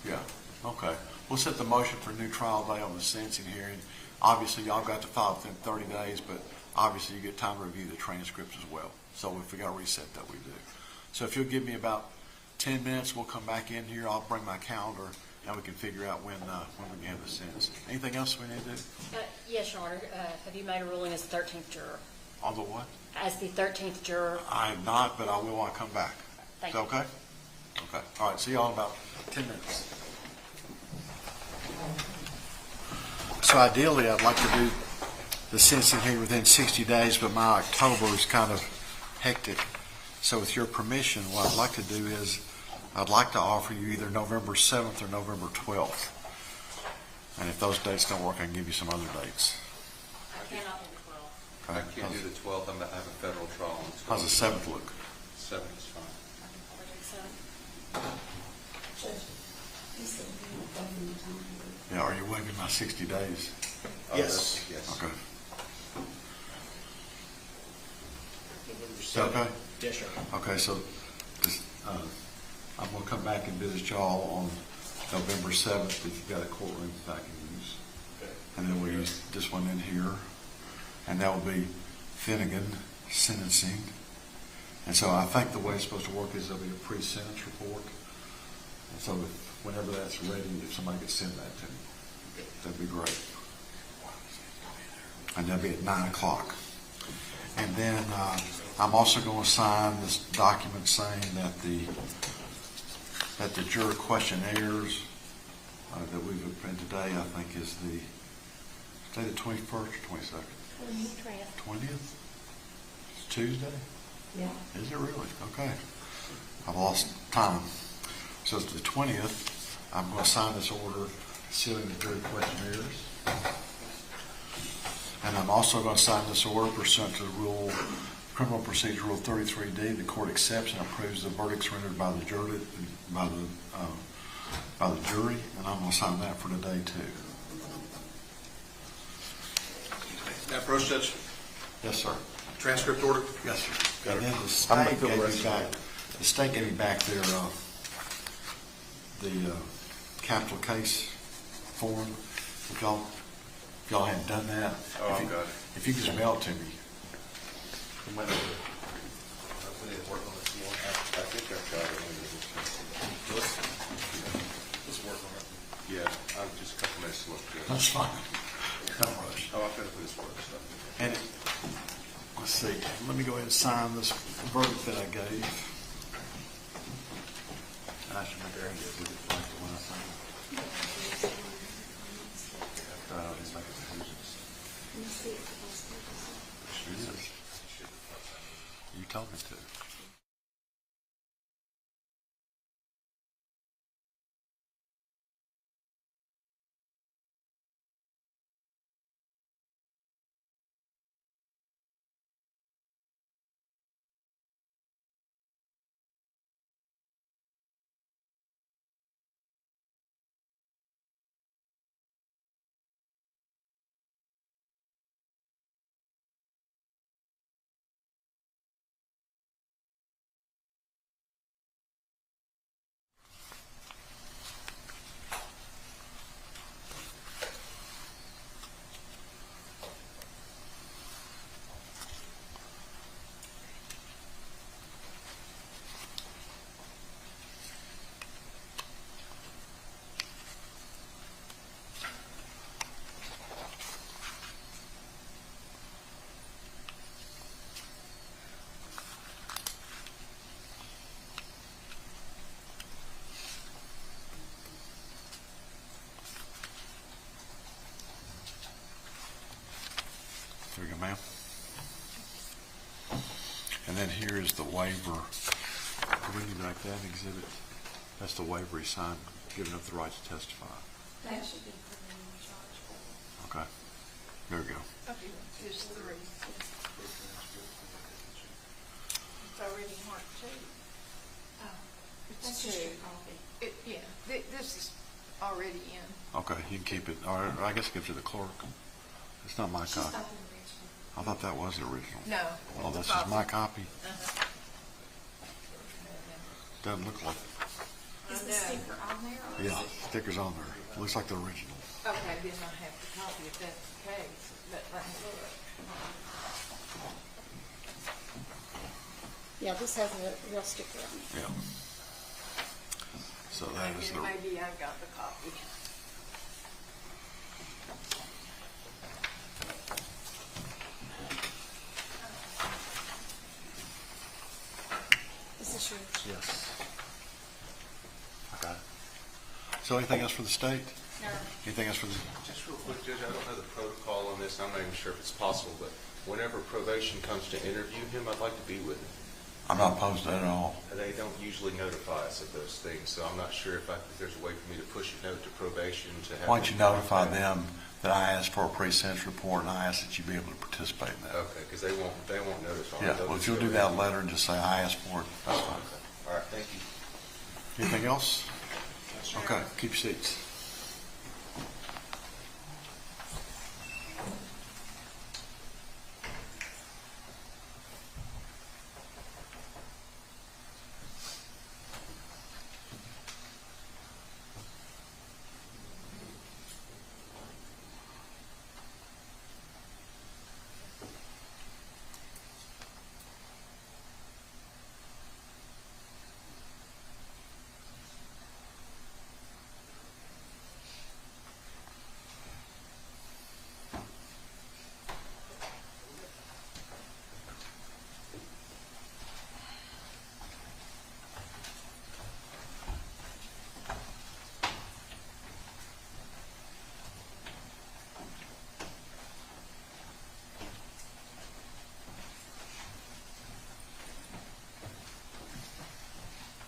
Yeah, okay. We'll set the motion for new trial day on the sentencing hearing. Obviously, y'all got to file within 30 days, but obviously you get time to review the transcripts as well. So if we got to reset that, we do. So if you'll give me about 10 minutes, we'll come back in here. I'll bring my calendar, and we can figure out when we can have the sentence. Anything else we need to do? Yes, Your Honor. Have you made a ruling as the 13th juror? On the what? As the 13th juror? I have not, but I will when I come back. Thank Is that okay? Okay. All right. See y'all in about 10 minutes. So ideally, I'd like to do the sentencing hearing within 60 days, but my October is kind of hectic. So with your permission, what I'd like to do is I'd like to offer you either November 7th or November 12th. And if those dates don't work, I can give you some other dates. I cannot do the 12th. I Okay. can't do the 12th, I have a federal trial on the 12th. How's the 7th look? 7th is fine. Yeah, are you waiving my 60 days? Yes. Yes. Okay. Is that okay? Yes, sir. Okay, so this, I'm going to come back and visit y'all on November 7th if you've got a courtroom that I can use. And then we'll use this one in here. And that will be Finnegan sentencing. And so I think the way it's supposed to work is there'll be a pre-sentence report. And so whenever that's ready, if somebody could send that to me, that'd be great. And that'll be at 9 o'clock. And then I'm also going to sign this document saying that the juror questionnaires that we've been today, I think, is the 21st or 22nd? 20th? It's Tuesday? Yeah. Is it really? Okay. I've lost time. So it's the 20th. I'm going to sign this order sealing the jury questionnaires. And I'm also going to sign this order pursuant to the rule, Criminal Procedure Rule 33D. The court accepts and approves the verdicts rendered by the jury, by the jury, and I'm going to sign that for today too. Now, approach judge, Yes, sir. transcript order. Yes, sir. Got And it. then the I'm state gonna fill the gave rest me of back, the state gave me back their, the capital case form. If y'all hadn't done that. Oh, if you, I've got it. If you could just mail it to me. We need to work on this more. I think I've got it. Let's work on it. Yeah, I'm just a couple minutes to look good. That's fine. Don't rush. Oh, I've got to put this work stuff. And let's see, let me go ahead and sign this verdict that I gave. I should make sure I get it like the one I signed. I'll just make it the You told me to. ma'am. And then here is the waiver. Do we need to make that an exhibit? That's the waiver he signed, giving up the right to testify. That should be put in the charge. Okay. There we go. Okay, there's three. It's already marked two. Oh, That's it's just two. your copy. Yeah, this is already in. Okay, you can keep it, or I guess give it to the clerk. It's not my She's copy. not the original. I thought that was the original. No. Oh, it's a this is my copy? Uh-huh. Doesn't look like, Is the know. sticker on there? Or yeah, is it? sticker's on there. Looks like the original. Okay, then I have the copy if that's the case. Let me look. Yeah, this has a real sticker on it. Yeah. So that is the, Maybe I got the copy. Is this yours? yes. Okay. So anything else for the state? No. Anything else for the, Just real quick, Judge, I don't know the protocol on this, I'm not even sure if it's possible, but whenever probation comes to interview him, I'd like to be with him. I'm not opposed to that at all. They don't usually notify us of those things, so I'm not sure if there's a way for me to push a note to probation to have. Why don't you them- notify them that I asked for a pre-sentence report and I asked that you be able to participate in that? Okay, because they won't notify. Yeah, well, if you'll do that letter and just say I asked for it, that's fine. All right, thank you. Anything else? Okay, keep your seats.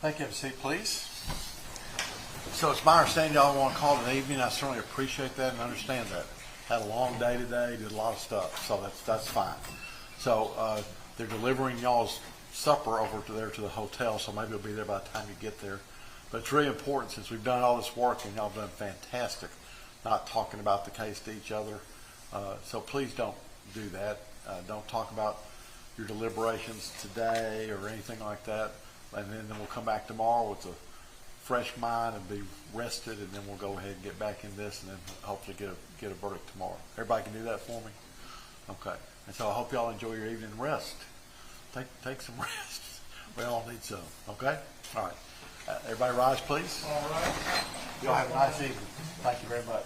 Thank you. Have a seat, please. So it's my understanding y'all want to call it an evening. I certainly appreciate that and understand that. Had a long day today, did a lot of stuff, so that's fine. So they're delivering y'all's supper over to there to the hotel, so maybe it'll be there by the time you get there. But it's really important since we've done all this work and y'all done fantastic, not talking about the case to each other. So please don't do that. Don't talk about your deliberations today or anything like that. And then we'll come back tomorrow with a fresh mind and be rested, and then we'll go ahead and get back in this and then hopefully get a verdict tomorrow. Everybody can do that for me? Okay. And so I hope y'all enjoy your evening rest. Take some rest. We all need some. Okay? All right. Everybody rise, please. All right. Y'all have a nice evening. Thank you very much.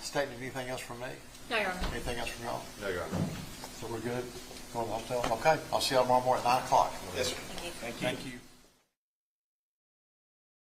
Statement, anything else from me? No, Your Honor. Anything else from y'all? No, Your Honor. So we're good? Going to the hotel? Okay. I'll see y'all tomorrow morning at 9 o'clock. Yes, sir. Thank you.